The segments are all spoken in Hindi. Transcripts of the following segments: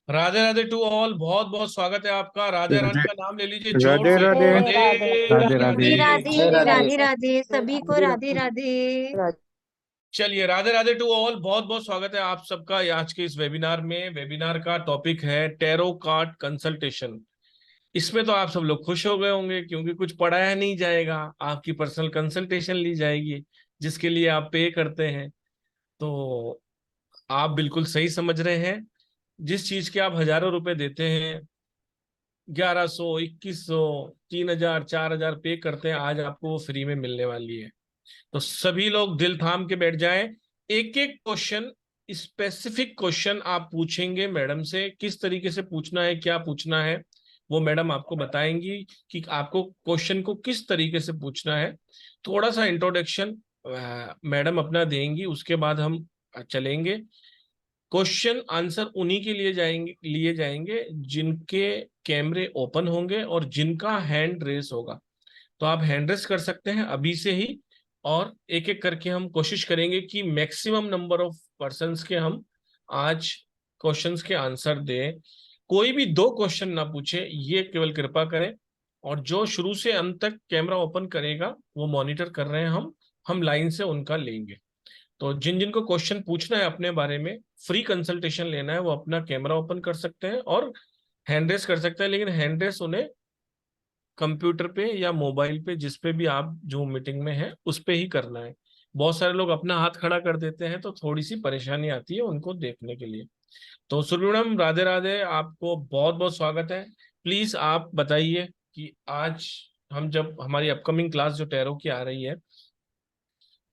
Radhe Radhe to all. बहुत बहुत स्वागत है आपका। राधे रानी राधे का नाम ले लीजिए जोर राधे से। राधे राधे राधे राधे राधे राधे राधे राधे राधे राधे राधे सभी को राधे राधे। चलिए, राधे राधे टू ऑल। बहुत बहुत स्वागत है आप सबका आज के इस वेबिनार में। वेबिनार का टॉपिक है टैरो कार्ड कंसल्टेशन। इसमें तो आप सब लोग खुश हो गए होंगे क्योंकि कुछ पढ़ाया नहीं जाएगा, आपकी पर्सनल कंसल्टेशन ली जाएगी जिसके लिए आप पे करते हैं। तो आप बिल्कुल सही समझ रहे हैं। जिस चीज के आप हजारों रुपए देते हैं, 1100, 2100, 3000, 4000 पे करते हैं, आज आपको वो फ्री में मिलने वाली है। तो सभी लोग दिल थाम के बैठ जाएं। एक एक क्वेश्चन, स्पेसिफिक क्वेश्चन आप पूछेंगे मैडम से। किस तरीके से पूछना है, क्या पूछना है, वो मैडम आपको बताएंगी कि आपको क्वेश्चन को किस तरीके से पूछना है। थोड़ा सा इंट्रोडक्शन मैडम अपना देंगी, उसके बाद हम चलेंगे। क्वेश्चन आंसर उन्हीं के लिए जाएंगे जिनके कैमरे ओपन होंगे और जिनका हैंड रेस होगा। तो आप हैंड रेस कर सकते हैं अभी से ही, और एक एक करके हम कोशिश करेंगे कि मैक्सिमम नंबर ऑफ पर्संस के हम आज क्वेश्चंस के आंसर दें। कोई भी दो क्वेश्चन ना पूछे, ये केवल कृपा करें। और जो शुरू से अंत तक कैमरा ओपन करेगा, वो मॉनिटर कर रहे हैं हम लाइन से उनका लेंगे। तो जिन जिनको क्वेश्चन पूछना है अपने बारे में, फ्री कंसल्टेशन लेना है, वो अपना कैमरा ओपन कर सकते हैं और हैंड रेस कर सकते हैं। लेकिन हैंड रेस उन्हें कंप्यूटर पे या मोबाइल पे, जिस पे भी आप जो मीटिंग में है उस पे ही करना है। बहुत सारे लोग अपना हाथ खड़ा कर देते हैं तो थोड़ी सी परेशानी आती है उनको देखने के लिए। तो सुरभि मैडम, राधे राधे, आपको बहुत बहुत स्वागत है। प्लीज आप बताइए कि आज हम जब हमारी अपकमिंग क्लास जो टैरो की आ रही है,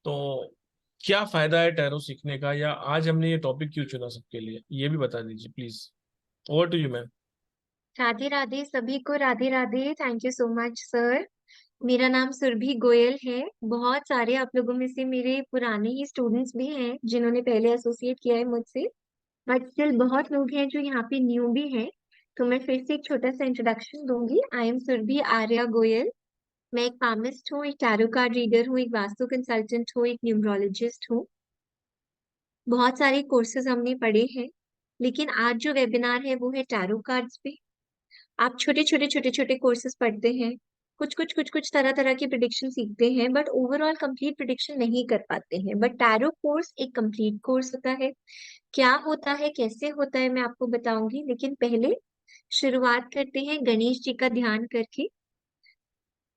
तो क्या फायदा है टैरो सीखने का, या आज हमने ये टॉपिक क्यों चुना सबके लिए, ये भी बता दीजिए please. Over to you ma'am. Radhe Radhe सभी को Radhe Radhe. Thank you so much sir. मेरा नाम सुरभि गोयल है। बहुत सारे आप लोगों में से मेरे पुराने ही स्टूडेंट्स भी हैं जिन्होंने पहले एसोसिएट किया है मुझसे, बट स्टिल बहुत लोग हैं जो यहाँ पे न्यू भी हैं। तो मैं फिर से एक छोटा सा इंट्रोडक्शन दूंगी। I am Surbhi Arya Goyal. मैं एक पामिस्ट हूँ, एक टैरो कार्ड रीडर हूँ, एक वास्तु कंसल्टेंट हूँ, एक न्यूमरोलॉजिस्ट हूँ। बहुत सारे कोर्सेज हमने पढ़े हैं, लेकिन आज जो वेबिनार है वो है टैरो कार्ड्स पे। आप छोटे छोटे कोर्सेज पढ़ते हैं, कुछ तरह तरह की प्रिडिक्शन सीखते हैं, बट ओवरऑल कंप्लीट प्रिडिक्शन नहीं कर पाते हैं। बट टैरो कोर्स एक कंप्लीट कोर्स होता है। क्या होता है, कैसे होता है, मैं आपको बताऊंगी। लेकिन पहले शुरुआत करते हैं गणेश जी का ध्यान करके।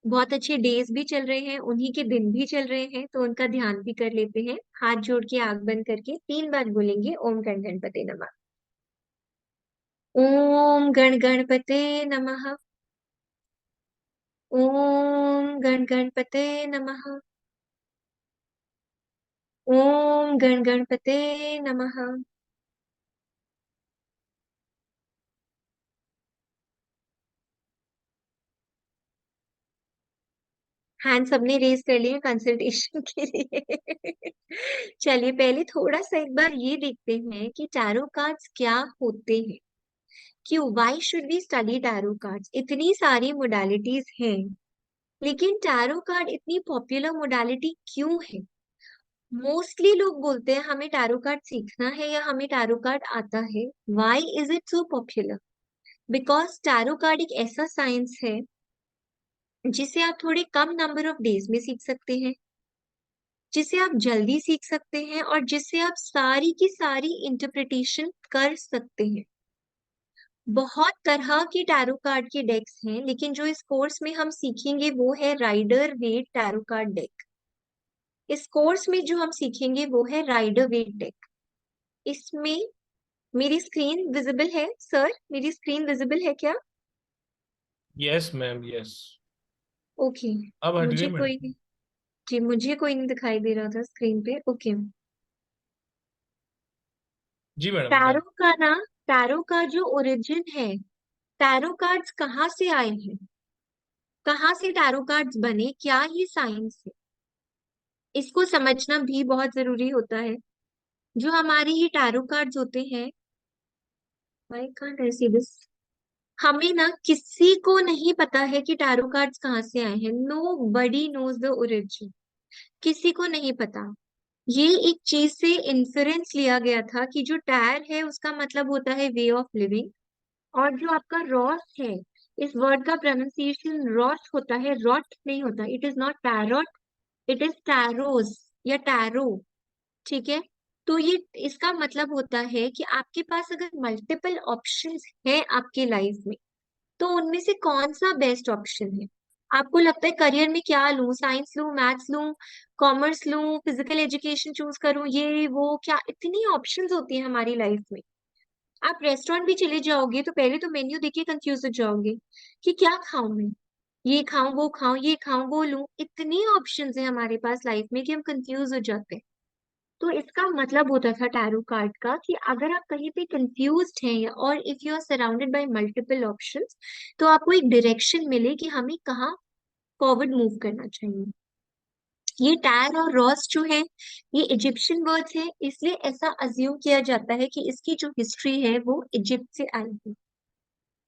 बहुत अच्छे डेज भी चल रहे हैं, उन्हीं के दिन भी चल रहे हैं, तो उनका ध्यान भी कर लेते हैं। हाथ जोड़ के आंख बंद करके 3 बार बोलेंगे ओम गण गणपते नमः। ओम गण गणपते नमः। ओम गण गणपते नमः। ओम गण गणपते नमः। हैंड सबने रेज कर लिए कंसल्टेशन के लिए। चलिए पहले थोड़ा सा एक बार ये देखते हैं कि टैरो कार्ड्स क्या होते हैं। क्यों, why should we study tarot cards? इतनी सारी मोडालिटीज हैं, लेकिन टैरो कार्ड इतनी पॉपुलर मोडालिटी क्यों है? मोस्टली लोग बोलते हैं हमें टैरो कार्ड सीखना है या हमें टैरो कार्ड आता है। Why is it so popular? Because tarot card एक ऐसा साइंस है जिसे आप थोड़े कम नंबर ऑफ डेज में सीख सकते हैं, जिसे आप जल्दी सीख सकते हैं, और जिससे आप सारी की सारी इंटरप्रिटेशन कर सकते हैं। बहुत तरह के टैरो कार्ड के डेक्स हैं, लेकिन जो इस कोर्स में हम सीखेंगे वो है Rider Waite tarot card deck. इस कोर्स में जो हम सीखेंगे वो है राइडर वेट डेक। इसमें मेरी स्क्रीन विजिबल है सर? मेरी स्क्रीन विजिबल है क्या? Yes ma'am, yes. ओके। अब हट गई मुझे कोई मैडम। नहीं, जी मुझे कोई नहीं दिखाई दे रहा था स्क्रीन पे। ओके। जी मैडम टैरो बताइए। का ना, टैरो का जो ओरिजिन है, टैरो कार्ड्स कहाँ से आए हैं, कहाँ से टैरो कार्ड्स बने, क्या ये साइंस है, इसको समझना भी बहुत जरूरी होता है। जो हमारे ये टैरो कार्ड्स होते हैं, why can't I see this, हमें ना किसी को नहीं पता है कि टैरो कार्ड्स कहाँ से आए हैं। Nobody knows the origin, किसी को नहीं पता। ये एक चीज से इन्फ्लुएंस लिया गया था कि जो टायर है उसका मतलब होता है वे ऑफ लिविंग, और जो आपका रॉस है, इस वर्ड का प्रोनाउंसिएशन रॉस होता है, रॉट नहीं होता। It is not tarot, it is taros या टैरो। ठीक है। तो ये इसका मतलब होता है कि आपके पास अगर मल्टीपल ऑप्शंस है आपके लाइफ में, तो उनमें से कौन सा बेस्ट ऑप्शन है। आपको लगता है करियर में क्या लूं, साइंस लूं, मैथ्स लूं, कॉमर्स लूं, फिजिकल एजुकेशन चूज करूं, ये वो क्या, इतनी ऑप्शंस होती है हमारी लाइफ में। आप रेस्टोरेंट भी चले जाओगे तो पहले तो मेन्यू देख के कंफ्यूज हो जाओगे कि क्या खाऊं मैं, ये खाऊं वो खाऊं, ये खाऊं वो लूं, इतनी ऑप्शंस है हमारे पास लाइफ में कि हम कंफ्यूज हो जाते हैं। तो इसका मतलब होता था टैरो कार्ड का कि अगर आप कहीं पे कंफ्यूज्ड हैं और if you are surrounded by multiple options, तो आपको एक डायरेक्शन मिले कि हमें कहाँ फॉरवर्ड मूव करना चाहिए। ये टैर और रॉस जो है, ये इजिप्शियन वर्ड्स है, इसलिए ऐसा अज्यूम किया जाता है कि इसकी जो हिस्ट्री है वो इजिप्ट से आई है।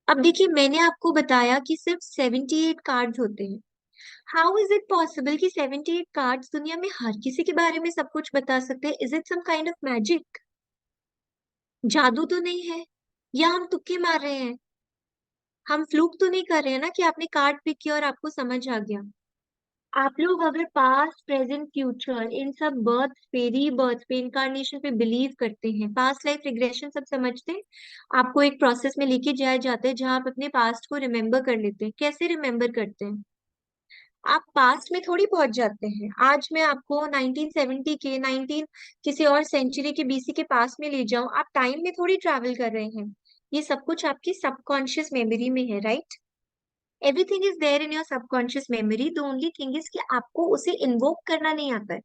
अब देखिए, मैंने आपको बताया कि सिर्फ 78 कार्ड्स होते हैं। हाउ इज इट पॉसिबल कि 78 कार्ड्स दुनिया में हर किसी के बारे में सब कुछ बता सकते हैं? Is it some kind of magic? जादू तो नहीं है, या हम तुक्के मार रहे हैं? हम फ्लूक तो नहीं कर रहे हैं ना कि आपने कार्ड पिक किया और आपको समझ आ गया? आप लोग अगर पास्ट प्रेजेंट फ्यूचर इन सब बर्थ पे, रीबर्थ पे, इनकारनेशन पे बिलीव करते हैं, पास्ट लाइफ रिग्रेशन सब समझते हैं, आपको एक प्रोसेस में लेके जाया जाता है जहां आप अपने पास्ट को रिमेम्बर कर लेते हैं। कैसे रिमेम्बर करते हैं? आप पास्ट में थोड़ी पहुंच जाते हैं। आज मैं आपको 1970 के 19 किसी और सेंचुरी के बीसी के पास में ले जाऊं, आप टाइम में थोड़ी ट्रैवल कर रहे हैं। ये सब कुछ आपकी सबकॉन्शियस मेमोरी में है, right? Everything is there in your subconscious memory, the only thing is कि आपको उसे इन्वोक करना नहीं आता है।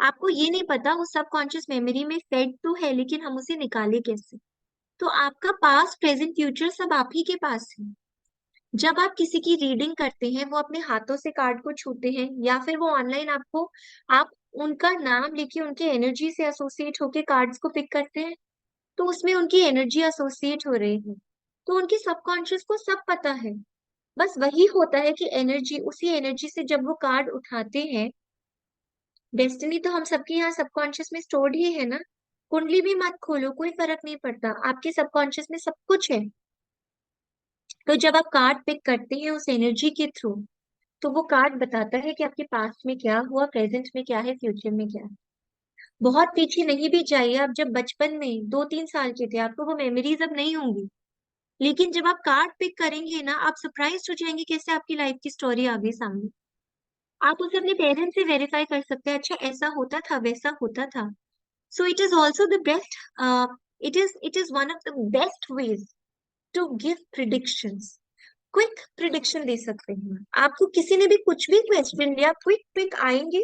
आपको ये नहीं पता उस सबकॉन्शियस मेमोरी में फेड तो है, लेकिन हम उसे निकाले कैसे। तो आपका पास्ट प्रेजेंट फ्यूचर सब आप ही के पास है। जब आप किसी की रीडिंग करते हैं, वो अपने हाथों से कार्ड को छूते हैं या फिर वो ऑनलाइन आपको, आप उनका नाम लिखिए, उनके एनर्जी से एसोसिएट होके कार्ड्स को पिक करते हैं, तो उसमें उनकी एनर्जी एसोसिएट हो रही है। तो उनके सबकॉन्शियस को सब पता है। बस वही होता है कि एनर्जी, उसी एनर्जी से जब वो कार्ड उठाते हैं, डेस्टिनी तो हम सबके यहाँ सबकॉन्शियस में स्टोर्ड ही है ना। कुंडली भी मत खोलो, कोई फर्क नहीं पड़ता, आपके सबकॉन्शियस में सब कुछ है। तो जब आप कार्ड पिक करते हैं उस एनर्जी के थ्रू, तो वो कार्ड बताता है कि आपके पास्ट में क्या हुआ, प्रेजेंट में क्या है, फ्यूचर में क्या है। बहुत पीछे नहीं भी जाइए, आप जब बचपन में 2-3 साल के थे, आपको वो मेमोरीज अब नहीं होंगी, लेकिन जब आप कार्ड पिक करेंगे ना, आप सरप्राइज हो जाएंगे कैसे आपकी लाइफ की स्टोरी आ गई सामने। आप उसे अपने पेरेंट्स से वेरीफाई कर सकते हैं, अच्छा ऐसा होता था, वैसा होता था। So it is also the best, it is one of the best ways to give predictions. Quick prediction दे सकते हैं। आपको किसी ने भी कुछ भी क्वेश्चन दिया, क्विक क्विक आएंगे,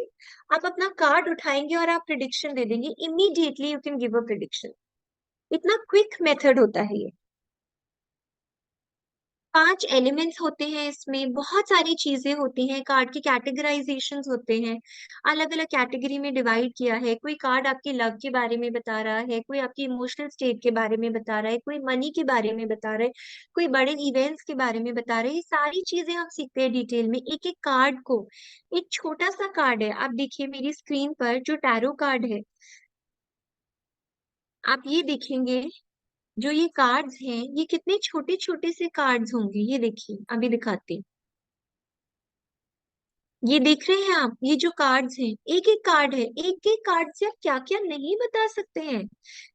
आप अपना कार्ड उठाएंगे और आप प्रिडिक्शन दे देंगे, immediately you can give a prediction. इतना क्विक मेथड होता है ये। 5 एलिमेंट्स होते हैं, इसमें बहुत सारी चीजें होती हैं, कार्ड की कैटेगराइजेशंस होते हैं, अलग अलग कैटेगरी में डिवाइड किया है। कोई कार्ड आपके लव के बारे में बता रहा है, कोई आपकी इमोशनल स्टेट के बारे में बता रहा है, कोई मनी के बारे में बता रहा है, कोई बड़े इवेंट्स के बारे में बता रहे हैं। ये सारी चीजें हम सीखते हैं डिटेल में, एक एक कार्ड को। एक छोटा सा कार्ड है, आप देखिए मेरी स्क्रीन पर जो टैरो कार्ड है, आप ये देखेंगे, जो ये कार्ड्स हैं, ये कितने छोटे छोटे से कार्ड्स होंगे, ये देखिए अभी दिखाती हूँ। ये देख रहे हैं आप, ये जो कार्ड्स हैं, एक एक कार्ड है, एक एक कार्ड से आप क्या क्या नहीं बता सकते हैं।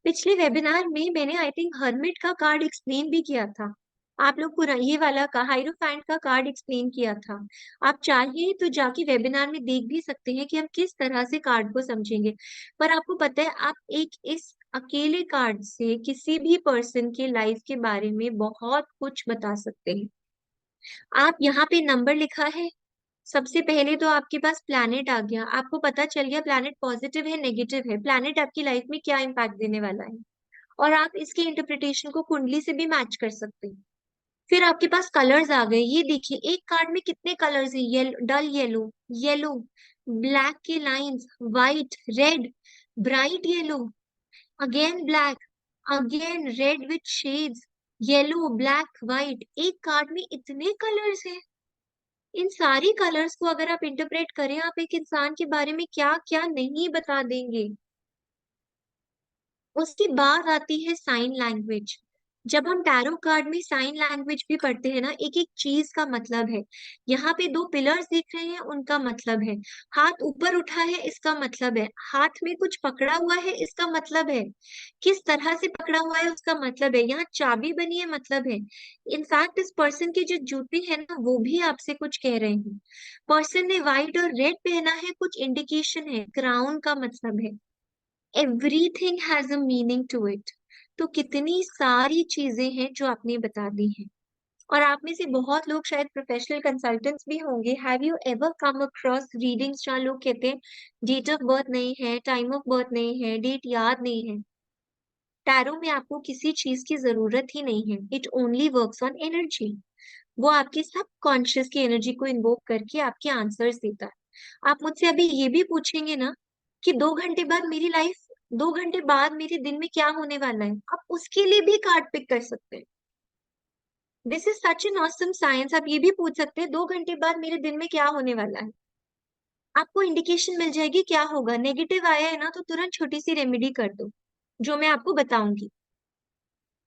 पिछले वेबिनार में मैंने आई थिंक हर्मिट का कार्ड एक्सप्लेन भी किया था। आप लोग पूरा ये वाला का हाइरोफैंट का कार्ड एक्सप्लेन किया था। आप चाहे तो जाके वेबिनार में देख भी सकते हैं कि हम किस तरह से कार्ड को समझेंगे। पर आपको पता है, आप एक इस अकेले कार्ड से किसी भी पर्सन के लाइफ के बारे में बहुत कुछ बता सकते हैं। आप यहाँ पे नंबर लिखा है, सबसे पहले तो आपके पास प्लैनेट आ गया, आपको पता चल गया प्लैनेट पॉजिटिव है नेगेटिव है, प्लैनेट आपकी लाइफ में क्या इम्पैक्ट देने वाला है। और आप इसके इंटरप्रिटेशन को कुंडली से भी मैच कर सकते हैं। फिर आपके पास कलर्स आ गए, ये देखिए एक कार्ड में कितने कलर्स हैं, येलो, डल येलो, येलो, ब्लैक के lines, white, red, bright yellow, again black, again red with shades, yellow, black, white. एक कार्ड में इतने कलर्स हैं। इन सारी कलर्स को अगर आप इंटरप्रेट करें, आप एक इंसान के बारे में क्या क्या नहीं बता देंगे। उसके बाद आती है साइन लैंग्वेज। जब हम टैरो कार्ड में साइन लैंग्वेज भी पढ़ते हैं ना, एक एक चीज का मतलब है। यहाँ पे दो पिलर्स दिख रहे हैं, उनका मतलब है। हाथ ऊपर उठा है, इसका मतलब है। हाथ में कुछ पकड़ा हुआ है, इसका मतलब है। किस तरह से पकड़ा हुआ है, उसका मतलब है। यहाँ चाबी बनी है, मतलब है। इनफैक्ट इस पर्सन के जो जूते हैं ना, वो भी आपसे कुछ कह रहे हैं। पर्सन ने व्हाइट और रेड पहना है, कुछ इंडिकेशन है, क्राउन का मतलब है। Everything has a meaning to it. तो कितनी सारी चीजें हैं जो आपने बता दी हैं। और आप में से बहुत लोग शायद प्रोफेशनल कंसल्टेंट्स भी होंगे। Have you ever come across readings जहाँ लोग कहते हैं डेट ऑफ बर्थ नहीं है, टाइम ऑफ बर्थ नहीं है, डेट याद नहीं है। टैरो में आपको किसी चीज की जरूरत ही नहीं है। It only works on energy. वो आपके सब कॉन्शियस की एनर्जी को इन्वोक करके आपके आंसर्स देता है। आप मुझसे अभी ये भी पूछेंगे ना कि 2 घंटे बाद मेरी लाइफ, 2 घंटे बाद मेरे दिन में क्या होने वाला है, आप उसके लिए भी कार्ड पिक कर सकते हैं। This is such an awesome science. आप ये भी पूछ सकते हैं 2 घंटे बाद मेरे दिन में क्या होने वाला है। आपको इंडिकेशन मिल जाएगी क्या होगा। नेगेटिव आया है ना, तो तुरंत छोटी सी रेमेडी कर दो, जो मैं आपको बताऊंगी।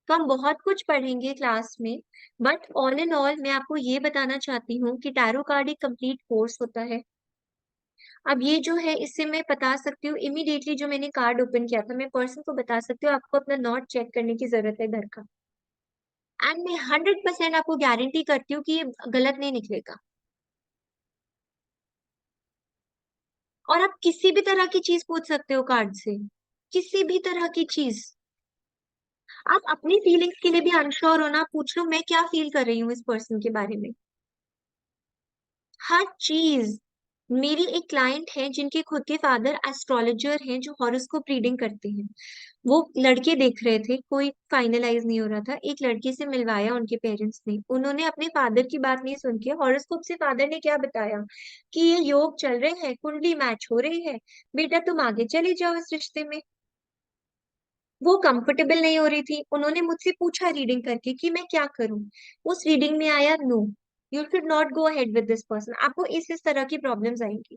तो हम बहुत कुछ पढ़ेंगे क्लास में, बट ऑल इन ऑल मैं आपको ये बताना चाहती हूँ कि टैरो कार्ड एक कंप्लीट कोर्स होता है। अब ये जो है, इससे मैं बता सकती हूँ इमीडिएटली जो मैंने कार्ड ओपन किया था, मैं पर्सन को बता सकती हूँ आपको अपना नॉट चेक करने की जरूरत है घर का। एंड मैं 100% आपको गारंटी करती हूँ कि ये गलत नहीं निकलेगा। और आप किसी भी तरह की चीज पूछ सकते हो कार्ड से, किसी भी तरह की चीज। आप अपनी फीलिंग्स के लिए भी अनश्योर हो ना, पूछ लो मैं क्या फील कर रही हूँ इस पर्सन के बारे में। हर चीज। मेरी एक क्लाइंट है जिनके खुद के फादर एस्ट्रोलॉजर हैं, जो हॉरोस्कोप रीडिंग करते हैं। वो लड़के देख रहे थे, कोई फाइनलाइज नहीं हो रहा था, एक लड़के से मिलवाया उनके पेरेंट्स ने। उन्होंने अपने फादर की बात नहीं सुन के हॉरोस्कोप से फादर ने क्या बताया कि ये योग चल रहे हैं, कुंडली मैच हो रही है, बेटा तुम आगे चले जाओ इस रिश्ते में। वो कंफर्टेबल नहीं हो रही थी, उन्होंने मुझसे पूछा रीडिंग करके कि मैं क्या करूं। उस रीडिंग में आया no, you should not go ahead with this person, आपको इस तरह की प्रॉब्लम्स आएंगी।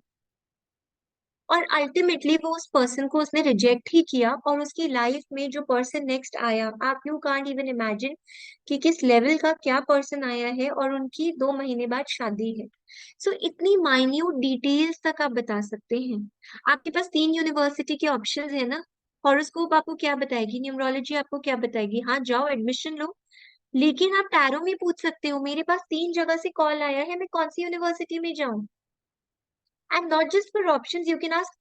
और अल्टीमेटली वो उस पर्सन को उसने रिजेक्ट ही किया, और उसकी लाइफ में जो पर्सन नेक्स्ट आया, आप यू कांट इवन इमेजिन कि किस लेवल का क्या पर्सन आया है। और उनकी 2 महीने बाद शादी है। सो इतनी माइन्यूट डिटेल्स तक आप बता सकते हैं। आपके पास 3 यूनिवर्सिटी के ऑप्शंस है ना। हॉरोस्कोप आपको क्या बताएगी, न्यूमरोलॉजी आपको क्या बताएगी, हाँ जाओ एडमिशन लो। लेकिन आप टैरो में पूछ सकते हो, मेरे पास 3 जगह से कॉल आया है, मैं कौन सी यूनिवर्सिटी में जाऊं। And not just for options, you can ask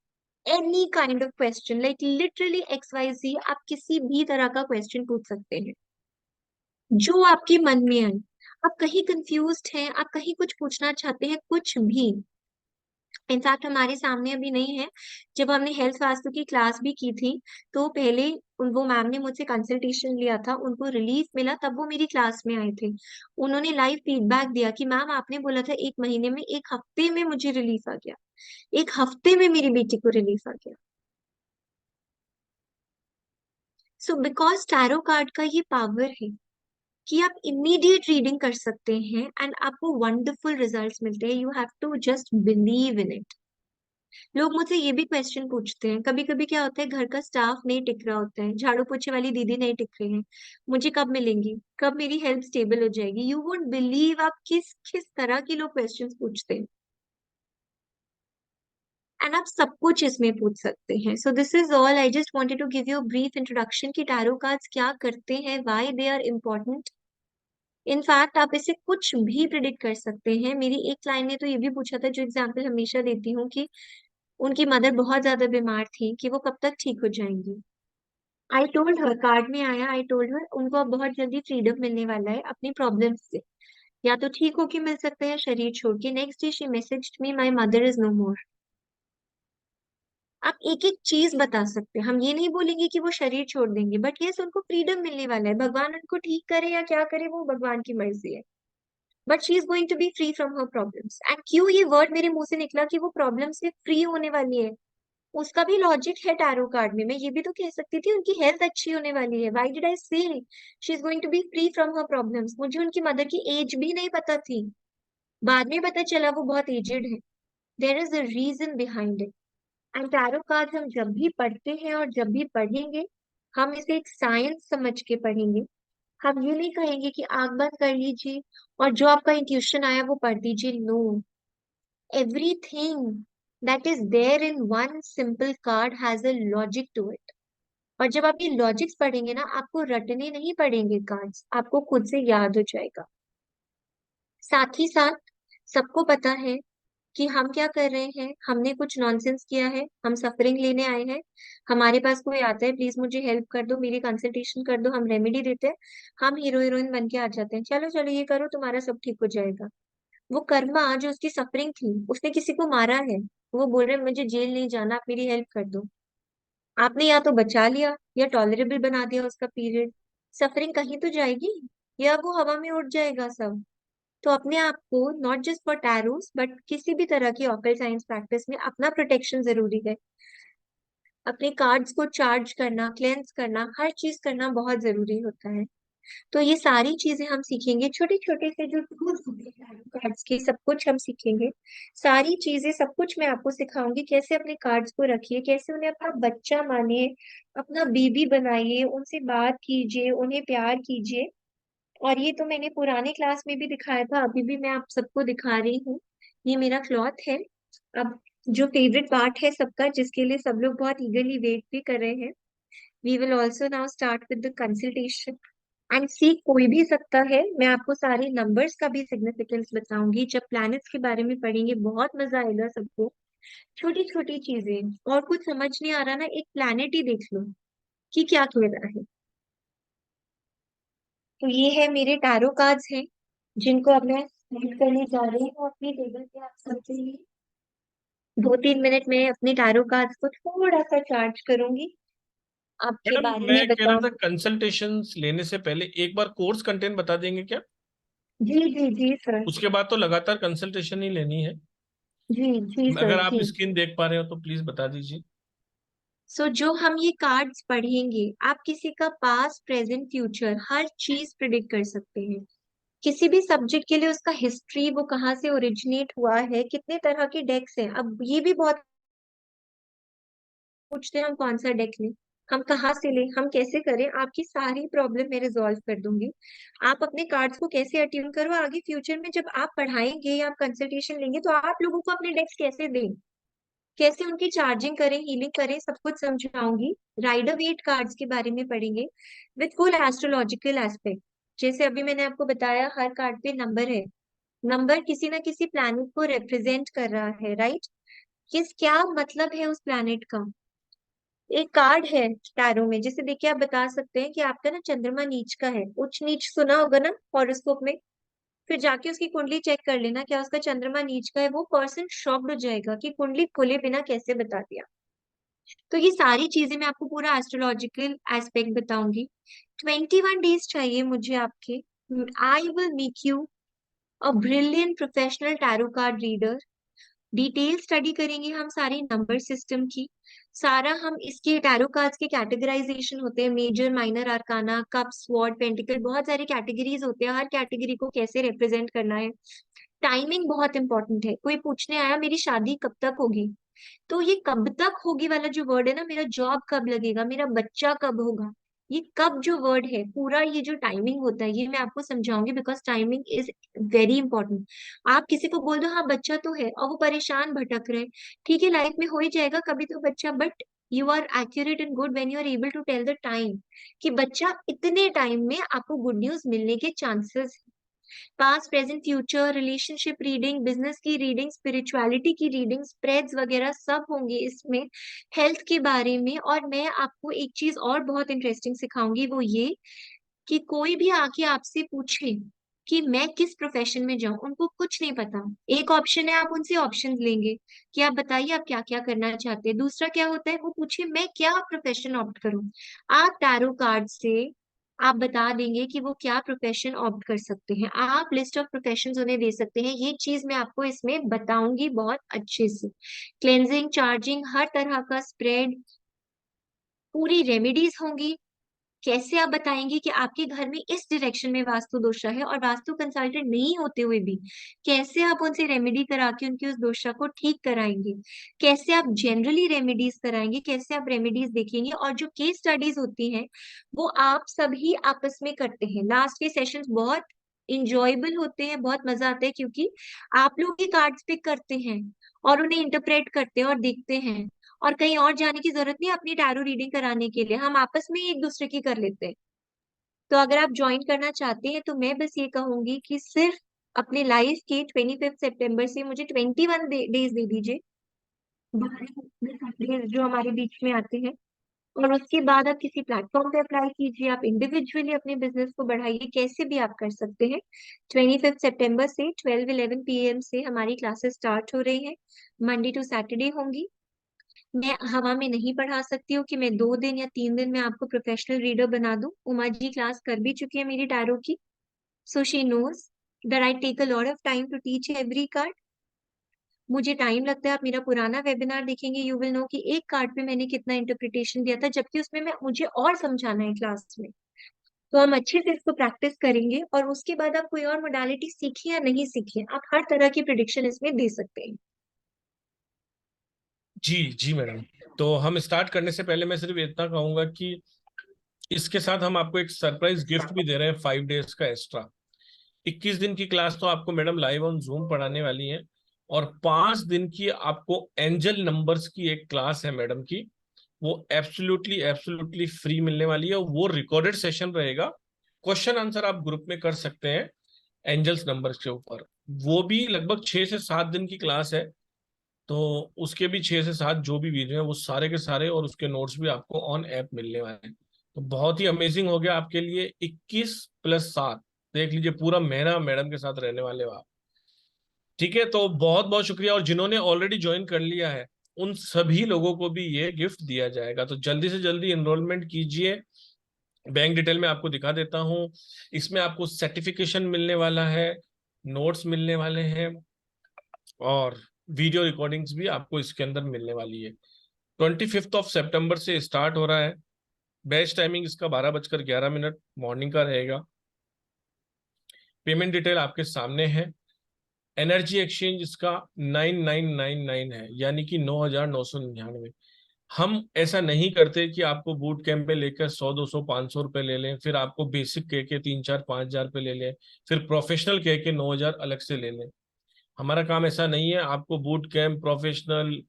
any kind of question, like literally XYZ, आप किसी भी तरह का क्वेश्चन पूछ सकते हैं जो आपके मन में आए। आप कहीं कंफ्यूज्ड हैं, आप कहीं कुछ पूछना चाहते हैं, कुछ भी। इनफैक्ट हमारे सामने अभी नहीं है, जब हमने हेल्थ वास्तु की क्लास भी की थी, तो पहले वो मैम ने मुझसे कंसल्टेशन लिया था, उनको रिलीफ मिला, तब वो मेरी क्लास में आए थे। उन्होंने लाइव फीडबैक दिया कि मैम आपने बोला था 1 महीने में, 1 हफ्ते में मुझे रिलीफ आ गया। 1 हफ्ते में मेरी बेटी को रिलीफ आ गया। सो बिकॉज टैरो कार्ड का ये पावर है कि आप इमीडिएट रीडिंग कर सकते हैं एंड आपको वंडरफुल रिजल्ट्स मिलते हैं। You have to just believe in it. लोग मुझसे ये भी क्वेश्चन पूछते हैं, कभी कभी क्या होता है, घर का स्टाफ नहीं टिक रहा होता है, झाड़ू पोछे वाली दीदी नहीं टिक रही है, मुझे कब मिलेंगी, कब मेरी हेल्थ स्टेबल हो जाएगी। यू वोंट बिलीव आप किस किस तरह की लोग क्वेश्चंस पूछते हैं। एंड आप सब कुछ इसमें पूछ सकते हैं। So this is all, I just wanted to give you brief introduction कि टैरो कार्ड्स क्या करते हैं, why they are important. In fact आप इससे कुछ भी प्रिडिक्ट कर सकते हैं। मेरी एक क्लाइंट ने तो ये भी पूछा था, जो एग्जाम्पल हमेशा देती हूँ, कि उनकी मदर बहुत ज्यादा बीमार थी, कि वो कब तक ठीक हो जाएंगी। आई टोल्ड हर, कार्ड में आया, आई टोल्ड हर उनको अब बहुत जल्दी फ्रीडम मिलने वाला है अपनी प्रॉब्लम से। या तो ठीक होके मिल सकते हैं शरीर छोड़ के। Next day she messaged me, my mother is no more. आप एक एक चीज बता सकते हैं, हम ये नहीं बोलेंगे कि वो शरीर छोड़ देंगे, बट यस उनको फ्रीडम मिलने वाला है। भगवान उनको ठीक करे या क्या करे, वो भगवान की मर्जी है। But she is going to be free from her problems. And क्यों ये वर्ड मेरे मुंह से निकला कि वो प्रॉब्लम से फ्री होने वाली है, उसका भी लॉजिक है टैरो कार्ड में। मैं ये भी तो कह सकती थी उनकी हेल्थ अच्छी होने वाली है। Why did I say she is going to be free from her problems. मुझे उनकी मदर की एज भी नहीं पता थी, बाद में पता चला वो बहुत एजेड है। There is a reason behind it. And tarot card हम जब भी पढ़ते हैं और जब भी पढ़ेंगे, हम इसे एक साइंस समझ के पढ़ेंगे। हम ये नहीं कहेंगे कि आंख बंद कर लीजिए और जो आपका इंट्यूशन आया वो पढ़ दीजिए। No, everything that is there in one simple card has a logic to it. और जब आप ये लॉजिक्स पढ़ेंगे ना, आपको रटने नहीं पड़ेंगे कार्ड्स, आपको खुद से याद हो जाएगा। साथ ही साथ सबको पता है कि हम क्या कर रहे हैं। हमने कुछ नॉनसेंस किया है, हम सफरिंग लेने आए हैं। हमारे पास कोई आता है, प्लीज मुझे हेल्प कर दो, मेरी कंसल्टेशन कर दो, हम रेमेडी देते हैं। हम हीरो हीरोइन बन के आ जाते हैं, चलो चलो ये करो तुम्हारा सब ठीक हो जाएगा। वो कर्मा जो उसकी सफरिंग थी, उसने किसी को मारा है, वो बोल रहे मुझे जेल नहीं जाना, आप मेरी हेल्प कर दो। आपने या तो बचा लिया या टॉलरेबल बना दिया उसका पीरियड। सफरिंग कहीं तो जाएगी, या वो हवा में उड़ जाएगा सब। तो अपने आप को, नॉट जस्ट फॉर टैरोस बट किसी भी तरह की ऑकल्ट साइंस प्रैक्टिस में, अपना प्रोटेक्शन जरूरी है। अपने कार्ड्स को चार्ज करना, क्लेंस करना, हर चीज करना बहुत जरूरी होता है। तो ये सारी चीजें हम सीखेंगे, छोटे छोटे से जो टूल्स होते हैं कार्ड्स के, सब कुछ हम सीखेंगे। सारी चीजें, सब कुछ मैं आपको सिखाऊंगी। कैसे अपने कार्ड्स को रखिए, कैसे उन्हें अपना बच्चा मानिए, अपना बेबी बनाइए, उनसे बात कीजिए, उन्हें प्यार कीजिए। और ये तो मैंने पुराने क्लास में भी दिखाया था, अभी भी मैं आप सबको दिखा रही हूँ। ये मेरा क्लॉथ है। अब जो फेवरेट पार्ट है सबका, जिसके लिए सब लोग बहुत ईगरली वेट भी कर रहे हैं, we will also now start with the consultation. And see, कोई भी सकता है। मैं आपको सारे नंबर्स का भी सिग्निफिकेंस बताऊंगी। जब प्लैनेट्स के बारे में पढ़ेंगे बहुत मजा आएगा सबको। छोटी छोटी चीजें, और कुछ समझ नहीं आ रहा ना, एक प्लैनेट ही देख लो कि क्या कह रहा है। तो ये है मेरे टैरो कार्ड्स हैं, जिनको अब मैं सेट करने जा रही हूँ अपनी टेबल पे आप सबके लिए। 2-3 मिनट में अपने टैरो कार्ड्स को थोड़ा सा चार्ज करूंगी, आपके मैडम, बारे मैं में कह रहा था बताऊंगी। कंसल्टेशंस लेने से पहले एक बार कोर्स कंटेंट बता देंगे क्या? जी जी जी सर। उसके बाद तो लगातार कंसल्टेशन ही लेनी है। जी जी सर अगर आप जी। स्क्रीन देख पा रहे हो तो प्लीज बता दीजिए। सो जो हम ये कार्ड्स पढ़ेंगे, आप किसी का पास्ट प्रेजेंट फ्यूचर हर चीज प्रिडिक्ट कर सकते हैं। किसी भी सब्जेक्ट के लिए उसका हिस्ट्री, वो कहाँ से ओरिजिनेट हुआ है, कितने तरह के डेक्स हैं। अब ये भी बहुत पूछते हैं हम कौन सा डेक लें, हम कहाँ से लें, हम कैसे करें। आपकी सारी प्रॉब्लम मैं रिजॉल्व कर दूंगी। आप अपने कार्ड्स को कैसे अट्यून करो, आगे फ्यूचर में जब आप पढ़ाएंगे या आप कंसल्टेशन लेंगे, तो आप लोगों को अपने डेक्स कैसे दें, कैसे उनकी चार्जिंग करें, हीलिंग करें, सब कुछ समझाऊंगी। राइडर वेट कार्ड्स के बारे में पढ़ेंगे विद फुल एस्ट्रोलॉजिकल एस्पेक्ट। जैसे अभी मैंने आपको बताया, हर कार्ड पे नंबर है। नंबर किसी ना किसी प्लैनेट को रिप्रेजेंट कर रहा है, राइट। किस क्या मतलब है उस प्लैनेट का। एक कार्ड है टैरो में, जिसे देख के आप बता सकते हैं कि आपका ना चंद्रमा नीच का है। उच्च नीच सुना होगा ना हॉरोस्कोप में। फिर जाके उसकी कुंडली चेक कर लेना, क्या उसका चंद्रमा नीच का है। वो पर्सन शॉक्ड हो जाएगा कि कुंडली खोले बिना कैसे बता दिया। तो ये सारी चीजें मैं आपको पूरा एस्ट्रोलॉजिकल एस्पेक्ट बताऊंगी। 21 डेज चाहिए मुझे आपके। I will make you a brilliant professional tarot card reader. Detail study करेंगे हम सारी नंबर सिस्टम की। सारा हम इसके टैरो कार्ड्स के कैटेगराइजेशन होते हैं, major minor arcana, cup, sword, pentacle, बहुत सारी कैटेगरीज होते हैं। हर कैटेगरी को कैसे रिप्रेजेंट करना है। टाइमिंग बहुत इंपॉर्टेंट है। कोई पूछने आया मेरी शादी कब तक होगी, तो ये कब तक होगी वाला जो वर्ड है ना, मेरा जॉब कब लगेगा, मेरा बच्चा कब होगा, ये कब जो वर्ड है पूरा, ये जो टाइमिंग होता है, ये मैं आपको समझाऊंगी। Because timing is very important. आप किसी को बोल दो हाँ बच्चा तो है, और वो परेशान भटक रहे, ठीक है लाइफ में हो ही जाएगा कभी तो बच्चा, but you are accurate and good when you are able to tell the time, कि बच्चा इतने टाइम में आपको गुड न्यूज मिलने के chances. Past present future, relationship reading, business की रीडिंग, स्पिरिचुअलिटी की रीडिंग, स्प्रेड्स वगैरह सब होंगे इसमें। हेल्थ के बारे में। और मैं आपको एक चीज और बहुत इंटरेस्टिंग सिखाऊंगी, वो ये कि कोई भी आके आपसे पूछे कि मैं किस प्रोफेशन में जाऊं, उनको कुछ नहीं पता। एक ऑप्शन है, आप उनसे ऑप्शन लेंगे कि आप बताइए आप क्या क्या करना चाहते हैं। दूसरा क्या होता है, वो पूछे मैं क्या प्रोफेशन ऑप्ट करूं। आप टैरो कार्ड से आप बता देंगे कि वो क्या प्रोफेशन ऑप्ट कर सकते हैं। आप लिस्ट ऑफ प्रोफेशंस उन्हें दे सकते हैं। ये चीज मैं आपको इसमें बताऊंगी बहुत अच्छे से। क्लेंजिंग, चार्जिंग, हर तरह का स्प्रेड, पूरी रेमेडीज होंगी। कैसे आप बताएंगे कि आपके घर में इस डायरेक्शन में वास्तु दोषा है, और वास्तु कंसल्टेंट नहीं होते हुए भी कैसे आप उनसे रेमेडी करा के उनकी उस दोषा को ठीक कराएंगे, कैसे आप जनरली रेमेडीज कराएंगे, कैसे आप रेमेडीज देखेंगे। और जो केस स्टडीज होती हैं वो आप सभी आपस में करते हैं। लास्ट के सेशंस बहुत इंजॉयबल होते हैं, बहुत मजा आता है, क्योंकि आप लोग ही कार्ड्स पिक करते हैं और उन्हें इंटरप्रेट करते हैं और देखते हैं, और कहीं और जाने की जरूरत नहीं अपनी टैरो रीडिंग कराने के लिए, हम आपस में ही एक दूसरे की कर लेते हैं। तो अगर आप ज्वाइन करना चाहते हैं तो मैं बस ये कहूंगी कि सिर्फ अपने लाइफ के 25 सितंबर से मुझे 21 डेज दे दीजिए, 12 जो हमारे बीच में आते हैं, और उसके बाद आप किसी प्लेटफॉर्म पे अप्लाई कीजिए, आप इंडिविजुअली अपने बिजनेस को बढ़ाइए, कैसे भी आप कर सकते हैं। 25 सितंबर से 12-11 PM से हमारी क्लासेस स्टार्ट हो रही है, मंडे टू सैटरडे होंगी। मैं हवा में नहीं पढ़ा सकती हूँ कि मैं 2 दिन या 3 दिन में आपको प्रोफेशनल रीडर बना दूं। उमा जी क्लास कर भी चुकी है मेरी टैरो की, so she knows that I take a lot of time to teach every card. मुझे टाइम लगता है, आप मेरा पुराना वेबिनार देखेंगे, यू विल नो कि एक कार्ड पे मैंने कितना इंटरप्रिटेशन दिया था, जबकि उसमें मैं मुझे और समझाना है क्लास में। तो हम अच्छे से इसको प्रैक्टिस करेंगे, और उसके बाद आप कोई और मोडालिटी सीखिए या नहीं सीखिए, आप हर तरह की प्रिडिक्शन इसमें दे सकते हैं। जी जी मैडम। तो हम स्टार्ट करने से पहले मैं सिर्फ इतना कहूंगा कि इसके साथ हम आपको एक सरप्राइज गिफ्ट भी दे रहे हैं, 5 डेज का एक्स्ट्रा। 21 दिन की क्लास तो आपको मैडम लाइव ऑन जूम पढ़ाने वाली है, और 5 दिन की आपको एंजल नंबर्स की एक क्लास है मैडम की, वो एब्सोल्युटली एब्सोल्युटली फ्री मिलने वाली है। वो रिकॉर्डेड सेशन रहेगा, क्वेश्चन आंसर आप ग्रुप में कर सकते हैं एंजल्स नंबर्स के ऊपर। वो भी लगभग 6 से 7 दिन की क्लास है, तो उसके भी 6 से 7 जो भी वीडियो है वो सारे के सारे और उसके नोट्स भी आपको ऑन ऐप मिलने वाले हैं। तो बहुत ही अमेजिंग हो गया आपके लिए। 21+7, देख लीजिए पूरा महीना मैडम के साथ रहने वाले हो आप। ठीक है, तो बहुत बहुत शुक्रिया। और जिन्होंने ऑलरेडी ज्वाइन कर लिया है उन सभी लोगों को भी ये गिफ्ट दिया जाएगा, तो जल्दी से जल्दी एनरोलमेंट कीजिए। बैंक डिटेल में आपको दिखा देता हूँ। इसमें आपको सर्टिफिकेशन मिलने वाला है, नोट्स मिलने वाले हैं, और वीडियो रिकॉर्डिंग्स भी आपको इसके अंदर मिलने वाली है। 25 सितंबर से स्टार्ट हो रहा है। बेस्ट टाइमिंग इसका 12:11 मॉर्निंग का रहेगा। पेमेंट डिटेल आपके सामने है। एनर्जी एक्सचेंज इसका 9999 है, यानी कि 9999। हम ऐसा नहीं करते कि आपको बूट कैंप में लेकर 100 200 500 रुपए ले लें, फिर आपको बेसिक के 3 4 5 हज़ार रुपए ले लें, फिर प्रोफेशनल के 9 हज़ार अलग से ले लें। हमारा काम ऐसा नहीं है। आपको बूट कैंप, प्रोफेशनल,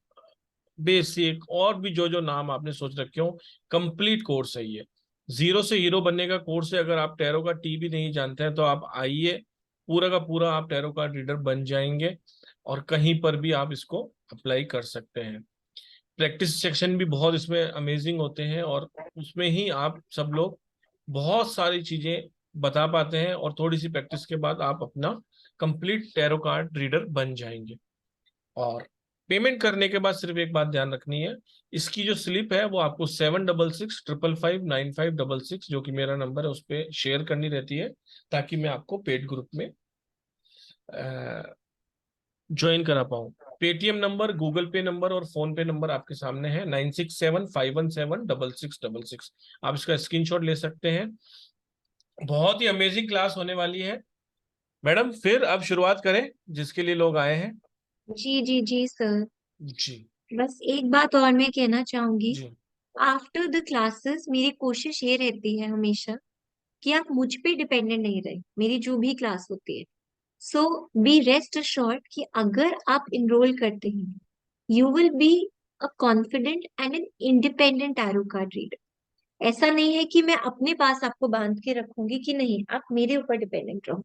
बेसिक और भी जो जो नाम आपने सोच रखे हो, कंप्लीट कोर्स है ये। जीरो से हीरो बनने का कोर्स है। अगर आप टैरो का टी भी नहीं जानते हैं तो आप आइए, पूरा का पूरा आप टैरो का रीडर बन जाएंगे, और कहीं पर भी आप इसको अप्लाई कर सकते हैं। प्रैक्टिस सेक्शन भी बहुत इसमें अमेजिंग होते हैं, और उसमें ही आप सब लोग बहुत सारी चीजें बता पाते हैं, और थोड़ी सी प्रैक्टिस के बाद आप अपना कंप्लीट टैरो कार्ड रीडर बन जाएंगे। और पेमेंट करने के बाद सिर्फ एक बात ध्यान रखनी है, इसकी जो स्लिप है वो आपको 7665559566, जो कि मेरा नंबर है, उस पर शेयर करनी रहती है, ताकि मैं आपको पेड ग्रुप में ज्वाइन करा पाऊँ। पेटीएम नंबर, गूगल पे नंबर और फोन पे नंबर आपके सामने है, 9675176666। आप इसका स्क्रीनशॉट ले सकते हैं। बहुत ही अमेजिंग क्लास होने वाली है मैडम। फिर अब शुरुआत करें जिसके लिए लोग आए हैं। जी जी जी सर। जी बस एक बात और मैं कहना चाहूंगी, जी आफ्टर द क्लासेस मेरी कोशिश ये रहती है हमेशा कि आप मुझ पे डिपेंडेंट नहीं रहे, मेरी जो भी क्लास होती है। सो बी रेस्ट अश्योर्ड कि अगर आप इनरोल करते हैं, you will be a confident and an independent tarot card reader. ऐसा नहीं है कि मैं अपने पास आपको बांध के रखूंगी, कि नहीं आप मेरे ऊपर डिपेंडेंट रहो।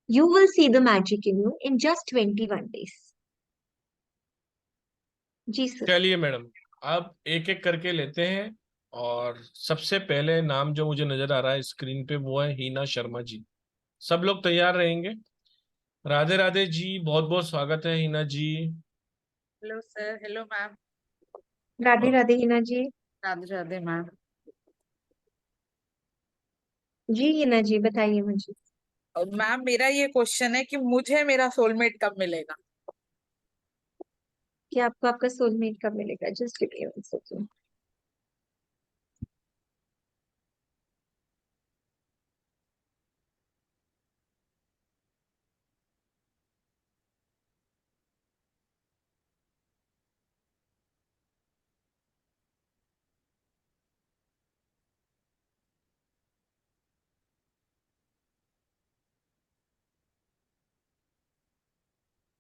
You will see the magic in you in just 21 days. जी सर। चलिए मैडम, अब एक एक करके लेते हैं। और सबसे पहले नाम जो मुझे नजर आ रहा है स्क्रीन पे वो है हीना शर्मा जी। सब लोग तैयार रहेंगे। राधे राधे जी, बहुत बहुत स्वागत है Heena ji. Hello sir. Hello ma'am. Radhe Radhe Hina ji. Radhe Radhe ma'am. जी हिना जी बताइए मुझे। और मैम मेरा ये क्वेश्चन है कि मुझे मेरा सोलमेट कब मिलेगा? कि आपको आपका सोलमेट कब मिलेगा, just give me one second.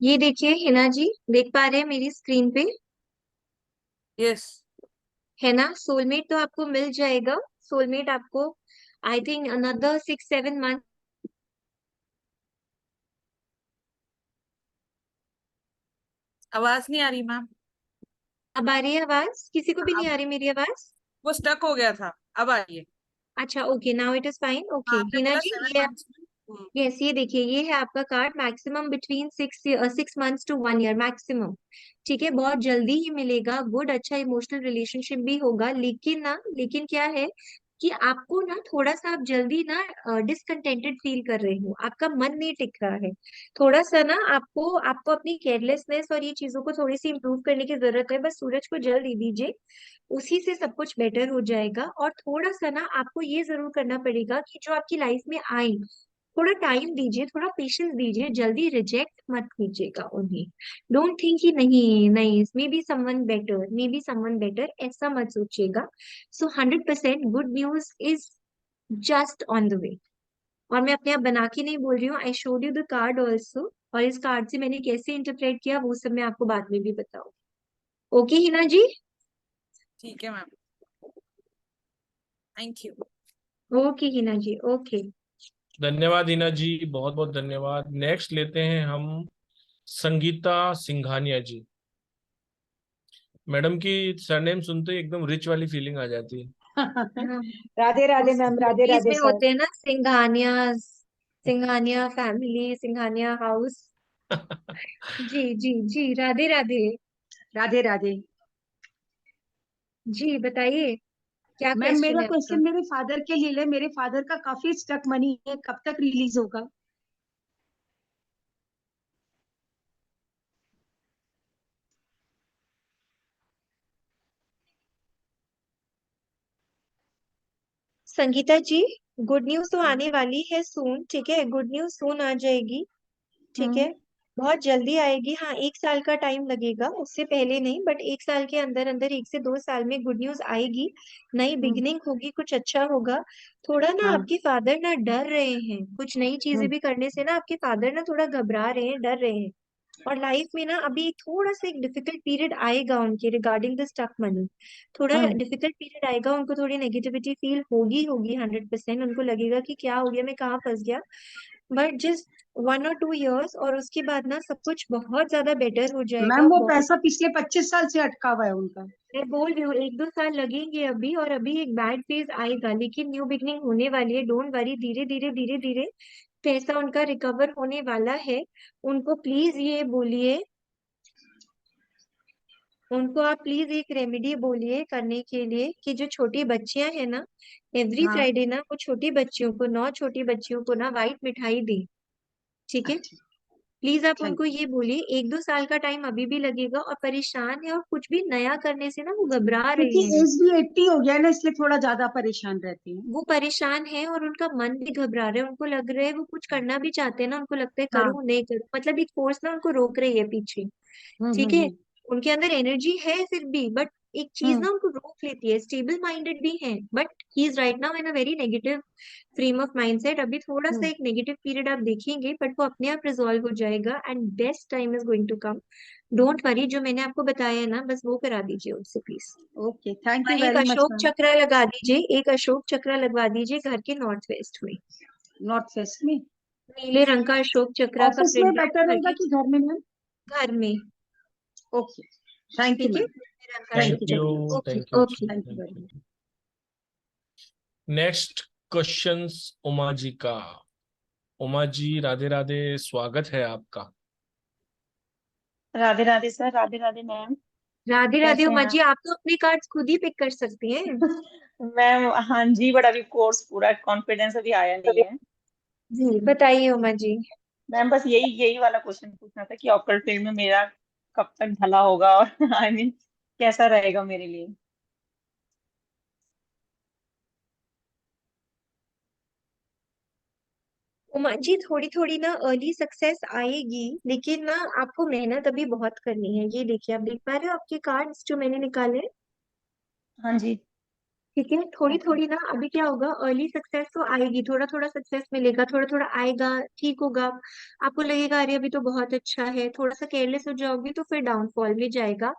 ये देखिए हिना जी, देख पा रहे हैं मेरी स्क्रीन पे? यस। है ना, सोलमेट तो आपको मिल जाएगा। सोलमेट आपको आई थिंक अनदर 6-7 मंथ। आवाज नहीं आ रही मैम। अब आ रही है आवाज? किसी को भी नहीं अब आ रही मेरी आवाज? वो स्टक हो गया था, अब आ रही है। अच्छा, okay, now it is fine. Okay हाँ, आपने हिना बोला जी, 7 मंथ्स में। यस, ये देखिए, ये है आपका card. Maximum between 6 months to 1 year maximum. ठीक है, बहुत जल्दी ही मिलेगा। गुड, अच्छा इमोशनल रिलेशनशिप भी होगा, लेकिन ना, लेकिन क्या है कि आपको ना थोड़ा सा आप जल्दी ना डिसकंटेंटेड फील कर रहे हो, आपका मन नहीं टिक रहा है। थोड़ा सा ना आपको आपको अपनी केयरलेसनेस और ये चीजों को थोड़ी सी इम्प्रूव करने की जरूरत है। बस सूरज को जल दे दीजिए, उसी से सब कुछ बेटर हो जाएगा। और थोड़ा सा ना आपको ये जरूर करना पड़ेगा कि जो आपकी लाइफ में आए, थोड़ा टाइम दीजिए, थोड़ा पेशेंस दीजिए, जल्दी रिजेक्ट मत कीजिएगा उन्हें। डोंट थिंक कि नहीं नहीं, may be someone better, may be someone better, ऐसा मत सोचिएगा। सो 100% good news is just on the वे। और मैं अपने आप बना के नहीं बोल रही हूँ, I showed you the card also. और इस कार्ड से मैंने कैसे इंटरप्रेट किया वो सब मैं आपको बाद में भी बताऊँ। ओके हिना जी? ठीक है ma'am, thank you. Okay Hina ji, okay. धन्यवाद हिना जी, बहुत बहुत धन्यवाद। नेक्स्ट लेते हैं हम संगीता सिंघानिया जी। मैडम की सरनेम सुनते ही एकदम रिच वाली फीलिंग आ जाती है। हाँ, राधे राधे मैम, राधे मूवीज राधे में सर। होते हैं ना सिंघानिया, सिंघानिया फैमिली, सिंघानिया हाउस। जी जी जी, राधे राधे। राधे राधे। जी बताइए, क्या मैम क्वेश्चन मेरा है आपका? क्वेश्चन मेरे फादर के लिए है। मेरे फादर का काफी स्टक मनी है, कब तक रिलीज होगा? संगीता जी, गुड न्यूज तो हाँ। आने वाली है सून, ठीक है, गुड न्यूज सून आ जाएगी। ठीक हम्म। है, बहुत जल्दी आएगी। हाँ, 1 साल का टाइम लगेगा, उससे पहले नहीं, बट 1 साल के अंदर अंदर, 1 से 2 साल में गुड न्यूज आएगी। नई हम्म। बिगनिंग होगी, कुछ अच्छा होगा। थोड़ा ना हाँ। आपके फादर ना डर रहे हैं, कुछ नई चीजें हम्म। भी करने से ना आपके फादर ना थोड़ा घबरा रहे हैं, डर रहे हैं। और लाइफ में ना अभी थोड़ा सा एक डिफिकल्ट पीरियड आएगा उनके रिगार्डिंग द स्टक मनी। थोड़ा हम्म। डिफिकल्ट पीरियड आएगा, उनको थोड़ी नेगेटिविटी फील होगी होगी 100%। उनको लगेगा कि क्या हो गया, मैं कहाँ फंस गया। बट जस्ट 1 और 2 इयर्स, और उसके बाद ना सब कुछ बहुत ज्यादा बेटर हो मैम जाएगा, वो बहुत। पैसा पिछले 25 साल से अटका हुआ है उनका। मैं बोल रही हूँ 1-2 साल लगेंगे अभी, और अभी एक बैड फेज आएगा, लेकिन न्यू बिगनिंग होने वाली है। डोंट वरी, धीरे धीरे धीरे धीरे पैसा उनका रिकवर होने वाला है। उनको प्लीज ये बोलिए, उनको आप प्लीज एक रेमेडी बोलिए करने के लिए, कि जो छोटी बच्चियां हैं ना, एवरी हाँ। फ्राइडे ना वो छोटी बच्चियों को, 9 छोटी बच्चियों को ना व्हाइट मिठाई दे। ठीक है, अच्छा। प्लीज आप थैंक उनको ये बोलिए। 1-2 साल का टाइम अभी भी लगेगा, और परेशान है, और कुछ भी नया करने से ना वो घबरा रहे क्योंकि हैं। एज भी 80 हो गया है ना, इसलिए थोड़ा ज्यादा परेशान रहते हैं। वो परेशान है, और उनका मन भी घबरा रहा है। उनको लग रहा है वो कुछ करना भी चाहते हैं ना, उनको लगता है हाँ। करूँ नहीं करूँ, मतलब एक फोर्स ना उनको रोक रही है पीछे। ठीक है, हम्म। उनके अंदर एनर्जी है फिर भी, बट एक चीज हम्म। ना उनको रोक लेती है। स्टेबल माइंडेड भी है, but he is right now in a very negative frame of mindset. अभी थोड़ा सा हम्म। एक नेगेटिव पीरियड आप देखेंगे, बट वो अपने आप रिजॉल्व हो जाएगा, and best time is going to come. Don't worry, जो मैंने आपको बताया है ना, बस वो करा दीजिए उनसे प्लीज। ओके, थैंक यू और एक वेरी मच अशोक मैम। चक्र लगा दीजिए, एक अशोक चक्र लगवा दीजिए घर के नॉर्थ वेस्ट में। नॉर्थ वेस्ट में? नीले रंग का अशोक चक्र का ऑफिस में प्रिंट आउट बेटर घर रहेगा के, कि घर में मैम? घर में। ओके, थैंक यू ठीक है, मैम। नीले रंग का thank thank Ashok you you, very चक्र। मच। ओके थैंक यू जी, okay. Thank you thank very much. You. Next questions Uma ji का। उमा जी, राधे राधे, स्वागत है आपका। Radhe Radhe sir, Radhe Radhe ma'am. राधे राधे कैसे उमा हैं जी, आप? आप तो अपने कार्ड्स खुद ही पिक कर सकती हैं। मैम हाँ जी, बट अभी कोर्स पूरा कॉन्फिडेंस अभी आया नहीं है। जी बताइए उमा जी। मैम बस यही यही वाला क्वेश्चन पूछना था कि ऑक्कल्ट फील्ड में मेरा कब तक ढला होगा, और आई मीन कैसा रहेगा मेरे लिए। उमा जी, थोड़ी थोड़ी ना अर्ली सक्सेस आएगी, लेकिन ना आपको मेहनत अभी बहुत करनी है। ये देखिए, आप देख पा रहे हो आपके कार्ड्स जो मैंने निकाले हैं? हाँ जी। ठीक है, थोड़ी ओके। थोड़ी ना अभी क्या होगा, अर्ली सक्सेस तो आएगी, थोड़ा थोड़ा सक्सेस मिलेगा, थोड़ा थोड़ा आएगा, ठीक होगा। आपको लगेगा अरे अभी तो बहुत अच्छा है, थोड़ा सा केयरलेस हो जाओगे तो फिर डाउनफॉल में जाएगा।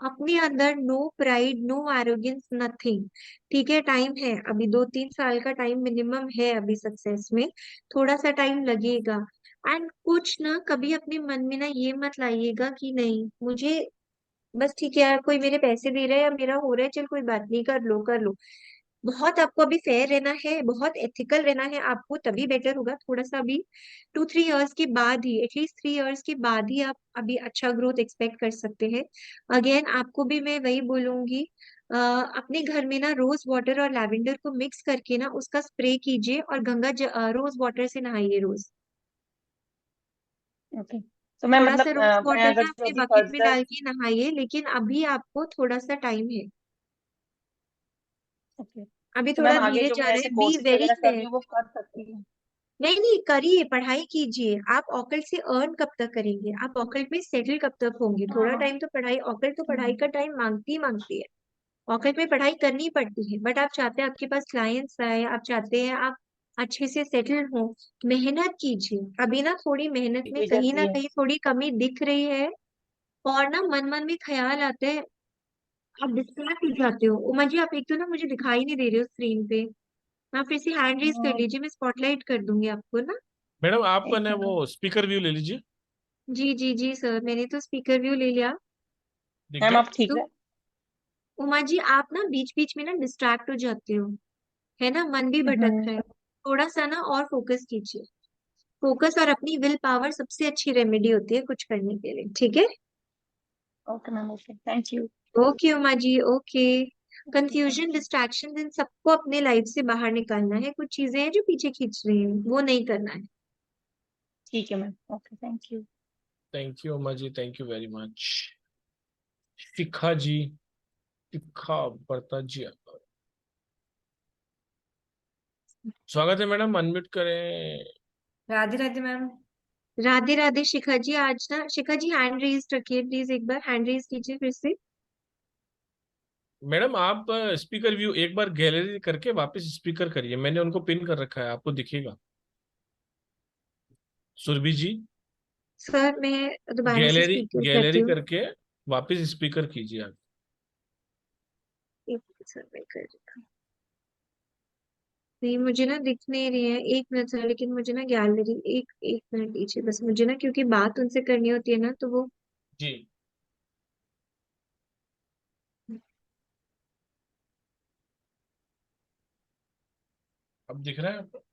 अपने अंदर no pride, no arrogance, nothing. ठीक है, टाइम है अभी, 2-3 साल का टाइम मिनिमम है अभी सक्सेस में, थोड़ा सा टाइम लगेगा। एंड कुछ ना कभी अपने मन में ना ये मत लाइएगा कि नहीं मुझे बस, ठीक है यार कोई मेरे पैसे दे रहा है या मेरा हो रहा है, चल कोई बात नहीं, कर लो कर लो। बहुत आपको अभी फेयर रहना है, बहुत एथिकल रहना है आपको, तभी बेटर होगा। थोड़ा सा अभी 2-3 इयर्स के बाद ही, एटलीस्ट 3 इयर्स के बाद ही आप अभी अच्छा ग्रोथ एक्सपेक्ट कर सकते हैं। अगेन आपको भी मैं वही बोलूंगी, अपने घर में ना रोज वाटर और लैवेंडर को मिक्स करके ना उसका स्प्रे कीजिए और रोज वाटर से नहाइए रोज। ओके। तो मैं थोड़ा मतलब सा रोज मैं वाटर अगर ना जो अपने अभी बकेट में फर्दर। डाल के नहाइए, लेकिन अभी आपको थोड़ा सा टाइम है, ओके। अभी तो थोड़ा मैम आगे धीरे जो जा मैं रहे ऐसे हैं, बी कोर्सेज वेरी वगैरह कर रही फेयर। हूँ वो कर सकती हूँ? नहीं नहीं, करिए, पढ़ाई कीजिए। आप ऑकल्ट से अर्न कब तक करेंगे, आप ऑकल्ट में सेटल कब तक होंगे? थोड़ा हाँ। टाइम तो पढ़ाई, ऑकल्ट तो पढ़ाई हम्म। का टाइम मांगती ही मांगती है। ऑकल्ट में पढ़ाई करनी पड़ती है, बट आप चाहते हैं आपके पास क्लाइंट्स आए, आप चाहते हैं आप अच्छे से सेटल हो। मेहनत कीजिए, अभी ना थोड़ी मेहनत में ये कहीं ना जरूरी है। कहीं थोड़ी कमी दिख रही है। और ना मन मन में ख्याल आते हैं, आप डिस्ट्रैक्ट हो जाते हो। उमा जी, आप एक तो ना मुझे दिखाई नहीं दे रहे हो स्क्रीन पे, आप फिर से हैंड रेज कर हाँ, लीजिए, मैं स्पॉटलाइट कर दूंगी आपको ना। मैडम आप एक ने वो मिनट। स्पीकर व्यू ले लीजिए। जी जी जी सर, मैंने तो स्पीकर व्यू ले लिया। दिख मैम गया? आप ठीक तो है? उमा जी, आप ना बीच बीच में ना डिस्ट्रैक्ट हो जाते हो, है ना, मन भी भटक हम्म। रहा है। थोड़ा सा ना और फोकस कीजिए। फोकस और अपनी विल पावर सबसे अच्छी रेमेडी होती है कुछ करने के लिए, ठीक है। Okay ma'am, okay, thank you. Okay Uma ji, okay. Okay, thank confusion, you. Distraction, इन सबको अपने लाइफ से बाहर निकालना है। कुछ चीजें हैं जो पीछे खींच रही हैं, वो नहीं करना है। ठीक है ma'am, okay, thank you. Thank you अम्मा जी, थैंक यू वेरी मच। शिखा जी, शिखा बर्ता जी, स्वागत है मैडम, अनम्यूट करें। राधे राधे मैम। राधे राधे शिखा जी। आज ना शिखा जी हैंड रेज रखिए प्लीज, एक बार हैंड रेज कीजिए फिर से। मैडम आप स्पीकर व्यू एक बार गैलरी करके वापस स्पीकर करिए, मैंने उनको पिन कर रखा है, आपको दिखेगा। सुरभि जी, सर मैं दोबारा से गैलरी स्पीकर करती गैलरी हूँ। करके वापस स्पीकर कीजिए आप। एक मिनट सर, मैं कर रही हूँ। नहीं, मुझे ना दिख नहीं रही है, एक मिनट सर, लेकिन मुझे ना गैलरी, एक एक मिनट दीजिए बस मुझे ना, क्योंकि बात उनसे करनी होती है ना तो वो। जी, अब दिख रहा है आपको?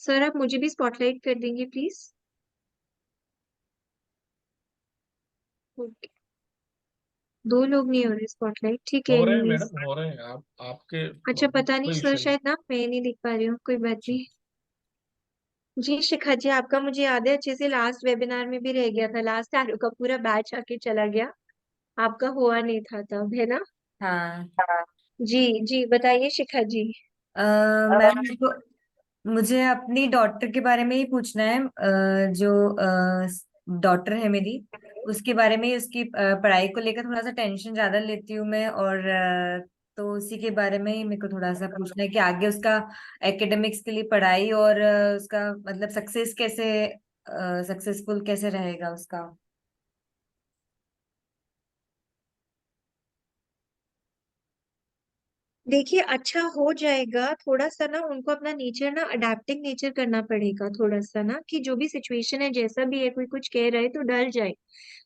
सर आप मुझे भी स्पॉटलाइट कर देंगे प्लीज। ओके, दो लोग नहीं हो रहे स्पॉटलाइट, ठीक है हो रहे हैं एनीवेज। मैडम, हो रहे हैं, आप आपके अच्छा, पता नहीं कोई सर, इशू नहीं। शायद ना मैं नहीं दिख पा रही हूँ, कोई बात जी, नहीं। जी शिखा जी, आपका मुझे याद है अच्छे से, लास्ट वेबिनार में भी रह गया था, लास्ट आरओ का पूरा बैच आके चला गया, आपका हुआ नहीं था तब, है ना। हाँ। जी जी, बताइए शिखा जी। मैम मेरे को, मुझे अपनी डॉटर के बारे में ही पूछना है। जो डॉटर है मेरी, उसके बारे में ही, उसकी पढ़ाई को लेकर थोड़ा सा टेंशन ज्यादा लेती हूँ मैं, और तो उसी के बारे में ही मेरे को थोड़ा सा पूछना है कि आगे उसका एकेडमिक्स के लिए पढ़ाई, और उसका मतलब सक्सेस कैसे, सक्सेसफुल कैसे रहेगा उसका। देखिए, अच्छा हो जाएगा। थोड़ा सा ना उनको अपना नेचर ना अडेप्टिंग नेचर करना पड़ेगा, थोड़ा सा ना कि जो भी सिचुएशन है, जैसा भी है, कोई कुछ कह रहा है तो डर जाए।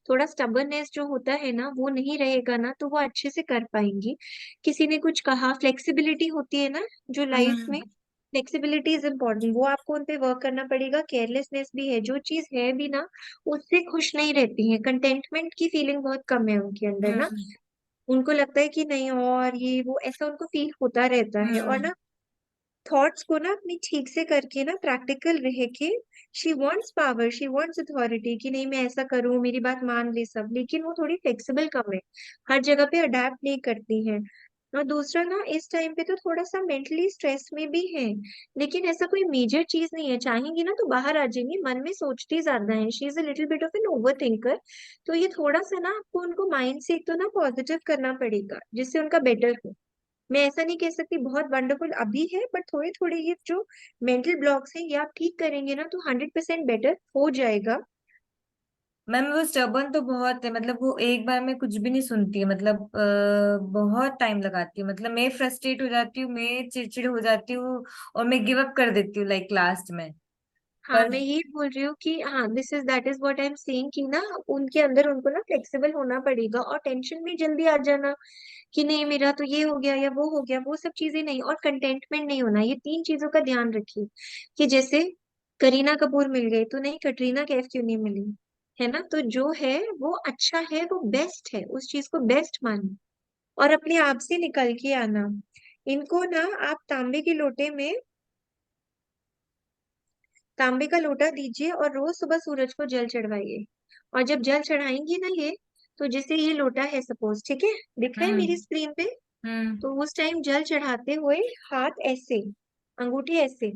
थोड़ा स्टबर्नेस जो होता है ना, वो नहीं रहेगा ना तो वो अच्छे से कर पाएंगी। किसी ने कुछ कहा, फ्लेक्सिबिलिटी होती है ना जो लाइफ में, हम्म। फ्लेक्सिबिलिटी इज इम्पोर्टेंट, वो आपको उन पे वर्क करना पड़ेगा। केयरलेसनेस भी है, जो चीज है भी ना उससे खुश नहीं रहती है, कंटेंटमेंट की फीलिंग बहुत कम है उनके अंदर ना। हम्म। उनको लगता है कि नहीं, और ये वो ऐसा उनको फील होता रहता है। और हम्म। ना थॉट्स को ना अपनी ठीक से करके ना, प्रैक्टिकल रह के, she wants power, she wants authority, कि नहीं मैं ऐसा करूं, मेरी बात मान ले सब, लेकिन वो थोड़ी फ्लेक्सिबल कम है, हर जगह पे अडेप्ट नहीं करती हैं। और दूसरा ना, इस टाइम पे तो थोड़ा सा मेंटली स्ट्रेस में भी है, लेकिन ऐसा कोई मेजर चीज नहीं है। चाहेंगी ना तो बाहर आ जाएंगी, मन में सोचती ज्यादा है, she is a little bit of an overthinker. तो ये थोड़ा सा ना आपको उनको माइंड से एक तो ना पॉजिटिव करना पड़ेगा, जिससे उनका बेटर हो। मैं ऐसा नहीं कह सकती बहुत वंडरफुल अभी है, बट थोड़े थोड़े ये जो मेंटल ब्लॉक्स हैं ये आप ठीक करेंगे ना तो 100% बेटर हो जाएगा। मैम वो स्टबर्न तो बहुत है, मतलब वो एक बार में कुछ भी नहीं सुनती है, मतलब बहुत टाइम लगाती है, मतलब मैं फ्रस्ट्रेट हो जाती हूँ, मैं चिड़चिड़ हो जाती हूँ और मैं गिव अप कर देती हूँ लाइक लास्ट में। हाँ, पर मैं ये बोल रही हूँ कि हाँ, this is that is what I am saying कि ना उनके अंदर उनको ना फ्लेक्सिबल होना पड़ेगा, और टेंशन में जल्दी आ जाना कि नहीं मेरा तो ये हो गया या वो हो गया, वो सब चीजें नहीं, और कंटेंटमेंट नहीं होना। ये तीन चीजों का ध्यान रखिए कि जैसे करीना कपूर मिल गई तो नहीं कटरीना कैफ क्यों नहीं मिली, है ना। तो जो है वो अच्छा है, वो बेस्ट है, उस चीज को बेस्ट मानो और अपने आप से निकल के आना। इनको ना आप तांबे का लोटा दीजिए और रोज सुबह सूरज को जल चढ़वाइए। और जब जल चढ़ाएंगी ना ये, तो जैसे ये लोटा है सपोज, ठीक है, दिख रहा है मेरी हम्म। स्क्रीन पे, हम्म। तो उस टाइम जल चढ़ाते हुए हाथ ऐसे, अंगूठी ऐसे,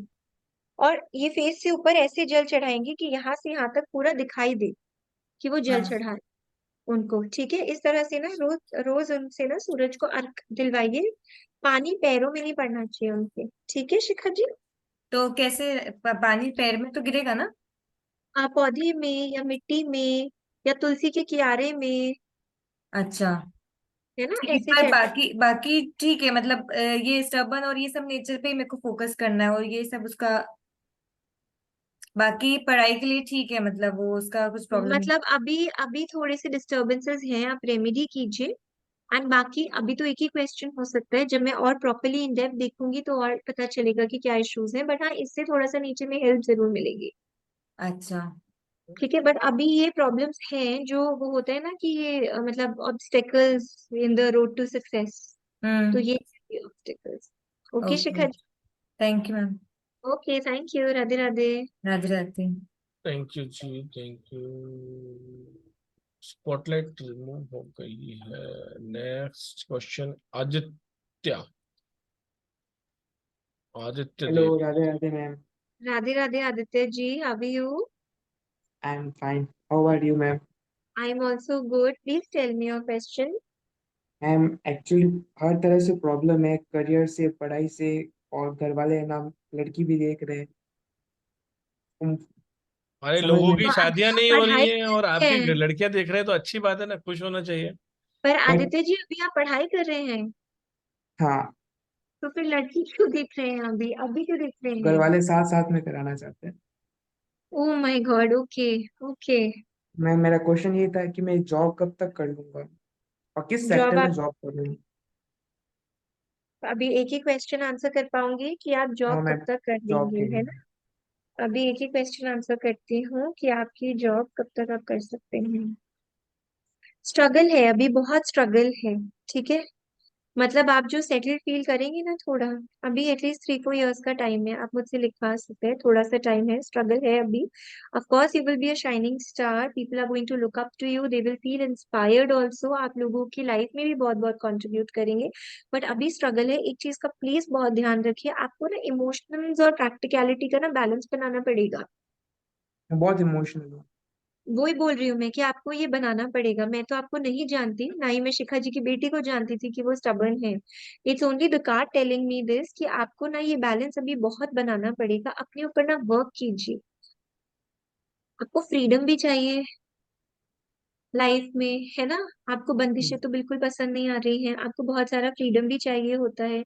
और ये फेस से ऊपर ऐसे जल चढ़ाएंगे कि यहाँ से यहाँ तक पूरा दिखाई दे कि वो जल हाँ, चढ़ाए उनको। ठीक है, इस तरह से ना रोज रोज उनसे ना सूरज को अर्घ दिलवाइए। पानी पैरों में नहीं पड़ना चाहिए उनके, ठीक है शिखा जी। तो कैसे पानी पैर में तो गिरेगा ना? आप पौधे में या मिट्टी में या तुलसी के किनारे में, अच्छा, है ना, ठीक है, ऐसे पर चढ़। बाकी बाकी ठीक है, मतलब ये स्टबर्न और ये सब नेचर पे ही मेरे को फोकस करना है, और ये सब उसका बाकी पढ़ाई के लिए ठीक है, मतलब वो उसका कुछ प्रॉब्लम नहीं। मतलब अभी अभी थोड़े से डिस्टरबेंसेस हैं, आप रेमेडी कीजिए। एंड बाकी अभी तो एक ही क्वेश्चन हो सकता है, जब मैं और प्रॉपरली इन डेप्थ देखूंगी तो और पता चलेगा कि क्या इश्यूज हैं, बट हाँ इससे थोड़ा सा नीचे में हेल्प जरूर मिलेगी। अच्छा। ठीक है, बट अभी ये प्रॉब्लम्स हैं जो वो होता है ना कि ये मतलब obstacles in the road to success. तो हम्म। ये obstacles. Okay okay. Shikha ji. Thank you ma'am. Okay, thank you, Radhe Radhe. Radhe Radhe. Thank you ji, thank you. Spotlight remove हो गई है। Next question, Aditya. Aditya hello, Dev. Radhe Radhe ma'am. Radhe Radhe Aditya ji, how are you? I am fine. How are you ma'am? I am also good, please tell me your question. Ma'am actually हर तरह से प्रॉब्लम है, करियर से, पढ़ाई से, और घर वाले है ना, लड़की भी देख रहे हैं। तुम अरे समझ लोगों में की तो नहीं। आप शादियां नहीं हो रही पढ़ाई हैं और कर आपकी रहे हैं, लड़कियां देख रहे हैं, तो अच्छी बात है ना, खुश होना चाहिए। पर बट आदित्य जी अभी आप पढ़ाई कर रहे हैं, हाँ, तो फिर लड़की क्यों देख रहे हैं? अभी अभी क्यों देख रहे घर हैं? वाले साथ साथ में कराना चाहते हैं। Oh my God, okay okay. Ma'am मेरा क्वेश्चन ये था कि मैं जॉब कब तक कर लूंगा और किस जॉब सेक्टर में आप जॉब कर लूंगा। अभी एक ही क्वेश्चन आंसर कर पाऊंगी कि आप हाँ जॉब कब मैम, तक कर जॉब लेंगे, के है लिए। ना। अभी एक ही क्वेश्चन आंसर करती हूँ कि आपकी जॉब कब तक आप कर सकते हैं। स्ट्रगल है, अभी बहुत स्ट्रगल है, ठीक है। मतलब आप जो सेटल फील करेंगे ना थोड़ा, अभी एटलीस्ट 3-4 इयर्स का टाइम है, आप मुझसे लिखवा सकते हैं, थोड़ा सा टाइम है, स्ट्रगल है अभी। Of course you will be a shining star, people are going to look up to you, they will feel inspired also, आप लोगों की लाइफ में भी बहुत बहुत कंट्रीब्यूट करेंगे। बट अभी स्ट्रगल है, एक चीज का प्लीज बहुत ध्यान रखिए, आपको ना इमोशनल्स और प्रैक्टिकलिटी का ना बैलेंस बनाना पड़ेगा। मैं बहुत इमोशनल हूँ। वो ही बोल रही हूँ मैं कि आपको ये बनाना पड़ेगा। मैं तो आपको नहीं जानती, ना ही मैं शिखा जी की बेटी को जानती थी कि वो स्टबर्न है। It's only the card telling me this कि आपको ना ये बैलेंस अभी बहुत बनाना पड़ेगा, अपने ऊपर ना वर्क कीजिए। आपको फ्रीडम भी चाहिए लाइफ में, है ना। आपको बंदिशें तो बिल्कुल पसंद नहीं आ रही हैं, आपको बहुत सारा फ्रीडम भी चाहिए होता है।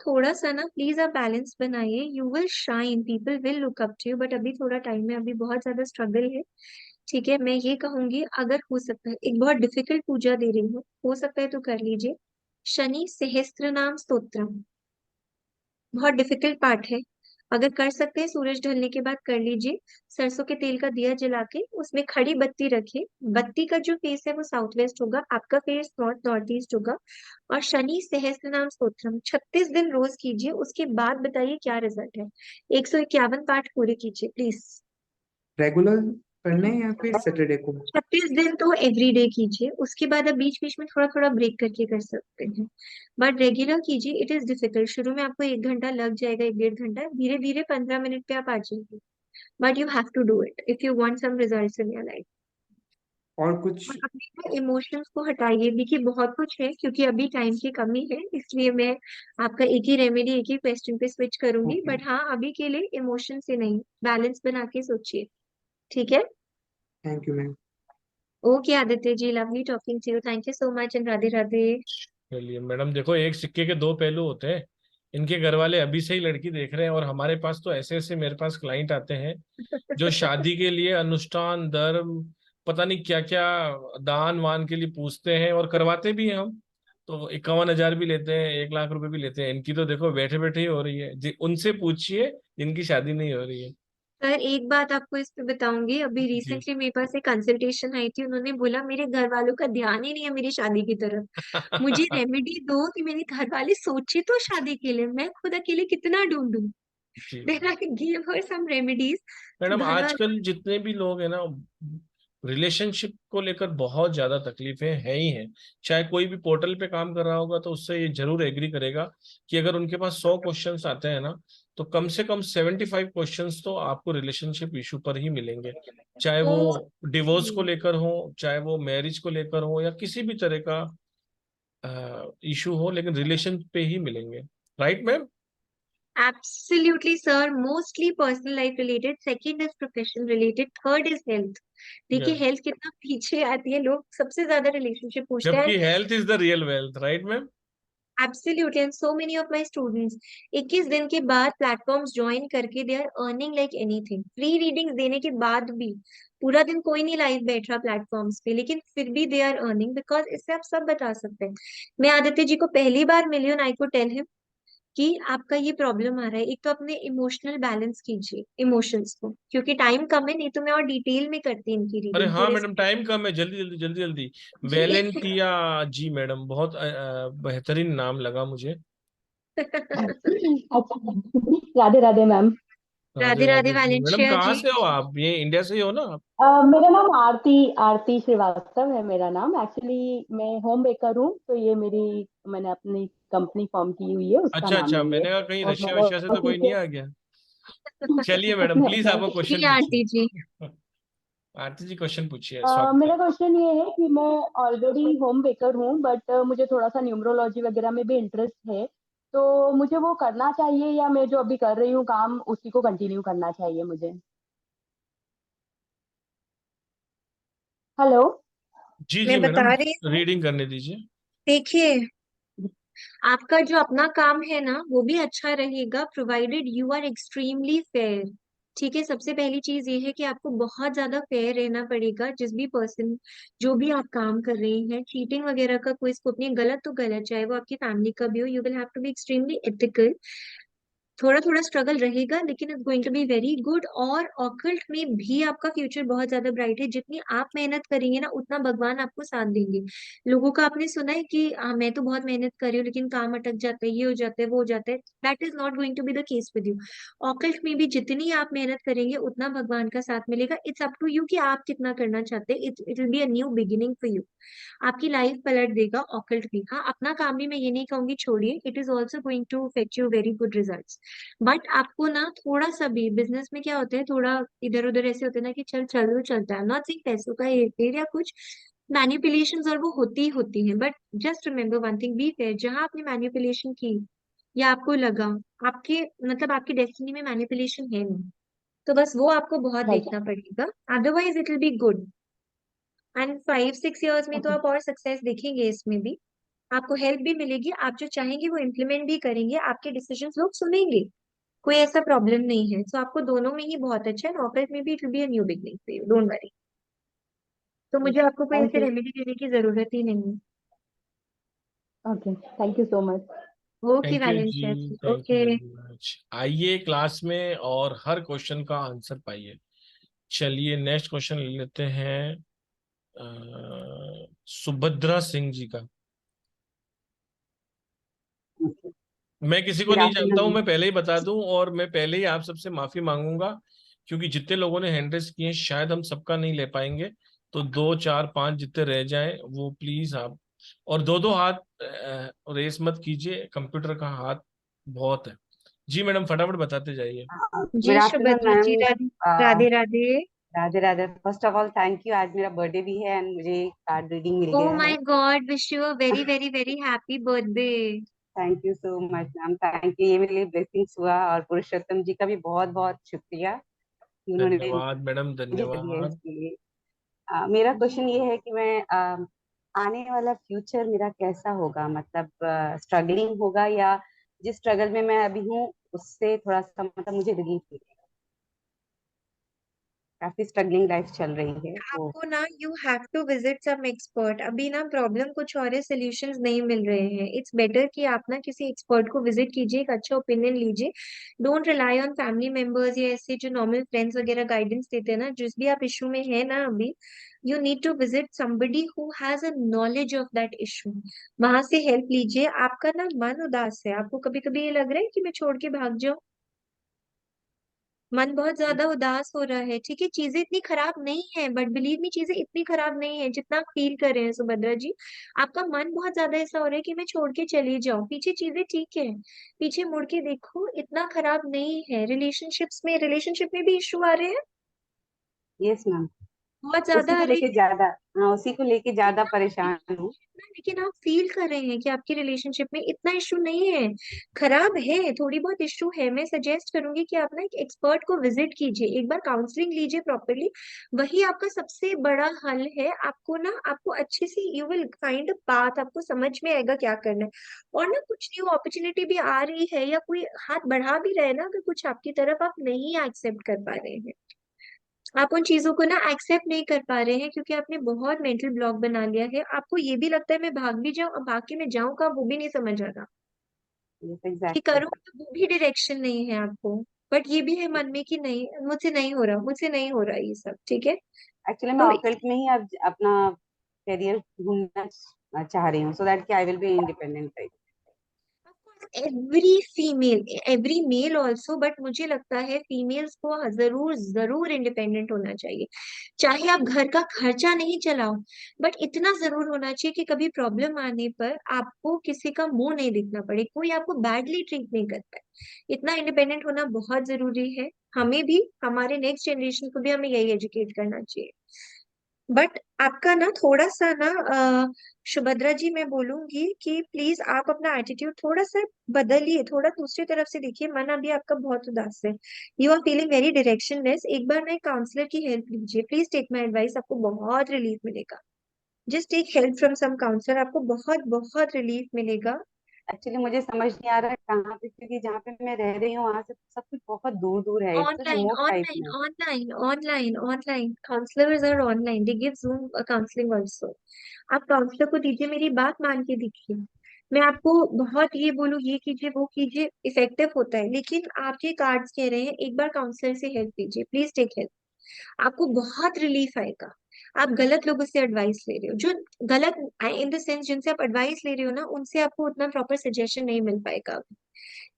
थोड़ा सा ना प्लीज आप बैलेंस बनाइए, you will shine, people will look up to you, but अभी थोड़ा टाइम है, अभी बहुत ज्यादा स्ट्रगल है। ठीक है, मैं ये कहूंगी अगर हो सकता है, एक बहुत डिफिकल्ट पूजा दे रही हूँ, हो सकता है तो कर लीजिए। शनि सहस्त्र नाम स्तोत्रम, बहुत डिफिकल्ट पार्ट है, अगर कर सकते हैं सूरज ढलने के बाद कर लीजिए। सरसों के तेल का दिया जला के उसमें खड़ी बत्ती रखे, बत्ती का जो फेस है वो साउथ वेस्ट होगा, आपका फेस नॉर्थ नॉर्थ ईस्ट होगा। और शनि सहस्त्र नाम स्तोत्रम 36 दिन रोज कीजिए, उसके बाद बताइए क्या रिजल्ट है। 151 पाठ पूरे कीजिए प्लीज। रेगुलर करना है या फिर सैटरडे को? 36 दिन तो एवरी डे कीजिए, उसके बाद आप बीच बीच में थोड़ा थोड़ा ब्रेक करके कर सकते हैं, बट रेगुलर कीजिए। इट इज डिफिकल्ट, शुरू में आपको 1 घंटा लग जाएगा, 1 डेढ़ घंटा, धीरे धीरे 15 मिनट पे आप आ जाएंगे, but you have to do it if you want some results in your life. और कुछ? और अपने इमोशंस को हटाइए। देखिए बहुत कुछ है, क्योंकि अभी टाइम की कमी है, इसलिए मैं आपका एक ही रेमेडी एक ही क्वेश्चन पे स्विच करूंगी, ओके, बट हाँ अभी के लिए इमोशन से नहीं, बैलेंस बना के सोचिए। ठीक है। Thank you ma'am. Okay Aditya ji, lovely talking to you, thank you so much and Radhe Radhe. चलिए मैडम, देखो एक सिक्के के दो पहलू होते हैं। इनके घर वाले अभी से ही लड़की देख रहे हैं, और हमारे पास तो ऐसे ऐसे मेरे पास क्लाइंट आते हैं जो शादी के लिए अनुष्ठान, धर्म, पता नहीं क्या क्या, दान वान के लिए पूछते हैं, और करवाते भी हैं हम। तो 51,000 भी लेते हैं, 1 लाख रुपए भी लेते हैं। इनकी तो देखो बैठे बैठे ही हो रही है जी, उनसे पूछिए जिनकी शादी नहीं हो रही है। सर एक बात आपको इस पे बताऊंगी, अभी जी। रिसेंटली मेरे पास एक कंसल्टेशन आई थी, उन्होंने बोला मेरे घर वालों का ध्यान ही नहीं है मेरी शादी की तरफ, मुझे रेमेडी दो कि मेरे घर वाले सोचे तो शादी के लिए, मैं खुद अकेले कितना ढूंढूं। जी then I give her some remedies. तो मैडम, घर वाले, आजकल जितने भी लोग हैं ना, रिलेशनशिप को लेकर बहुत ज्यादा तकलीफें हैं ही हैं। चाहे कोई भी पोर्टल पे काम कर रहा होगा तो उससे ये जरूर एग्री करेगा कि अगर उनके पास 100 क्वेश्चंस आते हैं ना, तो कम से कम 75 क्वेश्चंस तो आपको रिलेशनशिप इशू पर ही मिलेंगे। चाहे वो डिवोर्स को लेकर हो, चाहे वो मैरिज को लेकर हो, या किसी भी तरह का इशू हो, लेकिन रिलेशन पे ही मिलेंगे। Right ma'am? Absolutely sir, mostly personal life related, second is profession related, third is health. देखिए हेल्थ कितना पीछे आती है, लोग सबसे ज्यादा रिलेशनशिप पूछते हैं। जबकि health is the real wealth, right ma'am? Absolutely, and so many of my students 21 दिन के बाद प्लेटफॉर्म्स ज्वाइन करके they are earning like anything, free readings देने के बाद भी। पूरा दिन कोई नहीं लाइव बैठ रहा प्लेटफॉर्म्स पे, लेकिन फिर भी दे आर अर्निंग, बिकॉज इससे आप सब बता सकते हैं। मैं आदित्य जी को पहली बार मिली हूँ, आई को टेल हिम कि आपका ये प्रॉब्लम आ रहा है, एक तो अपने इमोशनल बैलेंस कीजिए इमोशंस को, क्योंकि टाइम कम है, नहीं तो मैं और डिटेल में करती इनकी अरे रीडिंग हाँ पूरे। मैडम, टाइम कम है, जल्दी जल्दी जल्दी जल्दी। जी। वैलेंटिया जी मैडम, बहुत बेहतरीन नाम लगा मुझे। अच्छा, राधे राधे मैम। राधे राधे राधे राधे जी मैडम, वैलेंशिया कहाँ जी। से हो आप? ये इंडिया से ही हो ना आप? मेरा नाम आरती आरती श्रीवास्तव है मेरा नाम। एक्चुअली मैं होम बेकर हूँ, तो ये मैंने अपनी कंपनी फॉर्म की हुई है, उसका अच्छा नाम अच्छा, है ये। मैंने कहा कहीं और रशिया मैंने वशिया से तो उसी कोई नहीं से आ गया। चलिए मैडम, प्लीज आपको जी क्वेश्चन आरती जी। पूछिए। आरती जी क्वेश्चन पूछिए, स्वागत है। मेरा क्वेश्चन ये है कि मैं ऑलरेडी होम बेकर हूँ, बट मुझे थोड़ा सा न्यूमरोलॉजी वगैरह में भी इंटरेस्ट है। तो मुझे वो करना चाहिए, या मैं जो अभी कर रही हूँ काम उसी को कंटिन्यू करना चाहिए मुझे? हेलो। जी जी मैं मैडम, बता रही हूँ, रीडिंग करने दीजिए। देखिए आपका जो अपना काम है ना वो भी अच्छा रहेगा, provided you are extremely fair. ठीक है, सबसे पहली चीज ये है कि आपको बहुत ज्यादा फेयर रहना पड़ेगा, जिस भी पर्सन जो भी आप काम कर रहे हैं, चीटिंग वगैरह का कोई स्कोप नहीं, गलत तो गलत, चाहे वो आपकी फैमिली का भी हो, you will have to be extremely ethical. थोड़ा थोड़ा स्ट्रगल रहेगा, लेकिन it's going to be very good. और ऑकल्ट में भी आपका फ्यूचर बहुत ज्यादा ब्राइट है, जितनी आप मेहनत करेंगे ना उतना भगवान आपको साथ देंगे। लोगों का आपने सुना है कि मैं तो बहुत मेहनत कर रही हूँ लेकिन काम अटक जाता है, ये हो जाता है वो हो जाता है, that is not going to be the case with you. Occult में भी जितनी आप मेहनत करेंगे उतना भगवान का साथ मिलेगा। इट्स अप टू यू कि आप कितना करना चाहते हैं, it will be a new beginning for you. आपकी लाइफ पलट देगा ऑकल्ट भी। हाँ अपना काम भी मैं ये नहीं कहूंगी छोड़िए, it is also going to fetch you very good results. But आपको ना थोड़ा सा भी, बिजनेस में क्या होता है, थोड़ा इधर उधर ऐसे होते हैं ना कि चल चल वो चलता है, नॉट सिर्फ पैसों का हेरफेर या कुछ मैनिपुलेशंस, और वो होती ही होती हैं, but just remember one thing, be fair. जहां आपने मैनिपुलेशन की या आपको लगा आपके मतलब आपकी डेस्टिनी में मैनिपुलेशन है नहीं, तो बस वो आपको बहुत राइट। देखना पड़ेगा, otherwise it will be good. And 5-6 years में तो ओके। आप और सक्सेस देखेंगे इसमें भी, आपको हेल्प भी मिलेगी, आप जो चाहेंगे वो इम्प्लीमेंट भी करेंगे, आपके डिसीजंस लोग सुनेंगे, कोई ऐसा प्रॉब्लम नहीं है। सो आपको दोनों में ही बहुत अच्छा है, ऑफिस में भी it will be a new beginning for you, don't worry. तो मुझे आपको कोई थैंक ऐसे यू। रेमेडी देने की जरूरत ही नहीं है। Okay, thank you so much. Okay thank you Valencia ji, ji, thank you okay. Very much. आइए क्लास में और हर क्वेश्चन का आंसर पाइए। चलिए नेक्स्ट क्वेश्चन ले लेते हैं सुभद्रा सिंह जी का। मैं किसी को गुड नहीं जानता हूं, आफ्टरनून। मैं पहले ही बता दूं, और मैं पहले ही आप सबसे माफी मांगूंगा क्योंकि जितने लोगों ने हैंड रेस किए हैं शायद हम सबका नहीं ले पाएंगे, तो 2 4 5 जितने रह जाएं वो प्लीज आप, और दो दो हाथ रेस मत कीजिए, कंप्यूटर का हाथ बहुत है। जी मैडम फटाफट बताते जाइए। जी good afternoon Subhadra ji, ma'am. Radhe Radhe. Radhe Radhe. First of all thank you, आज मेरा बर्थडे भी है एंड मुझे कार्ड रीडिंग मिल ओ गया माय है। God, wish you a very very very happy birthday. Thank you so much ma'am, thank you. ये मेरे लिए ब्लेसिंग्स हुआ, और पुरुषोत्तम जी का भी बहुत बहुत शुक्रिया कि उन्होंने धन्यवाद मैडम, मुझे दिया धन्यवाद। इसके लिए। मेरा क्वेश्चन ये है कि मैं आने वाला फ्यूचर मेरा कैसा होगा, मतलब स्ट्रगलिंग होगा या जिस स्ट्रगल में मैं अभी हूँ उससे थोड़ा सा मतलब मुझे रिलीफ मिलेगा। काफी स्ट्रगलिंग लाइफ चल रही है तो। आपको ना you have to visit some expert. अभी ना प्रॉब्लम कुछ और है, सॉल्यूशंस नहीं मिल रहे हैं। इट्स बेटर कि आप ना किसी एक्सपर्ट को विजिट कीजिए, एक अच्छा ओपिनियन लीजिए। Don't rely on family members या ऐसे जो नॉर्मल फ्रेंड्स वगैरह गाइडेंस देते हैं ना। जिस भी आप इशू में है ना अभी, you need to visit somebody who has a knowledge of that issue. वहां से हेल्प लीजिए। आपका ना मन उदास है, आपको कभी कभी ये लग रहा है कि मैं छोड़ के भाग जाऊं, मन बहुत ज्यादा उदास हो रहा है, ठीक है। चीजें इतनी खराब नहीं है, बट बिलीव मी चीजें इतनी खराब नहीं है जितना आप फील कर रहे हैं सुभद्रा जी। आपका मन बहुत ज्यादा ऐसा हो रहा है कि मैं छोड़ के चली जाऊं, पीछे चीजें ठीक है, पीछे मुड़ के देखो इतना खराब नहीं है। रिलेशनशिप में भी इशू आ रहे हैं, यस मैम, बहुत उसी ज्यादा आ को रहे लेके हैं। ज्यादा, हाँ उसी को लेके ज्यादा परेशान हूँ। लेकिन आप फील कर रहे हैं कि आपकी रिलेशनशिप में इतना इशू नहीं है, खराब है, थोड़ी बहुत इशू है। मैं सजेस्ट करूंगी कि आप ना एक एक्सपर्ट को विजिट कीजिए, एक बार काउंसलिंग लीजिए प्रॉपरली। वही आपका सबसे बड़ा हल है। आपको अच्छे से you will find a path, आपको समझ में आएगा क्या करना है। और ना कुछ न्यू अपॉर्चुनिटी भी आ रही है, या कोई हाथ बढ़ा भी रहे ना अगर कुछ आपकी तरफ, आप नहीं एक्सेप्ट कर पा रहे हैं, आप उन चीजों को ना एक्सेप्ट नहीं कर पा रहे हैं क्योंकि आपने बहुत मेंटल ब्लॉक बना लिया है। आपको ये भी लगता है मैं भाग भी जाऊं, अब भाग के मैं जाऊं कहाँ वो भी नहीं समझ आ रहा, यस कि एग्जैक्टली। करूं तो वो भी डायरेक्शन नहीं है आपको। बट ये भी है मन में कि नहीं, मुझसे नहीं हो रहा, मुझसे नहीं हो रहा ये सब, ठीक है। एक्चुअली मैं तो ऑकल्ट में ही अब अपना करियर ढूंढना चाह रही हूँ, सो दैट कि I will be independent. Every male also, but मुझे लगता है फीमेल्स को जरूर जरूर इंडिपेंडेंट होना चाहिए। चाहे आप घर का खर्चा नहीं चलाओ, बट इतना जरूर होना चाहिए कि कभी प्रॉब्लम आने पर आपको किसी का मुंह नहीं दिखना पड़े, कोई आपको बैडली ट्रीट नहीं कर पाए। इतना इंडिपेंडेंट होना बहुत जरूरी है। हमें भी, हमारे नेक्स्ट जनरेशन को भी हमें यही एजुकेट करना चाहिए। बट आपका ना थोड़ा सा ना सुभद्रा जी, मैं बोलूंगी कि प्लीज आप अपना एटीट्यूड थोड़ा सा बदलिए, थोड़ा दूसरी तरफ से देखिए। मन अभी आपका बहुत उदास है, you are feeling very directionless. एक बार ना एक काउंसलर की हेल्प लीजिए, प्लीज टेक माई एडवाइस, आपको बहुत रिलीफ मिलेगा। Just take help from some counsellor, आपको बहुत बहुत रिलीफ मिलेगा। एक्चुअली मुझे समझ नहीं आ रहा है कहाँ पे, क्योंकि जहाँ पे मैं रह रही हूँ वहां से सब कुछ बहुत दूर दूर है, it's online remote type online में। Online online online counsellors are online, they give zoom counselling also. आप काउंसलर को दीजिए, मेरी बात मान के देखिए। मैं आपको बहुत ये बोलूं ये कीजिए वो कीजिए, इफेक्टिव होता है, लेकिन आपके कार्ड्स कह रहे हैं एक बार काउंसलर से हेल्प लीजिए, प्लीज टेक हेल्प। आपको बहुत रिलीफ आएगा। आप गलत लोगों से एडवाइस ले रहे हो, जो गलत इन द सेंस जिनसे आप एडवाइस ले रहे हो ना, उनसे आपको उतना प्रॉपर सजेशन नहीं मिल पाएगा,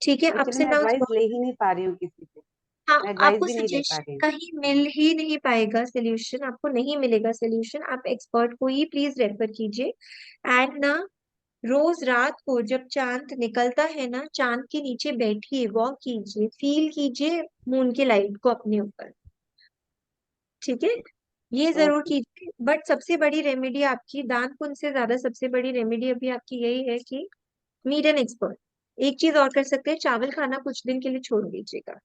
ठीक है। एक्चुअली अप्स एंड मैं डाउन। एडवाइस ले ही नहीं पा रही हूँ किसी से, हाँ, मैं एडवाइस आपको भी नहीं ले पा सजेशन रही हूँ। कहीं मिल ही नहीं पाएगा, सोल्यूशन आपको नहीं मिलेगा। सोल्यूशन आप एक्सपर्ट को ही प्लीज रेफर कीजिए। एंड ना रोज रात को जब चांद निकलता है ना, चांद के नीचे बैठिए, वॉक कीजिए, फील कीजिए मून की लाइट को अपने ऊपर, ठीक है। ये जरूर ओके। कीजिए। बट सबसे बड़ी रेमेडी आपकी दान पुण्य से ज्यादा सबसे बड़ी रेमेडी अभी आपकी यही है कि मीट एन एक्सपर्ट। एक चीज और कर सकते हैं, चावल खाना कुछ दिन के लिए छोड़ दीजिएगा।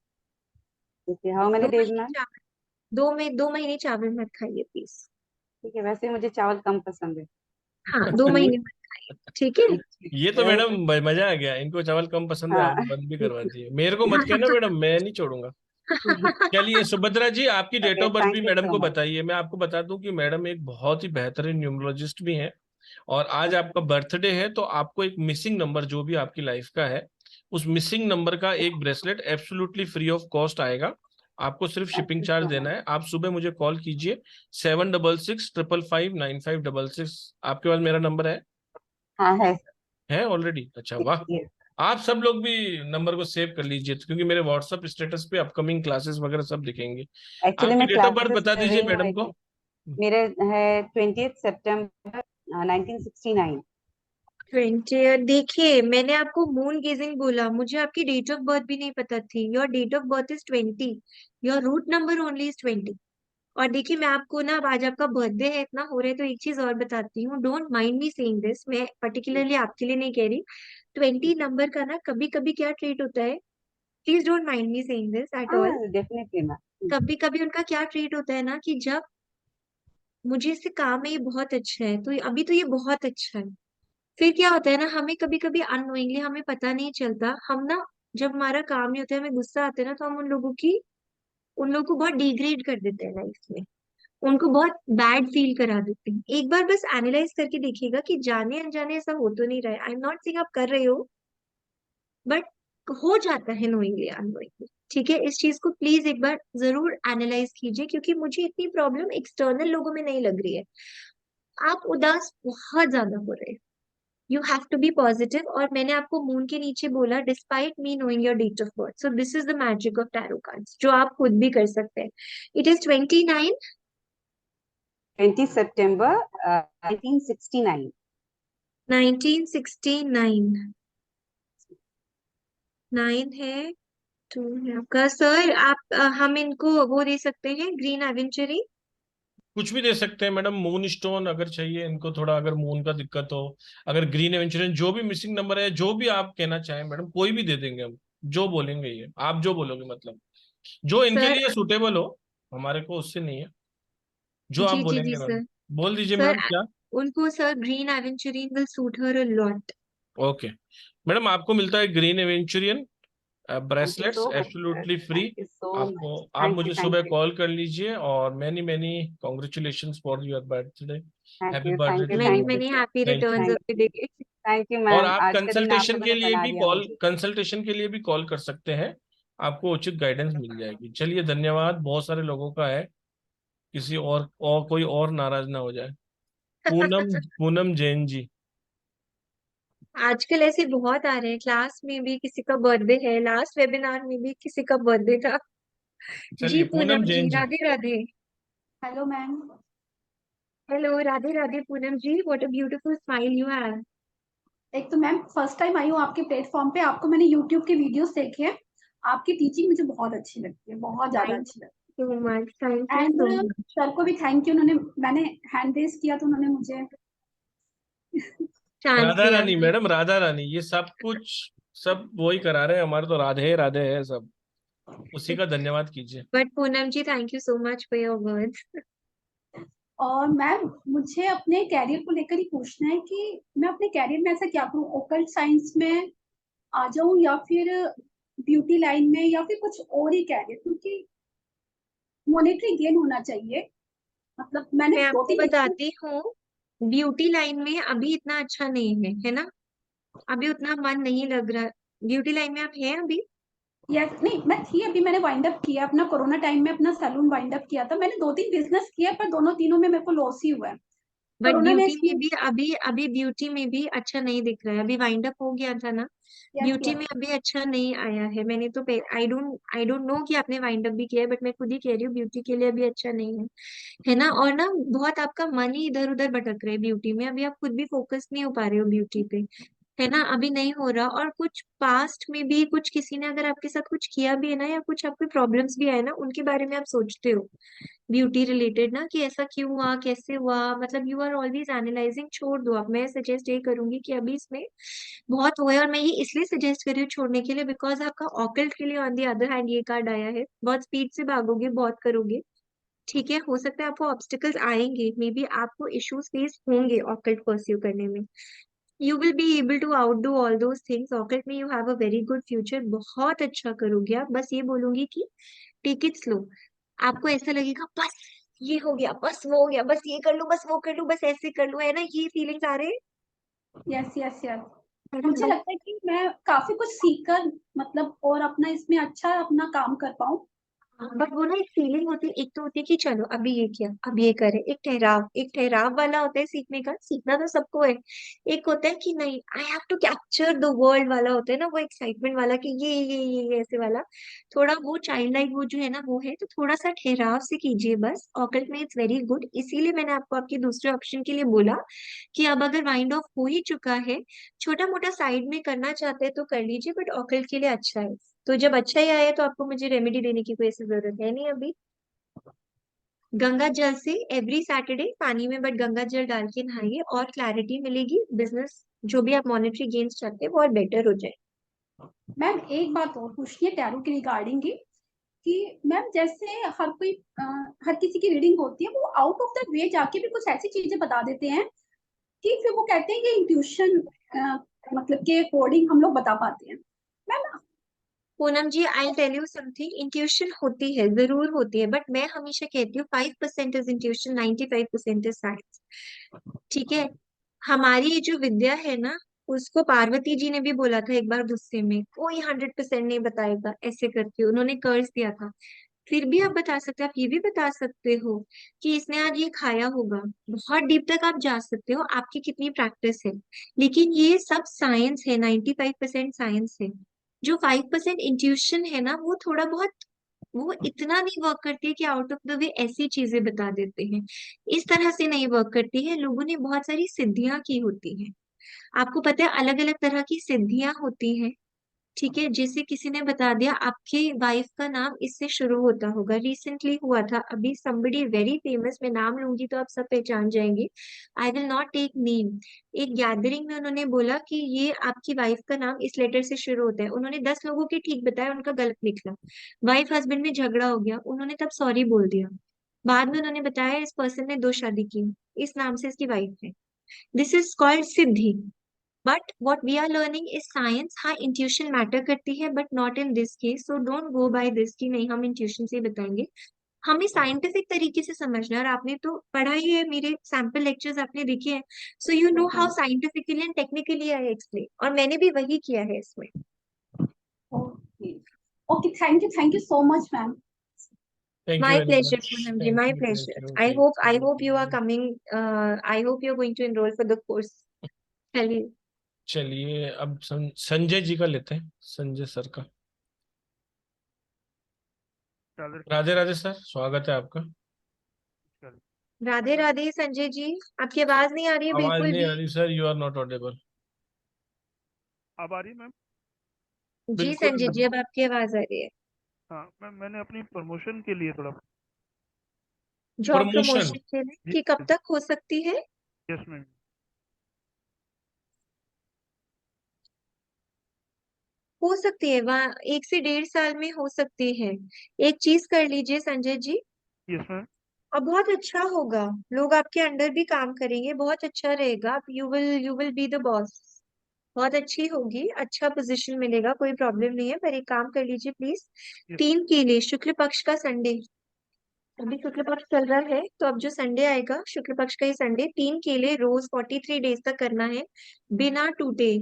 ओके, हाउ मेनी दो डेज महीने मैम? चावल, 2 महीने चावल मत खाइए प्लीज। ठीक है, वैसे मुझे चावल कम पसंद है। हाँ, 2 महीने मत खाइए, ठीक है। ये तो मैडम मजा आ गया, इनको चावल कम पसंद है, हाँ। आपने बंद भी करवा दिए। मेरे को मत कहना मैडम, मैं नहीं छोड़ूंगा। चलिए सुभद्रा जी, आपकी डेट ओके, ऑफ बर्थ भी थैंक यू मैडम सो को मच। बताइए। मैं आपको बता दूं कि मैडम एक बहुत ही बेहतरीन न्यूमरोलॉजिस्ट भी हैं, और आज आपका बर्थडे है, तो आपको एक मिसिंग नंबर जो भी आपकी लाइफ का है, उस मिसिंग नंबर का एक bracelet absolutely free of cost आएगा। आपको सिर्फ shipping thank you charge so देना मच। है। आप सुबह मुझे कॉल कीजिए 7665559566। आपके पास मेरा नंबर हाँ है। है ऑलरेडी? अच्छा वाह। यस। आप सब लोग भी नंबर को सेव कर लीजिए, क्योंकि मेरे व्हाट्सएप स्टेटस पे अपकमिंग क्लासेस वगैरह सब दिखेंगे। एक्चुअली आपकी मैं डेट ऑफ बर्थ क्लासेस बता कर दीजिए रही हूँ मैडम को। मेरे है 20 सितंबर 1969। 20। देखिए, मैंने आपको मून गेजिंग बोला, मुझे आपकी डेट ऑफ बर्थ भी नहीं पता थी। Your date of birth is 20, your root number only is 20। और देखिए, मैं आपको ना, अब आज आपका बर्थडे है, इतना हो रहा है, तो एक चीज और बताती हूँ। Don't mind me saying this, मैं पर्टिकुलरली आपके लिए नहीं कह रही। 20 नंबर का ना कभी कभी क्या ट्रीट होता है, please don't mind me saying this at all. हाँ डेफिनेटली मैम। कभी कभी उनका क्या ट्रीट होता है ना, कि जब मुझे इससे काम है, ये बहुत अच्छा है, तो अभी तो ये बहुत अच्छा है। फिर क्या होता है ना, हमें कभी कभी अननोइंगली, हमें पता नहीं चलता, हम ना, जब हमारा काम नहीं होता है, हमें गुस्सा आता है ना, तो हम उन लोगों को बहुत डिग्रेड कर देते हैं लाइफ में, उनको बहुत बैड फील करा देते हैं। एक बार बस एनालाइज करके देखिएगा कि जाने अनजाने ऐसा हो तो नहीं रहा है। आई एम नॉट सेइंग आप कर रहे हो, बट हो जाता है नोइंगली अननोइंगली। ठीक है, इस चीज को प्लीज एक बार जरूर एनालाइज कीजिए, क्योंकि मुझे इतनी प्रॉब्लम एक्सटर्नल लोगों में नहीं लग रही है। आप उदास बहुत ज्यादा हो रहे हैं। You have to be positive. और मैंने आपको मून के नीचे बोला, despite me knowing your date of birth, so this is the magic of tarot cards, जो आप खुद भी कर सकते हैं। It is 29। 20 सितंबर 1969। 1969। 9 है, 2 है आपका। सर आप हम इनको वो दे सकते हैं, ग्रीन एवेंचरी। कुछ भी दे सकते हैं मैडम, मून स्टोन अगर चाहिए इनको, थोड़ा अगर मून का दिक्कत हो, अगर ग्रीन एवेंचुरियन, जो भी मिसिंग नंबर है, जो भी आप कहना चाहें मैडम, कोई भी दे देंगे हम। जो बोलेंगे ये, आप जो बोलोगे मतलब, जो इनके सर लिए सुटेबल हो, हमारे को उससे नहीं है, जो आप जी जी जी बोलेंगे मैम। सर। बोल दीजिए सर मैम क्या। उनको sir green aventurine will suit her a lot. Okay madam, आपको मिलता है green aventurine thank you bracelets so much sir, absolutely free. Thank you so आपको, मच, आप थैंक यू मुझे थैंक सुबह यू कॉल कर लीजिए, और many many congratulations for your birthday. Thank happy you birthday thank you too many you. Thank you many sir, happy thank you. Returns of thank the you day. Thank you और मैम, आप आज का दिन आपका कंसल्टेशन के बड़ा लिए बना भी दिया कॉल, मुझे। कंसल्टेशन के लिए भी कॉल कर सकते हैं, आपको उचित गाइडेंस मिल जाएगी। चलिए धन्यवाद, बहुत सारे लोगों का है, किसी और कोई और नाराज ना हो जाए। पूनम, पूनम जैन जी। आजकल ऐसे बहुत आ रहे हैं, क्लास में भी किसी का बर्थडे है, लास्ट वेबिनार में भी किसी का बर्थडे था। जी चलिए Poonam Poonam ji, Jain ji. Radhe Radhe. Hello ma'am. Hello, Radhe Radhe Poonam ji, what a beautiful smile you have. एक तो मैम फर्स्ट टाइम आई हूँ आपके प्लेटफॉर्म पे, आपको मैंने यूट्यूब के वीडियोस देखे हैं, आपकी टीचिंग मुझे बहुत अच्छी लगती है, बहुत ज्यादा थैंक अच्छी लगती यू सो मच, थैंक है। You so and much. Sir को भी थैंक यू, उन्होंने, मैंने हैंड रेज किया तो उन्होंने मुझे चांस राधा दिया। रानी मैडम, राधा रानी, ये सब कुछ सब वही करा रहे हैं, हमारे तो राधे राधे है सब, उसी का धन्यवाद कीजिए। But Poonam ji, thank you so much for your words. और मैम मुझे अपने कैरियर को लेकर ही पूछना है कि मैं अपने कैरियर में ऐसा क्या करूँ, ओकल्ट साइंस में आ जाऊं या फिर ब्यूटी लाइन में या फिर कुछ और ही कैरियर, क्योंकि मॉनेटरी गेन होना चाहिए। मतलब मैंने मैं दो आपको तीन बिजनेस, बताती हूँ, ब्यूटी लाइन में अभी इतना अच्छा नहीं है, है ना। अभी उतना मन नहीं लग रहा। ब्यूटी लाइन में आप हैं अभी। या नहीं मैं थी, अभी मैंने वाइंड अप किया अपना, कोरोना टाइम में अपना सैलून वाइंड अप किया था मैंने, दो तीन बिजनेस किया पर दोनों तीनों में मेरे को लॉस ही हुआ है। बट कोरोना में ब्यूटी में इसमें, भी अभी अभी ब्यूटी में भी अच्छा नहीं दिख रहा है, अभी वाइंड अप हो गया था ना। Yes beauty yes. में अभी अच्छा नहीं आया है। मैंने तो आई डोंट नो कि आपने वाइंड अप भी किया है, बट मैं खुद ही कह रही हूँ ब्यूटी के लिए अभी अच्छा नहीं है, है ना। और ना, बहुत आपका मन ही इधर उधर भटक रहा है ब्यूटी में, अभी आप खुद भी फोकस नहीं हो पा रहे हो ब्यूटी पे, है ना, अभी नहीं हो रहा। और कुछ पास्ट में भी कुछ किसी ने अगर आपके साथ कुछ किया भी है ना, या कुछ आपके प्रॉब्लम्स भी आए ना, उनके बारे में आप सोचते हो ब्यूटी रिलेटेड ना, कि ऐसा क्यों हुआ, कैसे हुआ, मतलब यू आर ऑलवेज एनालाइजिंग। छोड़ दो आप, मैं सजेस्ट ये करूंगी कि अभी इसमें बहुत वो है। और मैं ये इसलिए सजेस्ट कर रही हूँ छोड़ने के लिए, बिकॉज आपका ऑकल्ट के लिए ऑन दी अदर हैंड ये कार्ड आया है, बहुत स्पीड से भागोगे, बहुत करोगे। ठीक है, हो सकता है आपको ऑब्स्टिकल्स आएंगे, मे बी आपको इश्यूज फेस होंगे ऑकल्ट परस्यू करने में। You will be able to outdo all those things. Occult में you have a very good future, बहुत अच्छा करोगे आप। बस ये बोलूंगी कि टेक इट स्लो। आपको ऐसा लगेगा बस ये हो गया, बस वो हो गया, बस ये कर लूं, बस वो कर लूं, बस ऐसे कर लूं, है ना, ये फीलिंग्स आ रहे हैं, यस यस यस। है ना। मुझे बस लगता है कि मैं काफी कुछ सीख कर, मतलब और अपना इसमें अच्छा अपना काम कर पाऊँ। बट वो ना एक फीलिंग होती है, एक तो होती है कि चलो अभी ये किया अब ये करे, एक ठहराव वाला होता है सीखने का, सीखना तो सबको है। एक होता है कि नहीं I have to capture the world वाला होता है ना, वो एक्साइटमेंट वाला कि ये ऐसे वाला। थोड़ा वो चाइल्ड लाइक वो जो है ना वो है, तो थोड़ा सा ठहराव से कीजिए बस, ऑकल्ट में इट्स वेरी गुड। इसीलिए मैंने आपको आपके दूसरे ऑप्शन के लिए बोला कि अब अगर माइंड ऑफ हो ही चुका है, छोटा मोटा साइड में करना चाहते हैं तो कर लीजिए, बट ऑकल्ट के लिए अच्छा है। तो जब अच्छा ही आया तो आपको मुझे रेमेडी देने की कोई ऐसी जरूरत है नहीं अभी। गंगा जल से एवरी सैटरडे पानी में बट गंगा जल डाल के नहाइए और क्लैरिटी मिलेगी, बिजनेस जो भी आप मॉनेटरी गेन्स चाहते हैं वो और बेटर हो जाए। मैम एक बात और पूछनी है टैरो के रिगार्डिंग ही, कि मैम जैसे हर कोई हर किसी की रीडिंग होती है, वो आउट ऑफ द वे जाके भी कुछ ऐसी चीजें बता देते हैं कि फिर वो कहते हैं कि इंट्यूशन मतलब के अकॉर्डिंग हम लोग बता पाते हैं। Ma'am Poonam ji I tell you something, intuition होती है, जरूर होती है, बट मैं हमेशा कहती हूँ 5% इज इंट्यूशन, 95% इज साइंस। ठीक है। हमारी ये जो विद्या है ना, उसको पार्वती जी ने भी बोला था एक बार गुस्से में, कोई 100% नहीं बताएगा ऐसे करके, उन्होंने कर्ज दिया था। फिर भी आप बता सकते हो, आप ये भी बता सकते हो कि इसने आज ये खाया होगा। बहुत डीप तक आप जा सकते हो, आपकी कितनी प्रैक्टिस है। लेकिन ये सब साइंस है, 95% साइंस है। जो 5% इंट्यूशन है ना, वो थोड़ा बहुत, वो इतना नहीं वर्क करती है कि आउट ऑफ द वे ऐसी चीजें बता देते हैं। इस तरह से नहीं वर्क करती है, लोगों ने बहुत सारी सिद्धियां की होती हैं। आपको पता है अलग अलग तरह की सिद्धियां होती हैं। ठीक है, जैसे किसी ने बता दिया आपके वाइफ का नाम इससे शुरू होता होगा, रिसेंटली हुआ था अभी, somebody वेरी फेमस, मैं नाम लूंगी तो आप सब पहचान जाएंगे, I will not take name. एक गैदरिंग में उन्होंने बोला कि ये आपकी वाइफ का नाम इस लेटर से शुरू होता है, उन्होंने 10 लोगों के ठीक बताया, उनका गलत निकला। वाइफ हस्बैंड में झगड़ा हो गया, उन्होंने तब सॉरी बोल दिया। बाद में उन्होंने बताया इस पर्सन ने 2 शादी की, इस नाम से इसकी वाइफ है। This is called siddhi. But what we are learning is science. हाँ, इंट्यूशन मैटर करती है but not in this case, so don't go by this कि नहीं हम इंट्यूशन से ही बताएंगे। हमें साइंटिफिक तरीके से समझना है, और आपने तो पढ़ा ही है, मेरे सैंपल लेक्चर्स आपने देखे हैं, so you know how scientifically and technically I explain, और मैंने भी वही किया है इसमें। Okay okay, thank you so much ma'am. Thank you my very pleasure much. Poonam ji, thank my you, thank pleasure. You, I hope you are thank you. Coming, I hope you are going to enrol for the course. चलिए। चलिए अब संजय जी का लेते हैं, संजय सर का। राधे राधे सर, स्वागत है आपका। राधे राधे संजय जी, आपकी आवाज नहीं आ रही है आवाज बिल्कुल नहीं भी। आ रही sir, you are not audible. अब आ रही है मैम? जी बिल्कुल संजय जी, नहीं। अब आपकी आवाज आ रही है। हाँ मैम, मैंने अपनी प्रमोशन के लिए थोड़ा। Job promotion. प्रमोशन के लिए जी कि कब तक हो सकती है? Yes ma'am. हो सकती है, वहाँ 1 से 1.5 साल में हो सकती है। एक चीज कर लीजिए संजय जी, यस मैम। और बहुत अच्छा होगा, लोग आपके अंडर भी काम करेंगे, बहुत अच्छा रहेगा, आप you will be the boss. बहुत अच्छी होगी, अच्छा पोजीशन मिलेगा, कोई प्रॉब्लम नहीं है, पर एक काम कर लीजिए प्लीज। यस 3 केले शुक्ल पक्ष का संडे, अभी शुक्ल पक्ष चल रहा है तो अब जो संडे आएगा शुक्ल पक्ष का ही संडे, 3 केले रोज 43 डेज तक करना है, बिना टूटे,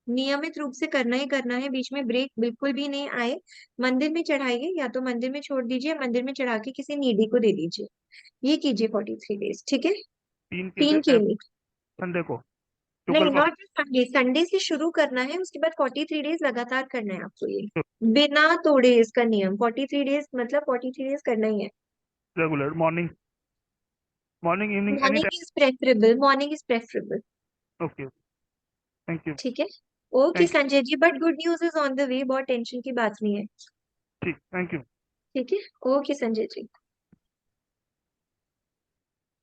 नियमित रूप से करना ही करना है, बीच में ब्रेक बिल्कुल भी नहीं आए। मंदिर में चढ़ाइए, या तो मंदिर में छोड़ दीजिए, मंदिर में चढ़ा के किसी नीडी को दे दीजिए। ये कीजिए 43 डेज, ठीक है। 3 केले 3 केले, संडे को नहीं शुक्ल नॉट संडे, संडे से शुरू करना है, उसके बाद 43 डेज लगातार करना है आपको ये, पक्ष बिना तोड़े, इसका नियम 43 डेज मतलब 43 डेज करना ही है। Regular morning morning evening any morning is preferable, morning is preferable. Time. Okay, thank you. ठीक है। Okay thank Sanjay ji, but good news is on the way, बहुत टेंशन की बात नहीं है। ठीक, थैंक यू। ठीक है। ओके संजय जी।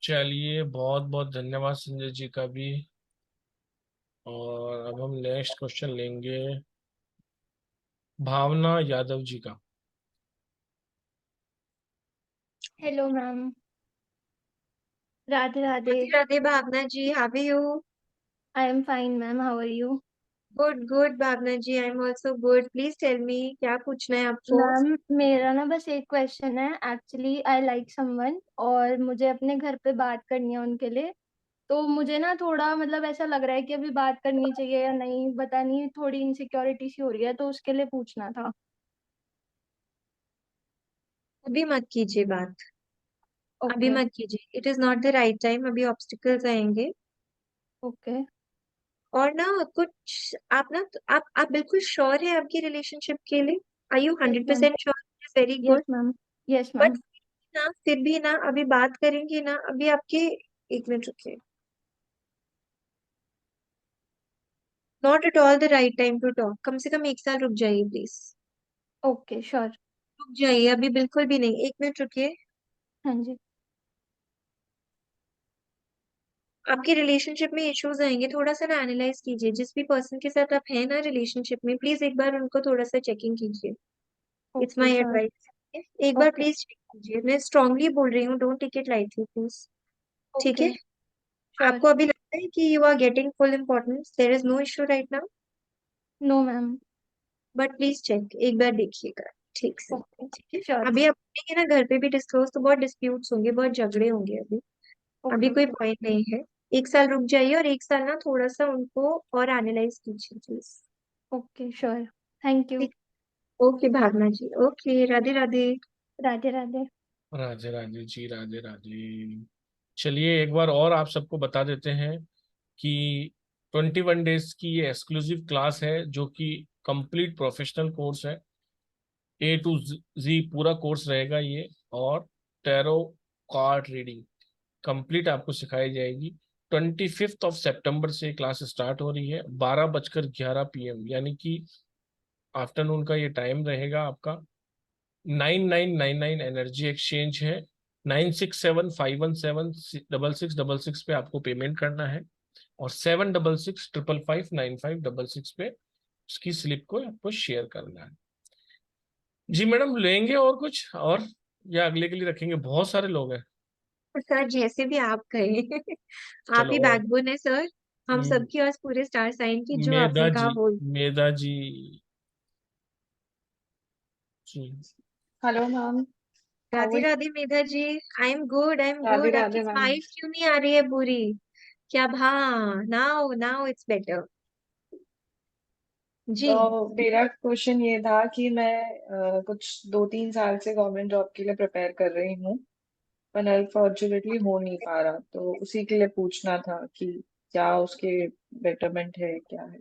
चलिए बहुत बहुत धन्यवाद संजय जी का भी। और अब हम नेक्स्ट क्वेश्चन लेंगे भावना यादव जी का। Hello ma'am, Radhe Radhe. Radhe Radhe Bhavna ji, how are you? I am fine ma'am, how are you? Good good Bhavna ji, I am also good, please tell me क्या पूछना है आपको? मैम मेरा ना बस एक क्वेश्चन है, एक्चुअली आई लाइक समवन और मुझे अपने घर पे बात करनी है उनके लिए। तो मुझे ना थोड़ा मतलब ऐसा लग रहा है कि अभी बात करनी चाहिए या नहीं, पता नहीं, थोड़ी इनसिक्योरिटी सी हो रही है, तो उसके लिए पूछना था। अभी मत कीजिए बात, अभी ओके मत कीजिए, it is not the right time, अभी ऑब्स्टिकल्स आएंगे। ओके। और ना कुछ आप ना, आप बिल्कुल श्योर है आपकी रिलेशनशिप के लिए? Are you yes hundred ma'am. Percent sure? Very yes good. Ma'am. Yes but ma'am. ना फिर भी ना अभी बात करेंगे ना, अभी आपके, एक मिनट रुकिए, not at all the right time to talk, कम से कम एक साल रुक जाइए प्लीज। Okay sure. रुक जाइए, अभी बिल्कुल भी नहीं, एक मिनट रुकिए। हाँ जी। आपके रिलेशनशिप में इश्यूज आएंगे, थोड़ा सा ना एनालाइज कीजिए, जिस भी पर्सन के साथ आप हैं ना रिलेशनशिप में, प्लीज एक बार उनको थोड़ा सा चेकिंग कीजिए। It's okay my sure. Advice. एक बार ओके प्लीज चेक कीजिए, मैं स्ट्रांगली बोल रही हूँ, don't take it lightly please. ठीक ओके है? श्योर। आपको अभी लगता है कि you are getting full importance, there is no issue right now, no ma'am. But please check, एक बार देखिएगा ठीक से। ओके ठीक है? श्योर। अभी आप बोलेंगे ना घर पे भी डिस्क्लोज, तो बहुत डिस्प्यूट्स होंगे, बहुत झगड़े होंगे अभी। अभी ओके कोई ओके। पॉइंट नहीं है। एक साल रुक जाइए, और एक साल ना थोड़ा सा उनको और एनालाइज कीजिए please. Okay sure. Thank you. ठीक। ओके भावना जी, ओके, राधे राधे। राधे राधे। राधे राधे जी, राधे राधे। चलिए एक बार और आप सबको बता देते हैं कि 21 डेज की ये एक्सक्लूसिव क्लास है, जो कि कंप्लीट प्रोफेशनल कोर्स है। A to Z पूरा कोर्स रहेगा ये। और टैरो कार्ड रीडिंग कंप्लीट आपको सिखाई जाएगी। 25 सितंबर से क्लास स्टार्ट हो रही है, 12:11 PM, यानी कि आफ्टरनून का ये टाइम रहेगा आपका। 9999 एनर्जी एक्सचेंज है। 9675176666 पे आपको पेमेंट करना है। और 7665559566 पे उसकी स्लिप को आपको शेयर करना है। जी मैडम, लेंगे और कुछ और, या अगले के लिए रखेंगे? बहुत सारे लोग हैं। सर जैसे भी आप कहें आप चलो ही और बैकबोन है सर, हम हम्म, सबकी आज पूरे स्टार साइन की, जो मेधा आपने कहा जी, वो। मेधा जी जी। Hello ma'am. How Radhe are Radhe Medha ji. I am good, I am Radhe good. आपकी राधे मैम। स्माइल क्यों नहीं आ रही है पूरी? क्या? हाँ, नाउ नाउ इट्स बेटर। जी। तो मेरा क्वेश्चन ये था कि मैं कुछ 2-3 साल से गवर्नमेंट जॉब के लिए प्रिपेयर कर रही हूँ, पर अनफॉर्चुनेटली हो नहीं पा रहा, तो उसी के लिए पूछना था कि क्या उसके बेटरमेंट है, क्या है।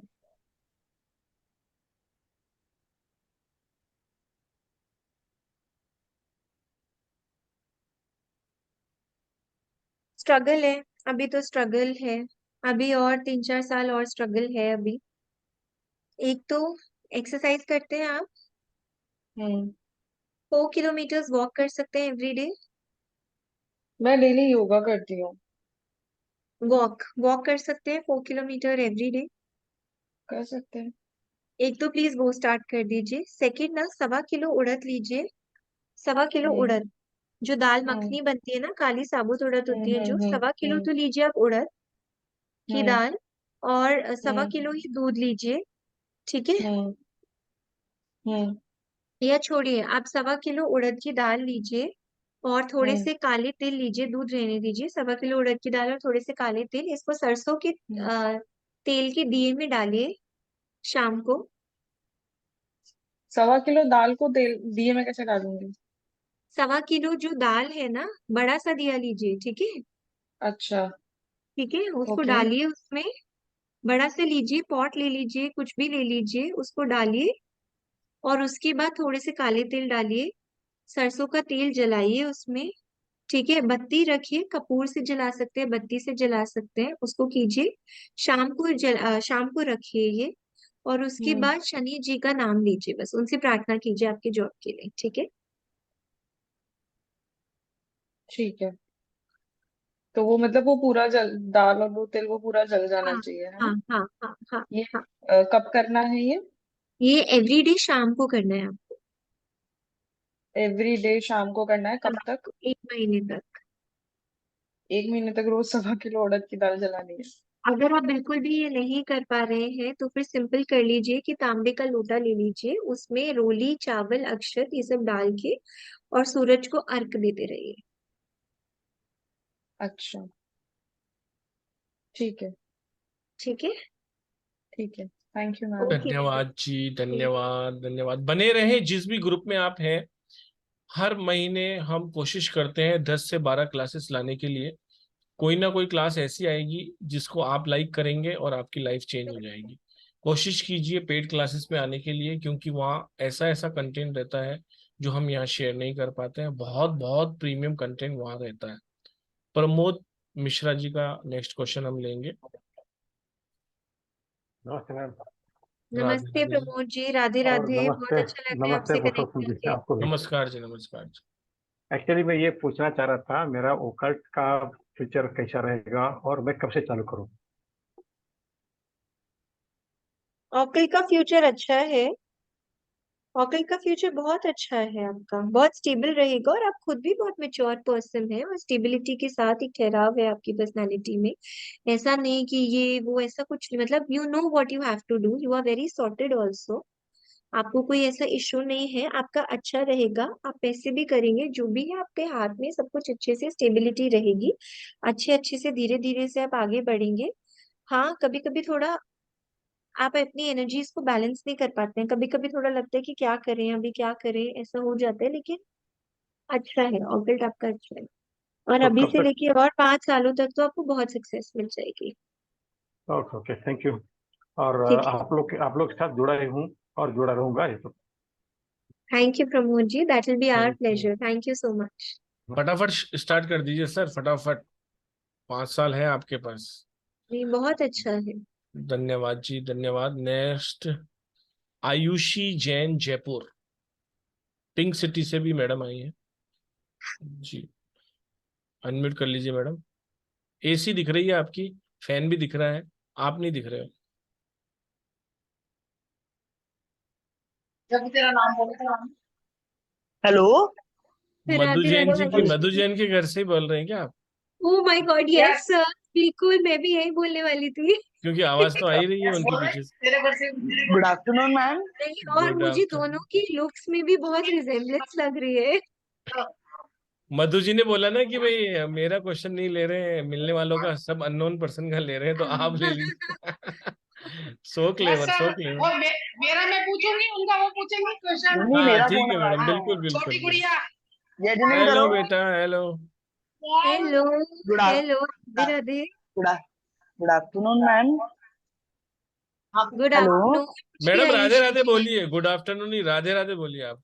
स्ट्रगल है, अभी तो स्ट्रगल है, अभी और 3-4 साल और स्ट्रगल है अभी। एक तो एक्सरसाइज करते हैं आप, हम्म। 4 किलोमीटर वॉक कर सकते हैं एवरी डे। मैं डेली योगा करती हूँ। वॉक वॉक कर सकते हैं 4 किलोमीटर एवरी डे। कर सकते हैं। एक तो प्लीज वो स्टार्ट कर दीजिए। सेकंड ना, 1.25 किलो उड़द लीजिए, 1.25 किलो हम्म। उड़द, जो दाल हम्म। मखनी बनती है ना, काली साबुत उड़द होती है, जो 1.25 किलो हम्म। तो लीजिए आप उड़द की हम्म। दाल। और सवा हम्म। किलो ही दूध लीजिए। ठीक है? हम्म। हम्म। या छोड़िए, आप 1.25 किलो उड़द की दाल लीजिए, और थोड़े हम्म। से काले तिल लीजिए, दूध रहने दीजिए। 1.25 किलो उड़द की दाल और थोड़े से काले तिल, इसको सरसों के हम्म। तेल के दिए में डालिए शाम को। 1.25 किलो दाल को तेल दिए में कैसे डालूंगी? 1.25 किलो जो दाल है ना, बड़ा सा दिया लीजिए, ठीक है? अच्छा। ठीक है, उसको ओके। डालिए उसमें। बड़ा से लीजिए, पॉट ले लीजिए, कुछ भी ले लीजिए, उसको डालिए। और उसके बाद थोड़े से काले तिल डालिए, सरसों का तेल जलाइए उसमें। ठीक है? बत्ती रखिए, कपूर से जला सकते हैं, बत्ती से जला सकते हैं, उसको कीजिए। शाम को रखिए ये। और उसके हम्म। बाद शनि जी का नाम लीजिए, बस उनसे प्रार्थना कीजिए आपके जॉब के लिए। ठीक है? ठीक है। तो वो मतलब वो पूरा जल दाल और वो तेल वो पूरा जल जाना हाँ चाहिए, है हाँ ना? हाँ हाँ हाँ ये हाँ। कब करना है ये? ये एवरीडे शाम को करना है आपको। एवरी डे शाम को करना है, कब तक? 1 महीने तक। 1 महीने तक रोज 1.25 किलो उड़द की दाल जलानी है? अगर आप बिल्कुल भी ये नहीं कर पा रहे हैं, तो फिर सिंपल कर लीजिए कि तांबे का लोटा ले लीजिए, उसमें रोली, चावल, अक्षत ये सब डाल के, और सूरज को अर्घ देते रहिए। अच्छा। ठीक है। ठीक है? ठीक है, थैंक यू मैम। ओके। धन्यवाद जी, धन्यवाद धन्यवाद। बने रहे जिस भी ग्रुप में आप हैं, हर महीने हम कोशिश करते हैं 10 से 12 क्लासेस लाने के लिए। कोई ना कोई क्लास ऐसी आएगी जिसको आप लाइक करेंगे और आपकी लाइफ चेंज हो जाएगी। कोशिश कीजिए पेड क्लासेस में आने के लिए, क्योंकि वहाँ ऐसा ऐसा कंटेंट रहता है जो हम यहाँ शेयर नहीं कर पाते हैं। बहुत बहुत प्रीमियम कंटेंट वहाँ रहता है। प्रमोद मिश्रा जी का नेक्स्ट क्वेश्चन हम लेंगे। नमस्ते मैम। राधे नमस्ते राधे जी। प्रमोद जी, राधे और राधे। बहुत नमस्ते अच्छा लग रहा है नमस्ते आपसे पुरुषोत्तम कनेक्ट जी, करके। आपको भी। नमस्कार जी, नमस्कार जी। एक्चुअली मैं ये पूछना चाह रहा था, मेरा ओकल्ट का फ्यूचर कैसा रहेगा और मैं कब से चालू करूँ? ऑकल का फ्यूचर अच्छा है। ऑकल का फ्यूचर बहुत अच्छा है आपका, बहुत स्टेबल रहेगा और आप खुद भी बहुत मेच्योर पर्सन है और स्टेबिलिटी के साथ एक ठहराव है आपकी पर्सनालिटी में। ऐसा नहीं कि ये वो, ऐसा कुछ नहीं। मतलब you know what you have to do, you are very sorted also. आपको कोई ऐसा इशू नहीं है, आपका अच्छा रहेगा। आप पैसे भी करेंगे, जो भी है आपके हाथ में, सब कुछ अच्छे से स्टेबिलिटी रहेगी। अच्छे अच्छे से धीरे धीरे से आप आगे बढ़ेंगे। हाँ, कभी कभी थोड़ा आप अपनी एनर्जीज को बैलेंस नहीं कर पाते हैं। कभी कभी थोड़ा लगता है कि क्या करें, अभी क्या करें, ऐसा हो जाता है। लेकिन अच्छा है, ऑर्किड आपका अच्छा है। और तो अभी कब से तक? लेके और 5 सालों तक तो आपको बहुत सक्सेस मिल जाएगी। Okay okay, thank you. और ठीक है। आप लोग के साथ जुड़ा ही हूँ और जुड़ा रहूंगा ये तो। Thank you Pramod ji, that will be our thank you. Pleasure. Thank you so much. फटाफट स्टार्ट कर दीजिए सर, फटाफट। 5 साल है आपके पास। जी, बहुत अच्छा है। धन्यवाद जी, धन्यवाद। Next Ayushi Jain, Jaipur. Pink city से भी मैडम आई है जी। अनम्यूट कर लीजिए मैडम। एसी दिख रही है आपकी, फैन भी दिख रहा है, आप नहीं दिख रहे हो। जब तेरा नाम बोलता। हेलो। मधु राधे जैन राधे जी की, मैडम। मधु जैन के घर से ही बोल रहे हैं क्या आप? ओ my God, yes yes. Sir. बिल्कुल, मैं भी यही बोलने वाली थी। क्योंकि आवाज तो आ ही रही है यस उनके बोल रहे पीछे से। तेरे घर से। Good afternoon ma'am. नहीं, और गुड मुझे दोनों आफ्टरनून। की लुक्स में भी बहुत रिजेम्बलेंस लग रही है। मधु जी ने बोला ना कि भाई मेरा क्वेश्चन नहीं ले रहे हैं, मिलने वालों का सब अननोन पर्सन का ले रहे हैं, तो आप ले लीजिए। So yes clever, sir. सो क्लेवर। वो मेरा मैं पूछूंगी, उनका वो पूछेंगे क्वेश्चन। नहीं हाँ मेरा ठीक फोन है आ मैडम, रहा बिल्कुल है। बिल्कुल छोटी बिल्कुल। गुड़िया, जय जिनेंद्र हेलो करो। बेटा, hello. Hello. Good hello, Radhe Radhe. Good afternoon ma'am. Good hello. Afternoon जी, मैडम राधे आयुषी राधे जी। बोलिए, गुड आफ्टरनून नहीं, राधे राधे बोलिए आप।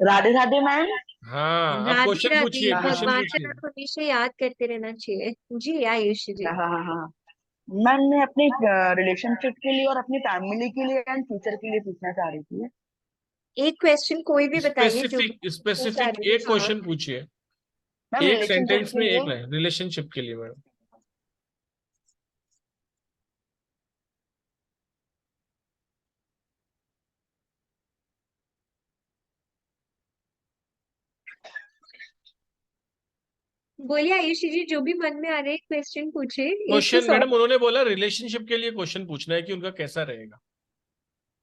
राधे राधे मैम। हाँ, अब राधे क्वेश्चन राधे। पूछिए, क्वेश्चन भगवान का पूछिए। नाम हमेशा याद करते रहना चाहिए। जी आयुषी जी। हाँ हाँ हाँ। मैम मैं अपनी रिलेशनशिप के लिए और अपनी फैमिली के लिए एंड फ्यूचर के लिए पूछना चाह रही थी। एक क्वेश्चन कोई भी बताइए जो भी स्पेसिफिक पूछना चाह स्पेसिफिक रहे हैं। एक हाँ। क्वेश्चन पूछिए। मैम एक रिलेशनशिप सेंटेंस के में एक लिए। लाइन, रिलेशनशिप के लिए मैडम। बोलिए आयुषी जी, जो भी मन में आ रहे हैं क्वेश्चन पूछे। एक तो क्वेश्चन मैडम, उन्होंने बोला रिलेशनशिप के लिए क्वेश्चन पूछना है कि उनका कैसा रहेगा।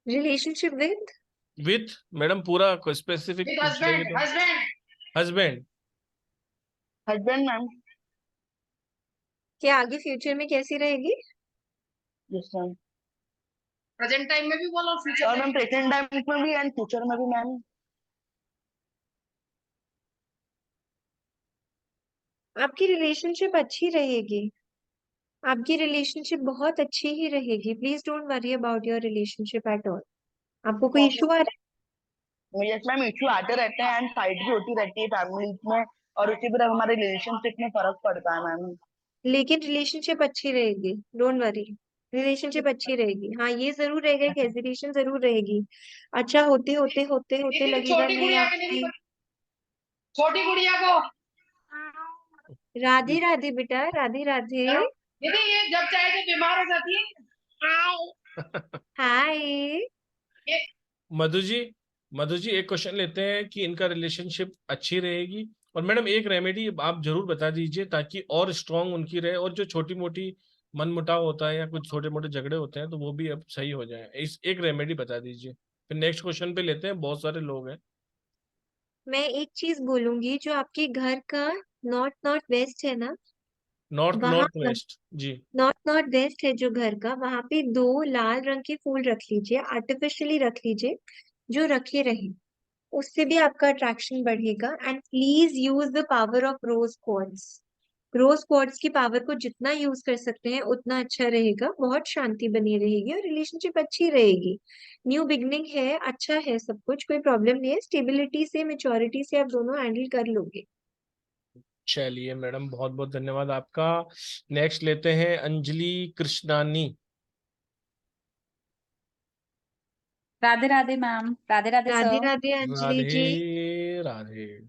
रिलेशनशिप विद विथ मैडम, पूरा स्पेसिफिक पूछ लेंगे हस्बैंड तो। Husband husband. Husband ma'am. के आगे फ्यूचर में कैसी रहेगी। Yes ma'am. प्रेजेंट टाइम में भी बोलो और फ्यूचर और मैम प्रेजेंट टाइम में भी एंड फ्यूचर में भी मैम। आपकी रिलेशनशिप अच्छी रहेगी। आपकी रिलेशनशिप बहुत अच्छी ही रहेगी। Please don't worry about your relationship at all. आपको कोई इशू आ रहा यस मैम, इश्यू आते रहते हैं एंड फाइट भी होती रहती है फैमिली में, और उसी पर हमारे रिलेशनशिप में फर्क पड़ता है मैम। है, लेकिन रिलेशनशिप अच्छी रहेगी। डोंट वरी, रिलेशनशिप अच्छी रहेगी। हाँ, ये जरूर रहेगा, एक हेजिटेशन जरूर रहेगी। अच्छा होते होते होते होते दीदी लगेगा छोटी नहीं गुड़िया के लिए आपकी। नहीं छोटी गुड़िया को। राधे राधे बेटा, राधे राधे। दीदी ये जब चाहे तो बीमार हो जाती है। हाय। मधु जी एक क्वेश्चन लेते हैं कि इनका रिलेशनशिप अच्छी रहेगी। और मैडम एक रेमेडी आप जरूर बता दीजिए ताकि और स्ट्रांग उनकी रहे, और जो छोटी मोटी मनमुटाव होता है या कुछ छोटे मोटे झगड़े होते हैं तो वो भी अब सही हो जाए। इस एक रेमेडी बता दीजिए, फिर नेक्स्ट क्वेश्चन पे लेते हैं, बहुत सारे लोग हैं। मैं एक चीज बोलूंगी, जो आपके घर का नॉर्थ नॉर्थ वेस्ट है ना, नॉर्थ वहां नॉर्थ वेस्ट जी। नॉर्थ नॉर्थ वेस्ट है जो घर का, वहां पे 2 लाल रंग के फूल रख लीजिए, आर्टिफिशियली रख लीजिए, जो रखे रहे। उससे भी आपका अट्रैक्शन बढ़ेगा। And please use the power of rose quartz. Rose quartz की पावर को जितना यूज कर सकते हैं उतना अच्छा रहेगा, बहुत शांति बनी रहेगी और रिलेशनशिप अच्छी रहेगी। न्यू बिगनिंग है, अच्छा है, सब कुछ कोई प्रॉब्लम नहीं है, स्टेबिलिटी से मेच्योरिटी से आप दोनों हैंडल कर लोगे। चलिए मैडम, बहुत बहुत धन्यवाद आपका। नेक्स्ट लेते हैं अंजलि कृष्णानी। राधे राधे मैम। राधे राधे राधे सर। राधे अंजलि जी। राधे राधे।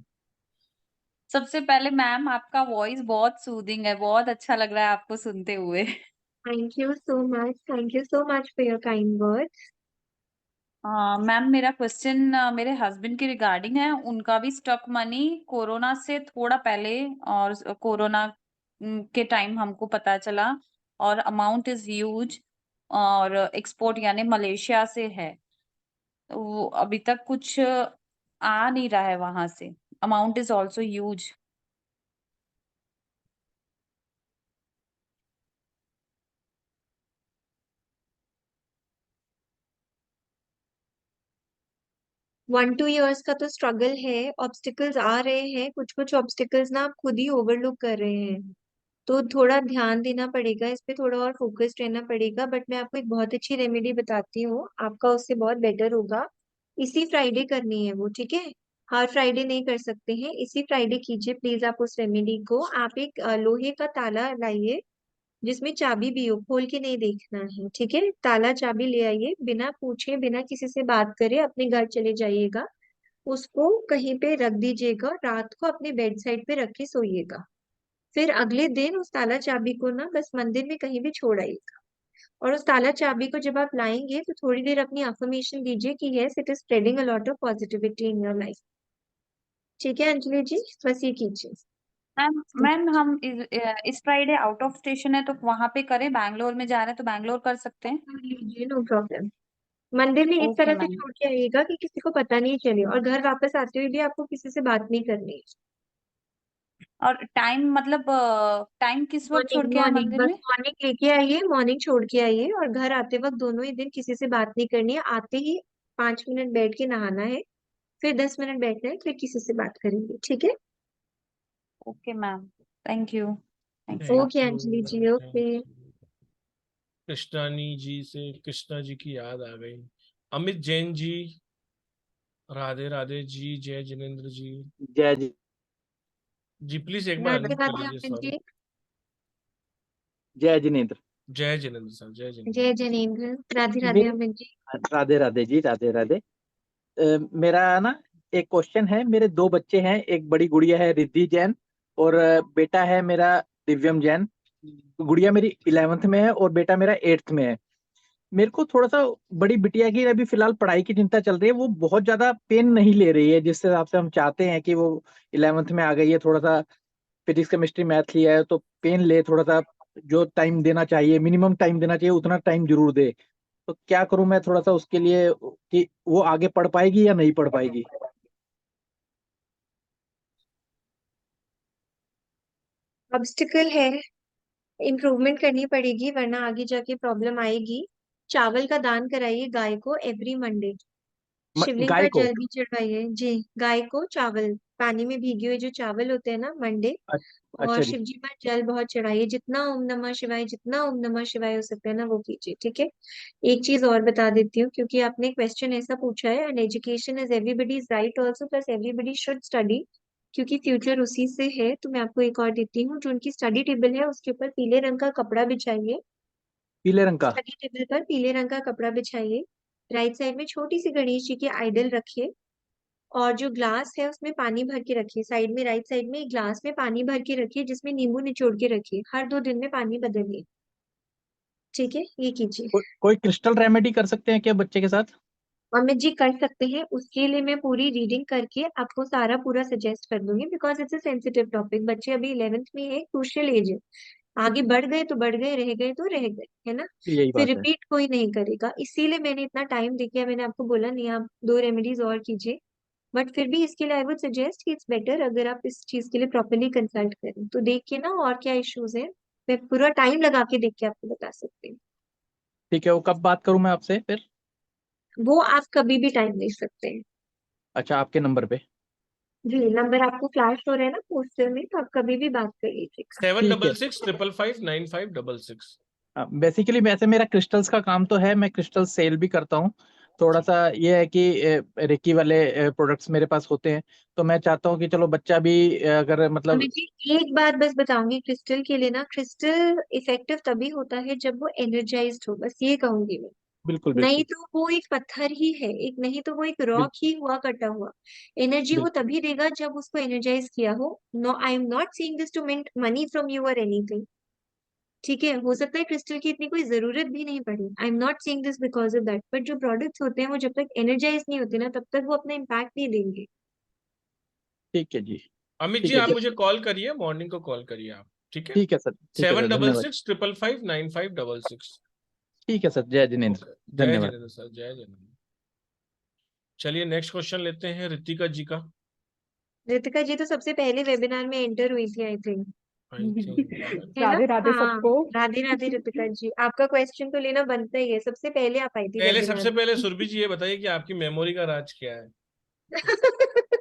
सबसे पहले मैम आपका वॉइस बहुत सूदिंग है, बहुत अच्छा लग रहा है आपको सुनते हुए। Thank you so much, thank you so much for your kind words. Ma'am मेरा क्वेश्चन मेरे हस्बैंड के रिगार्डिंग है। उनका भी स्टक मनी कोरोना से थोड़ा पहले और कोरोना के टाइम हमको पता चला, और अमाउंट इज ह्यूज, और एक्सपोर्ट यानी मलेशिया से है। तो वो अभी तक कुछ आ नहीं रहा है वहां से। Amount is also huge. 1-2 years का तो स्ट्रगल है, ऑब्स्टिकल्स आ रहे हैं, कुछ कुछ ऑब्स्टिकल्स ना आप खुद ही ओवरलुक कर रहे हैं, तो थोड़ा ध्यान देना पड़ेगा इस पे, थोड़ा और फोकस्ड रहना पड़ेगा। बट मैं आपको एक बहुत अच्छी रेमेडी बताती हूँ, आपका उससे बहुत बेटर होगा। इसी फ्राइडे करनी है वो, ठीक है? हर फ्राइडे नहीं कर सकते हैं, इसी फ्राइडे कीजिए प्लीज आप उस रेमेडी को। आप एक लोहे का ताला लाइए जिसमें चाबी भी हो, खोल के नहीं देखना है, ठीक है? ताला चाबी ले आइए, बिना पूछे बिना किसी से बात करे अपने घर चले जाइएगा, उसको कहीं पे रख दीजिएगा, रात को अपने बेड साइड पे रख के सोइएगा। फिर अगले दिन उस ताला चाबी को ना बस मंदिर में कहीं भी छोड़ आइएगा, और उस ताला चाबी को जब आप लाएंगे तो थोड़ी देर अपनी अफर्मेशन दीजिए कि yes it is spreading a lot of positivity in your life. ठीक है अंजलि जी, बस ये कीजिए। मैम मैम हम इस फ्राइडे आउट ऑफ स्टेशन है, तो वहां पे करें? बैंगलोर में जा रहे हैं तो बैंगलोर कर सकते हैं। लीजिए, नो प्रॉब्लम। मंदिर में इस ओके तरह से मैम। छोड़ के आइएगा कि किसी को पता नहीं चले, और घर वापस आते हुए भी आपको किसी से बात नहीं करनी है। और टाइम मतलब टाइम किस वक्त छोड़ मॉर्निंग, के आए मॉर्निंग, मंदिर बस में? मॉर्निंग लेके आइए, मॉर्निंग छोड़ के आइए, और घर आते वक्त दोनों ही दिन किसी से बात नहीं करनी है। आते ही 5 मिनट बैठ के नहाना है, फिर 10 मिनट बैठना है, फिर किसी से बात करेंगे, ठीक है? Okay ma'am. Thank you. Thanks thank okay lot. Anjali you, जी, okay. Thank you. Krishnani ji से कृष्णा जी की याद आ गई। अमित जैन जी। राधे राधे जी, जय जिनेन्द्र जी। जय जी। जी प्लीज एक बार राधे अनम्यूट कर राधे लीजिए, अमित सॉरी। जी। जय जिनेन्द्र। जय जिनेन्द्र सर, जय जिनेन्द्र। जय जनेन्द्र। राधे राधे मेरे अमित जी। राधे राधे जी, राधे राधे। मेरा ना एक क्वेश्चन है। मेरे दो बच्चे हैं, एक बड़ी गुड़िया है रिद्धि जैन, और बेटा है मेरा दिव्यम जैन। गुड़िया मेरी 11th में है और बेटा मेरा 8th में है। मेरे को थोड़ा सा बड़ी बिटिया की अभी फिलहाल पढ़ाई की चिंता चल रही है। वो बहुत ज्यादा पेन नहीं ले रही है जिस हिसाब से हम चाहते हैं कि वो 11th में आ गई है, थोड़ा सा फिजिक्स केमिस्ट्री मैथ लिया है तो पेन ले थोड़ा सा। जो टाइम देना चाहिए, मिनिमम टाइम देना चाहिए, उतना टाइम जरूर दे। तो क्या करूं मैं थोड़ा सा उसके लिए कि वो आगे पढ़ पाएगी या नहीं पढ़ पाएगी? ऑब्स्टिकल है, इम्प्रूवमेंट करनी पड़ेगी वरना आगे जाके प्रॉब्लम आएगी। चावल का दान कराइए गाय को एवरी मंडे। शिवलिंग गाय पर को? जल भी चढ़वाइए जी। गाय को चावल, पानी में भीगे हुए जो चावल होते हैं ना, मंडे। और अच्छा जी। शिव जी पर जल बहुत चढ़ाइए, जितना ओम नमः शिवाय, जितना ओम नमः शिवाय हो सकता है ना वो कीजिए, ठीक है? एक चीज और बता देती हूँ, क्योंकि आपने क्वेश्चन ऐसा पूछा है, and education is everybody's right also, plus everybody should study, क्योंकि फ्यूचर उसी से है। तो मैं आपको एक और देती हूँ, जो उनकी स्टडी टेबल है उसके ऊपर पीले रंग का कपड़ा बिछाइए। पीले रंग का? स्टडी टेबल पर पीले रंग का कपड़ा बिछाइए। राइट साइड में छोटी सी गणेश जी की आइडल रखिए, और जो ग्लास है उसमें पानी भर के रखिए। साइड में, राइट साइड में एक ग्लास में पानी भर के रखिए, जिसमें नींबू निचोड़ के रखिए। हर 2 दिन में पानी बदलिए, ठीक है? ये कीजिए। कोई क्रिस्टल रेमेडी कर सकते हैं क्या बच्चे के साथ? अमित जी कर सकते हैं, उसके लिए मैं पूरी रीडिंग करके आपको सारा पूरा सजेस्ट कर दूंगी, because it's a sensitive topic. बच्चे अभी 11th में है, क्रूशियल एज है। आगे बढ़ गए तो बढ़ गए, रह गए तो रह गए, है ना? यही फिर बात है। रिपीट कोई नहीं करेगा, इसीलिए मैंने इतना टाइम देखा। मैंने आपको बोला नहीं आप 2 रेमेडीज और कीजिए, बट फिर भी इसके लिए आई वुड सजेस्ट कि इट्स बेटर अगर आप इस चीज के लिए प्रॉपरली कंसल्ट करें, तो देख के ना और क्या इश्यूज है, मैं पूरा टाइम लगा के देख के आपको बता सकती हूँ। ठीक है, वो कब बात करूं मैं आपसे फिर? वो आप कभी भी टाइम ले सकते हैं। अच्छा, आपके नंबर पे। जी, नंबर आपको फ्लैश हो रहा है ना पोस्टर में, तो आप कभी भी बात कर लीजिएगा। 76655556। बेसिकली वैसे मेरा क्रिस्टल्स का काम तो है, मैं क्रिस्टल सेल भी करता हूँ। थोड़ा सा ये है कि रेकी वाले प्रोडक्ट्स मेरे पास होते हैं, तो मैं चाहता हूँ कि चलो बच्चा भी अगर मतलब। अमित जी, एक बात बस बताऊंगी क्रिस्टल के लिए ना, क्रिस्टल इफेक्टिव तभी होता है जब वो एनर्जाइज्ड हो, बस ये कहूंगी मैं। बिल्कुल नहीं बिल्कुल तो वो एक पत्थर ही है, एक नहीं तो वो एक रॉक बिल्कुल ही हुआ कटा हुआ। एनर्जी वो बिल्कुल। तभी देगा जब उसको एनर्जाइज किया हो। No, I am not saying this to mint money from you or anything. ठीक है, हो सकता है क्रिस्टल की इतनी कोई जरूरत भी नहीं पड़े, आई am not saying this because of that, but जो प्रोडक्ट्स होते हैं वो जब तक एनर्जाइज नहीं होते ना, तब तक वो अपना इम्पैक्ट नहीं देंगे। ठीक है जी। अमित जी ठीक है आप सर। मुझे कॉल करिए, मॉर्निंग को कॉल करिए आप, ठीक है? ठीक है सर। ठीक है सेवन सर, डबल धन्यवाद। Six triple five nine five double six ठीक है सर, जय जिनेन्द्र। ओके, जय धन्यवाद। जिनेन्द्र सर, जय जिनेन्द्र। चलिए नेक्स्ट क्वेश्चन लेते हैं रितिका जी का। रितिका जी तो सबसे पहले वेबिनार में एंटर हुई थी आई थिंक, आई थिंक है ना? राधे राधे हाँ, सबको। राधे राधे रितिका जी, आपका क्वेश्चन तो लेना बनता ही है, सबसे पहले आप आई थी पहले, वेबिनार सबसे पहले सुरभि जी ये बताइए कि आपकी मेमोरी का राज क्या है,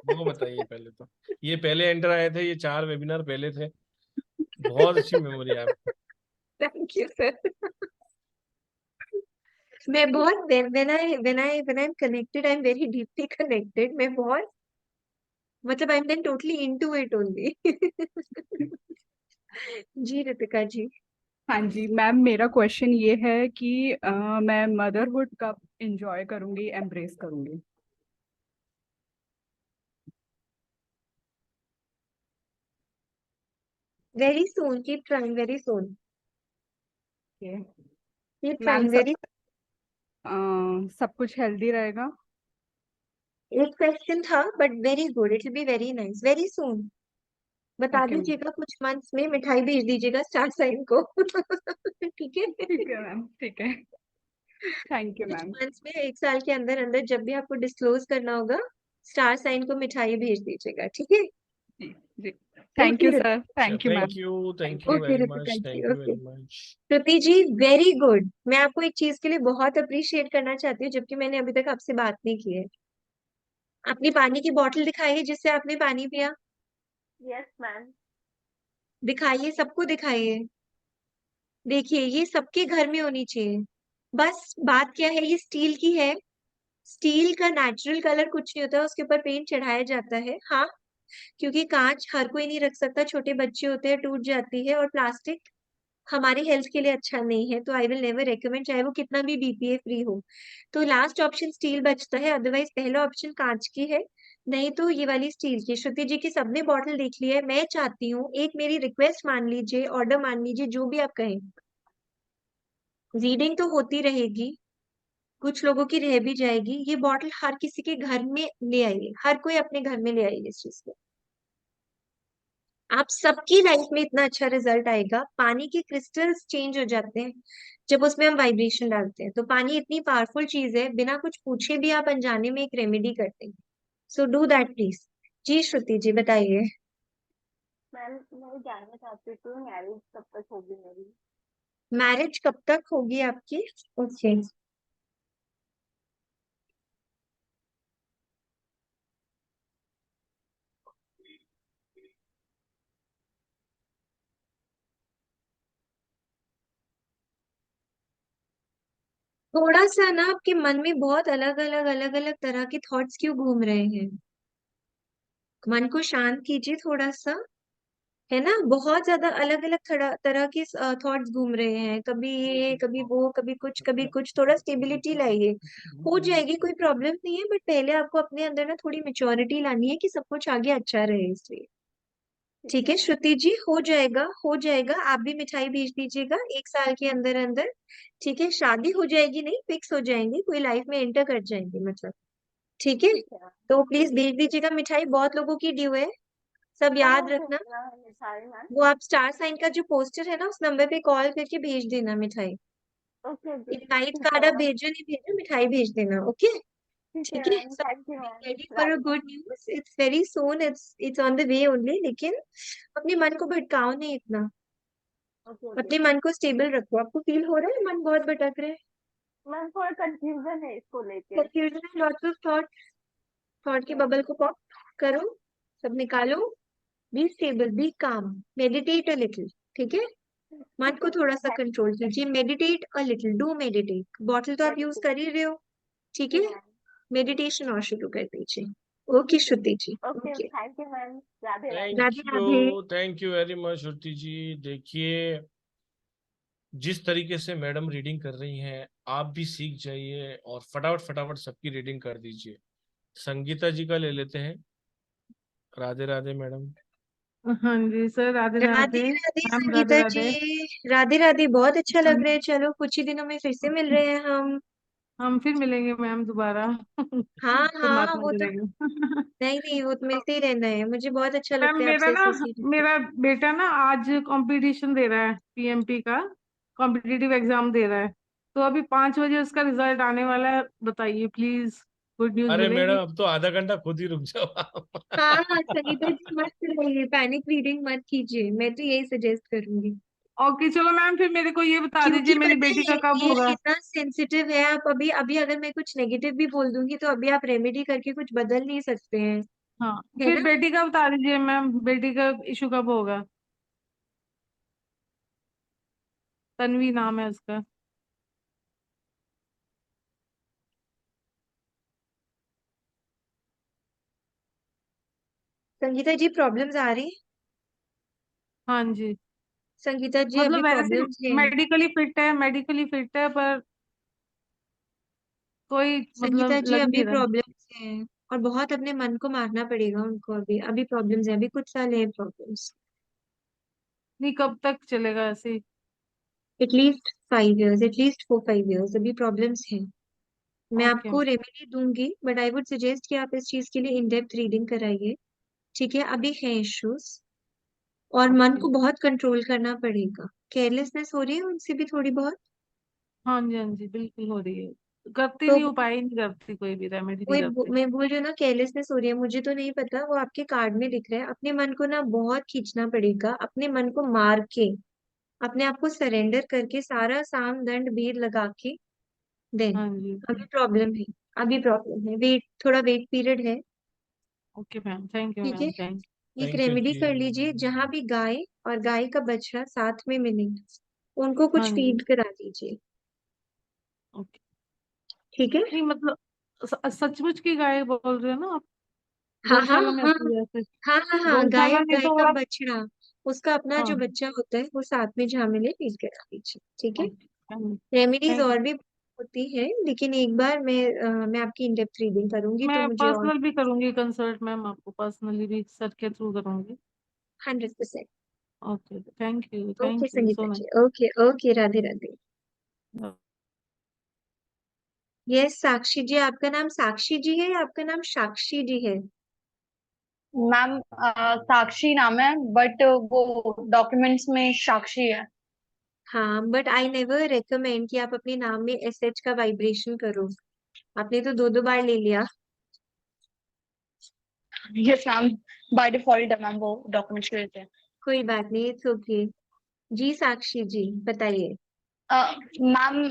वो बताइए पहले तो। ये पहले एंटर आए थे, ये 4 वेबिनार पहले थे, बहुत अच्छी मेमोरी है आपकी। Thank you sir. मैं बहुत when I'm connected, I'm very deeply connected, मैं बहुत, मतलब I'm then totally into it only। जी रितिका जी। हाँ जी मैम, मेरा क्वेश्चन ये है कि मैं मदरहुड कब इंजॉय करूंगी, एम्ब्रेस करूंगी? Very soon, keep trying, very soon, ये कीप मैम ट्राइंग वेरी। सब कुछ हेल्दी रहेगा? एक क्वेश्चन था but very good, it will be very nice, very soon. बता ओके दीजिएगा कुछ मंथ्स में, मिठाई भेज दीजिएगा स्टार साइन को। ठीक है, ठीक है मैम, ठीक है। थैंक यू कुछ मैम। मंथ्स में, 1 साल के अंदर अंदर जब भी आपको डिस्क्लोज करना होगा, स्टार साइन को मिठाई भेज दीजिएगा, ठीक है? जी जी। Thank okay you sir, thank you ma'am. Thank you okay very Ritika much, जी, thank you okay. Very much. Shruti ji, very good. मैं आपको एक चीज के लिए बहुत अप्रिशिएट करना चाहती हूँ, जबकि मैंने अभी तक आपसे बात नहीं की है। अपनी पानी की बोतल दिखाइए जिससे आपने पानी पिया, यस मैम। दिखाइए, सबको दिखाइए। देखिए, ये सबके घर में होनी चाहिए। बस बात क्या है, ये स्टील की है। स्टील का नेचुरल कलर कुछ नहीं होता, उसके ऊपर पेंट चढ़ाया जाता है। हाँ, क्योंकि कांच हर कोई नहीं रख सकता, छोटे बच्चे होते हैं, टूट जाती है, और प्लास्टिक हमारी हेल्थ के लिए अच्छा नहीं है, तो आई विल नेवर रेकमेंड, चाहे वो कितना भी बीपीए फ्री हो। तो लास्ट ऑप्शन स्टील बचता है, अदरवाइज पहला ऑप्शन कांच की है, नहीं तो ये वाली स्टील की। श्रुति जी की सबने बॉटल देख ली है, मैं चाहती हूँ, एक मेरी रिक्वेस्ट मान लीजिए, ऑर्डर मान लीजिए, जो भी आप कहें, रीडिंग तो होती रहेगी, कुछ लोगों की रह भी जाएगी, ये बॉटल हर किसी के घर में ले आइए, हर कोई अपने घर में ले आइए इस चीज को। आप सबकी लाइफ में इतना अच्छा रिजल्ट आएगा। पानी के क्रिस्टल्स चेंज हो जाते हैं जब उसमें हम वाइब्रेशन डालते हैं, तो पानी इतनी पावरफुल चीज है, बिना कुछ पूछे भी आप अनजाने में एक रेमेडी करते हैं। So do that please. जी श्रुति जी बताइए। मैम मैं जानना चाहती हूँ कि मैरिज कब तक होगी मेरी? मैरिज कब तक होगी आपकी? ओके, थोड़ा सा ना आपके मन में बहुत अलग अलग तरह के थॉट्स क्यों घूम रहे हैं? मन को शांत कीजिए थोड़ा सा, है ना? बहुत ज्यादा अलग अलग तरह के थॉट्स घूम रहे हैं, कभी ये कभी वो, कभी कुछ कभी कुछ, थोड़ा स्टेबिलिटी लाइए, हो जाएगी, कोई प्रॉब्लम नहीं है, बट पहले आपको अपने अंदर ना थोड़ी मेच्योरिटी लानी है कि सब कुछ आगे अच्छा रहे, इसलिए। ठीक है श्रुति जी, हो जाएगा, हो जाएगा, आप भी मिठाई भेज दीजिएगा 1 साल के अंदर अंदर। ठीक है, शादी हो जाएगी, नहीं फिक्स हो जाएंगे, कोई लाइफ में एंटर कर जाएंगे मतलब। ठीक है, ठीक है। तो प्लीज भेज दीजिएगा मिठाई, बहुत लोगों की ड्यू है, सब कब याद मुझे रखना। मिलना है मिठाई मैम? वो आप स्टार साइन का जो पोस्टर है ना, उस नंबर पे कॉल करके भेज देना मिठाई। ओके ओके इनवाइट ठीक कार्ड है आप मैम। भेजो नहीं भेजो, मिठाई भेज देना, ओके? ठीक है ठीक है, ma'am, so thank you be ma'am. ready for a Radhe good news, it's very soon, it's on the way only, लेकिन अपने मन को भटकाओ नहीं इतना, ओके ओके। अपने मन को स्टेबल रखो। आपको फील हो रहा है मन बहुत भटक रहा है? मैम थोड़ा कंफ्यूजन है इसको लेके। कंफ्यूजन है, लॉट्स ऑफ थॉट, थॉट की बबल को पॉप करो, सब निकालो। बी स्टेबल, बी काम, मेडिटेट अ लिटिल। ठीक है, मन को थोड़ा सा कंट्रोल कीजिए, meditate a little, do meditate. Bottle तो आप यूज कर ही रहे हो, ठीक है, मेडिटेशन और शुरू कर दीजिए। Okay Shruti ji, okay, thank you ma'am, Radhe Radhe. Radhe Radhe. Thank you very much Shruti ji. देखिए, जिस तरीके से मैडम रीडिंग कर रही हैं, आप भी सीख जाइए और फटाफट फटाफट सबकी रीडिंग कर दीजिए। संगीता जी का ले लेते हैं। राधे राधे मैडम। हाँ जी सर, राधे राधे राधे। राधे मैम राधे संगीता राधे। जी, राधे राधे, बहुत अच्छा लग रहा है। चलो कुछ ही दिनों में फिर से मिल रहे हैं हम। हम फिर मिलेंगे मैम दोबारा। हाँ हाँ, परमात्मा वो तो करेगा। नहीं नहीं, वो तो मिलते ही रहना है। मुझे बहुत अच्छा मैम लगता है मेरा आपसे ना, एसोसिएट। मेरा बेटा ना आज कंपटीशन दे रहा है, पीएमपी का कॉम्पिटिटिव एग्जाम दे रहा है। तो अभी 5 बजे उसका रिजल्ट आने वाला है, बताइए प्लीज, गुड न्यूज अरे मैडम, मिलेगी? अब तो आधा घंटा खुद ही रुक जाओ आप। हाँ हाँ संगीता जी, मत रहिए, पैनिक रीडिंग मत कीजिए, मैं तो यही सजेस्ट करूंगी। ओके चलो मैम, फिर मेरे को ये बता दीजिए क्योंकि मेरी पता बेटी का है कब ये होगा? इतना सेंसिटिव है, आप अभी अभी अगर मैं कुछ नेगेटिव भी बोल दूंगी तो अभी आप रेमेडी करके कुछ बदल नहीं सकते हैं, हाँ, है फिर ना। बेटी का बता दीजिए मैम, बेटी का इशू कब होगा? तन्वी नाम है उसका। संगीता जी प्रॉब्लम्स आ रही? हाँ जी, संगीता जी अभी मतलब वैसे प्रॉब्लम्स है? मेडिकली फिट है, मेडिकली फिट है, पर कोई संगीता मतलब जी लग अभी नहीं रहा। प्रॉब्लम्स है, और बहुत अपने मन को मारना पड़ेगा उनको। अभी अभी प्रॉब्लम्स है, अभी कुछ साल है प्रॉब्लम्स। नहीं, कब तक चलेगा ऐसे ही? एटलीस्ट 5 इयर्स, एटलीस्ट 4-5 इयर्स अभी प्रॉब्लम्स हैं। मैं ओके। आपको रेमेडी दूंगी, बट आई वुड सजेस्ट कि आप इस चीज के लिए इन डेप्थ रीडिंग कराइए। ठीक है, अभी है इश्यूज, और मन ओके। को बहुत कंट्रोल करना पड़ेगा। केयरलेसनेस हो रही है उनसे भी थोड़ी बहुत। हाँ जी, हाँ जी, बिल्कुल हो रही है। करती तो नहीं, उपाय ही नहीं करती, कोई भी रेमेडी नहीं वही करती। मैं बोल रही हूँ ना, केयरलेसनेस हो रही है, मुझे तो नहीं पता, वो आपके कार्ड में दिख रहा है। अपने मन को ना बहुत खींचना पड़ेगा, अपने मन को मार के, अपने आप को सरेंडर करके, सारा साम दंड भेद लगा के, देन हाँ जी। अभी प्रॉब्लम है। अभी प्रॉब्लम है, वेट, थोड़ा वेट पीरियड है। ओके मैम, थैंक यू ठीक है, मैम, थैंक। एक थैंक यू रेमेडी जी। कर लीजिए, जहां भी गाय और गाय का बछड़ा साथ में मिले, उनको हाँ कुछ जी। फीड करा दीजिए। ओके। ठीक है, नहीं मतलब सचमुच की गाय बोल रहे हो ना आप? हाँ हाँ गौशाला में हाँ होती है ऐसे? हाँ हाँ हाँ, गाय गौशाला और नहीं गाय तो का बड़ा। बछड़ा, उसका अपना जो हाँ। बच्चा होता है वो साथ में जहाँ मिले फीड करा दीजिए। ठीक है, ओके। रेमेडीज थैंक और यू। भी होती है, लेकिन एक बार मैं आपकी इन डेप्थ रीडिंग करूंगी तो मैं मुझे और पर्सनल भी करूंगी कंसल्ट मैम, आपको पर्सनली भी सर के थ्रू करूंगी। 100%। Okay, thank you, okay thank you Sangeeta so ji, okay okay, Radhe Radhe. Much. Yes Sakshi ji, आपका नाम साक्षी जी है या आपका नाम साक्षी जी है? मैम साक्षी नाम है, बट वो डॉक्यूमेंट्स में साक्षी है। हाँ, बट आई नेवर रेकमेंड कि आप अपने नाम में एस एच का वाइब्रेशन करो। आपने तो दो दो बार ले लिया। यस मैम, बाय डिफॉल्ट है मैम, वो डॉक्यूमेंट्स के लेते हैं। कोई बात नहीं, इट्स ओके। जी साक्षी जी बताइए। मैम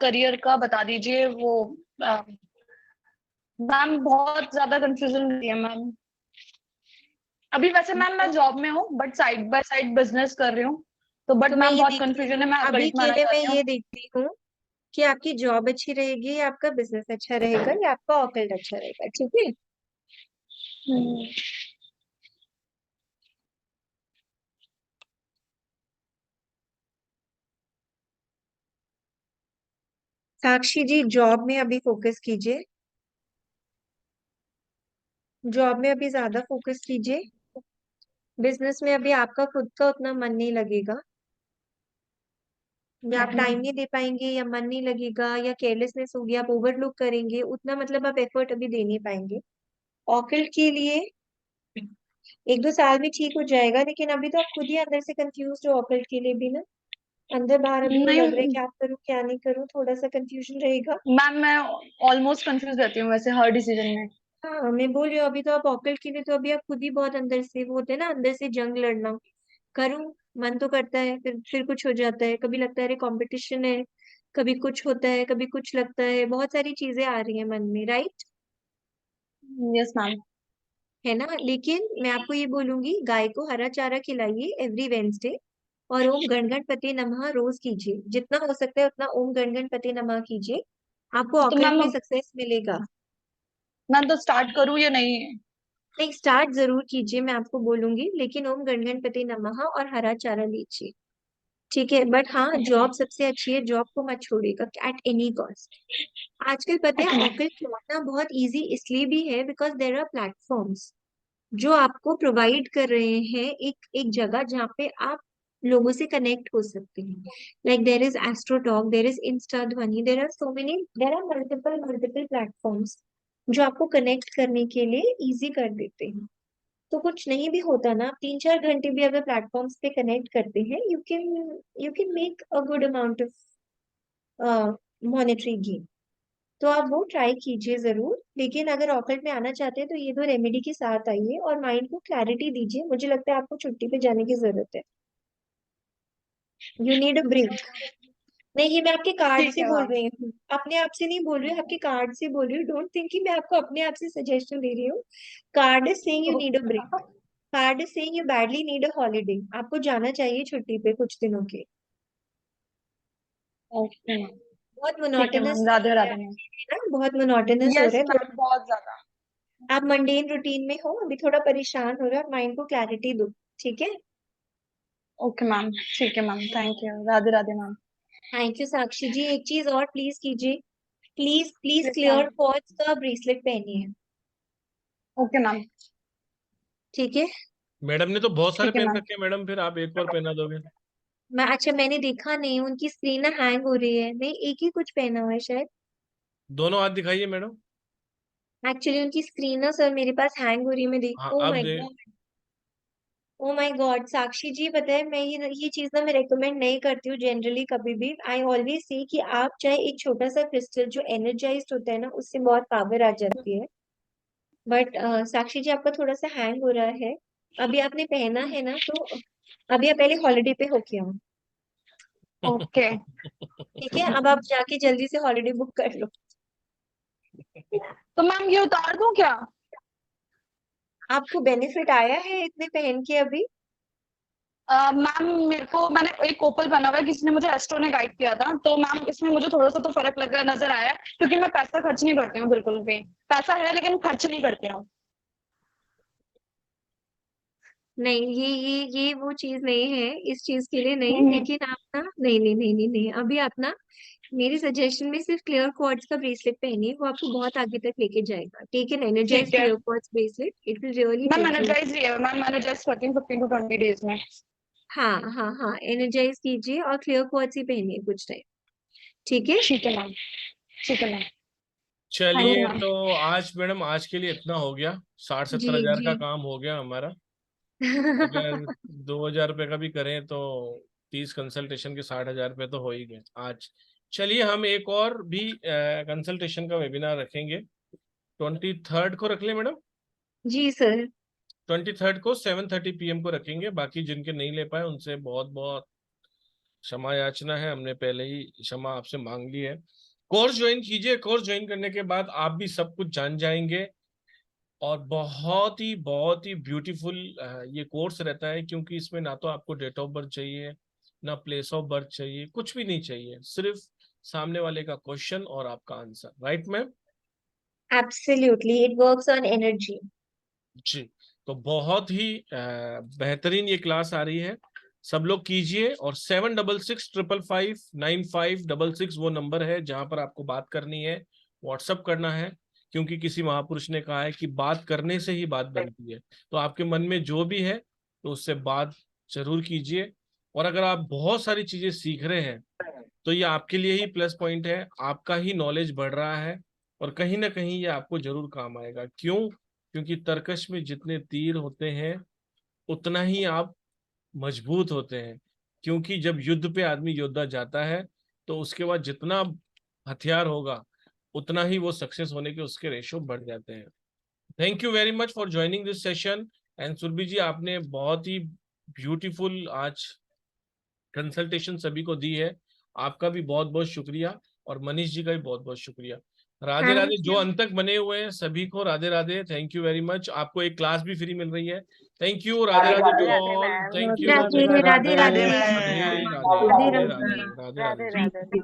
करियर का बता दीजिए। वो मैम बहुत ज्यादा कंफ्यूजन होती है मैम। अभी वैसे मैम मैं जॉब में हूँ, but side by side business कर रही हूँ। तो बट तो मैं मैम ये बहुत देखती कंफ्यूजन है, हूँ, मैं अभी अकल्ट के माना लिए मैं चाहती हूँ। ये देखती हूँ कि आपकी जॉब अच्छी रहेगी या आपका बिजनेस अच्छा रहेगा या आपका ऑकल्ट अच्छा रहेगा। ठीक है, हम्म, साक्षी जी जॉब में अभी फोकस कीजिए, जॉब में अभी ज्यादा फोकस कीजिए। बिजनेस में अभी आपका खुद का उतना मन नहीं लगेगा, या आप टाइम नहीं दे पाएंगे, या मन नहीं लगेगा, या केयरलेसनेस होगी, आप ओवरलुक करेंगे उतना, मतलब आप एफर्ट अभी दे नहीं पाएंगे। ऑकल्ट के लिए 1-2 साल में ठीक हो जाएगा, लेकिन अभी तो आप खुद ही अंदर से कंफ्यूज हो। ऑकल्ट के लिए भी ना, अंदर बाहर अभी वो लग रहा है नहीं क्या करूँ क्या नहीं करूँ, थोड़ा सा कंफ्यूजन रहेगा। मैम, मैं ऑलमोस्ट कंफ्यूज रहती हूँ वैसे हर डिसीजन में। हाँ मैं बोल रही हूँ, अभी तो आप ऑकल्ट के लिए तो अभी आप खुद ही बहुत अंदर से, वो होते हैं ना अंदर से जंग लड़ना, करूँ, मन तो करता है, फिर कुछ हो जाता है, कभी लगता है अरे कंपटीशन है, कभी कुछ होता है, कभी कुछ लगता है, बहुत सारी चीजें आ रही है मन में, राइट। Yes ma'am. है ना। लेकिन मैं आपको ये बोलूंगी, गाय को हरा चारा खिलाइए एवरी वेंसडे, और ओम गण गणपति नमः रोज कीजिए, जितना हो सकता है उतना ओम गण गणपति नमः कीजिए, आपको तो ऑकल्ट मैम में सक्सेस मिलेगा। मैं तो स्टार्ट करूँ या नहीं? नहीं, स्टार्ट जरूर कीजिए, मैं आपको बोलूंगी, लेकिन ओम गण गणपति नमः और हरा चारा लीजिए, ठीक है। बट हाँ, जॉब सबसे अच्छी है, जॉब को मत छोड़िएगा एट एनी कॉस्ट। आजकल पता है ऑकल्ट खोलना बहुत इजी इसलिए भी है बिकॉज देयर आर प्लेटफॉर्म्स जो आपको प्रोवाइड कर रहे हैं एक एक जगह जहाँ पे आप लोगों से कनेक्ट हो सकते हैं। Like there is Astrotalk, there is insta Dhwani, there are so many, there are multiple platforms जो आपको कनेक्ट करने के लिए इजी कर देते हैं। तो कुछ नहीं भी होता ना, आप 3-4 घंटे भी अगर प्लेटफॉर्म्स पे कनेक्ट करते हैं, you can make a good amount of monetary gain. तो आप वो ट्राई कीजिए जरूर। लेकिन अगर ऑकल्ट में आना चाहते हैं तो ये दो रेमेडी के साथ आइए और माइंड को क्लैरिटी दीजिए। मुझे लगता है आपको छुट्टी पे जाने की जरूरत है, यू नीड अ ब्रेक। नहीं, ये मैं आपके कार्ड ठीक से है बोल मैम। रही हूँ, अपने आप से नहीं बोल रही हूँ, आपके कार्ड से बोल रही हूँ। डोंट थिंक कि मैं आपको अपने आप से सजेशन दे रही हूँ। Card is saying you need a break, card is saying you badly need a holiday, आपको जाना चाहिए छुट्टी पे कुछ दिनों के। Okay ma'am. बहुत ठीक है मोनोटोनस मैम, हो राधे रहा राधे मैम। है ना, बहुत मोनोटोनस हो यस रहा है मैम, बहुत ज्यादा। आप मंडेन रूटीन में हो, अभी थोड़ा परेशान हो रहा है, माइंड को क्लैरिटी दो, ठीक है। ओके मैम, ठीक है ma'am, thank you, Radhe Radhe ma'am. Thank you Sakshi ji. एक चीज और प्लीज कीजिए, please please yes ma'am. Clear quartz का ब्रेसलेट पहनिए, ओके मैम। ठीक है। मैडम ने तो बहुत सारे ठीक है पहन मैम। रखे हैं मैडम, फिर आप एक और पहना दोगे? अच्छा, मैंने देखा नहीं, उनकी स्क्रीन ना हैंग हो रही है, नहीं एक ही कुछ पहना हुआ है शायद। दोनों हाथ दिखाइए मैडम। एक्चुअली उनकी स्क्रीन ना सर मेरे पास हैंग हो रही है, मैं देख, हाँ ओ अब माय दे। God, oh my God. Sakshi ji पता है, मैं ये चीज ना मैं रेकमेंड नहीं करती हूँ जनरली कभी भी। आई ऑलवेज से कि आप चाहे एक छोटा सा क्रिस्टल जो एनर्जाइज्ड होता है ना, उससे बहुत पावर आ जाती है। बट साक्षी जी आपका थोड़ा सा हैंग हो रहा है। अभी आपने पहना है ना, तो अभी आप पहले हॉलीडे पे होके आओ, ओके। ठीक है। अब आप जाके जल्दी से हॉलीडे बुक कर लो। तो मैम ये उतार दूं क्या? आपको बेनिफिट आया है इतने पहन के अभी? मैम मेरे को, मैंने एक ओपल बना हुआ है, किसी ने मुझे एस्ट्रो ने गाइड किया था, तो मैम इसमें मुझे थोड़ा सा तो फर्क लग रहा नजर आया है, क्योंकि मैं पैसा खर्च नहीं करती हूँ बिल्कुल भी। पैसा है लेकिन खर्च नहीं करती हूँ। नहीं, ये वो चीज नहीं है, इस चीज के लिए नहीं। हम्म। लेकिन आप ना, नहीं नहीं नहीं नहीं नहीं, अभी आप ना मेरी सजेशन में सिर्फ क्लियर क्वार्ट्ज का ब्रेसलेट पहनिए, वो आपको बहुत आगे तक लेके जाएगा। ठीक है, एनर्जाइज ठीक है clear quartz bracelet, it will really ma'am, take you. Energise ही है मैम, एनर्जाइज करती हूँ 15 to 20 डेज में। हाँ हाँ हाँ, एनर्जाइज कीजिए और क्लियर क्वार्ट्ज ही पहनिए कुछ टाइम, ठीक है। ठीक है मैम। ठीक है मैम। थैंक यू चलिए, मैम। तो आज मैडम आज के लिए इतना हो गया, 60-70 जी हजार जी। का काम हो गया हमारा। अगर 2,000 रुपये का भी करें तो 30 कंसल्टेशन के 60,000 रुपये तो हो ही गए आज। चलिए, हम एक और भी कंसल्टेशन का वेबिनार रखेंगे। 23rd को रख लें मैडम? जी सर। 23rd को 7:30 PM को रखेंगे। बाकी जिनके नहीं ले पाए उनसे बहुत बहुत क्षमा याचना है, हमने पहले ही क्षमा आपसे मांग ली है। कोर्स ज्वाइन कीजिए, कोर्स ज्वाइन करने के बाद आप भी सब कुछ जान जाएंगे। और बहुत ही ब्यूटीफुल ये कोर्स रहता है, क्योंकि इसमें ना तो आपको डेट ऑफ बर्थ चाहिए, ना प्लेस ऑफ बर्थ चाहिए, कुछ भी नहीं चाहिए, सिर्फ सामने वाले का क्वेश्चन और आपका answer. Right ma'am? Absolutely, it works on energy. जी। तो बहुत ही बेहतरीन ये क्लास आ रही है, सब लोग कीजिए। और 7665559566 वो नंबर है जहां पर आपको बात करनी है, व्हाट्सअप करना है। क्योंकि किसी महापुरुष ने कहा है कि बात करने से ही बात बनती है। तो आपके मन में जो भी है तो उससे बात जरूर कीजिए। और अगर आप बहुत सारी चीजें सीख रहे हैं तो ये आपके लिए ही प्लस पॉइंट है, आपका ही नॉलेज बढ़ रहा है। और कहीं ना कहीं ये आपको जरूर काम आएगा। क्यों? क्योंकि तर्कश में जितने तीर होते हैं उतना ही आप मजबूत होते हैं। क्योंकि जब युद्ध पे आदमी योद्धा जाता है तो उसके बाद जितना हथियार होगा उतना ही वो सक्सेस होने के उसके रेशो बढ़ जाते हैं। Thank you very much for joining this session. And Surabhi ji, आपने बहुत ही ब्यूटीफुल आज कंसल्टेशन सभी को दी है, आपका भी बहुत बहुत शुक्रिया। और मनीष जी का भी बहुत बहुत शुक्रिया। राधे राधे। थैंक जो यू। अंत तक बने हुए हैं सभी को Radhe Radhe, thank you very much. आपको एक क्लास भी फ्री मिल रही है। Thank you, Radhe Radhe to all, thank you, Radhe Radhe Radhe Radhe Radhe Radhe Radhe Radhe Radhe Radhe. Radhe Radhe.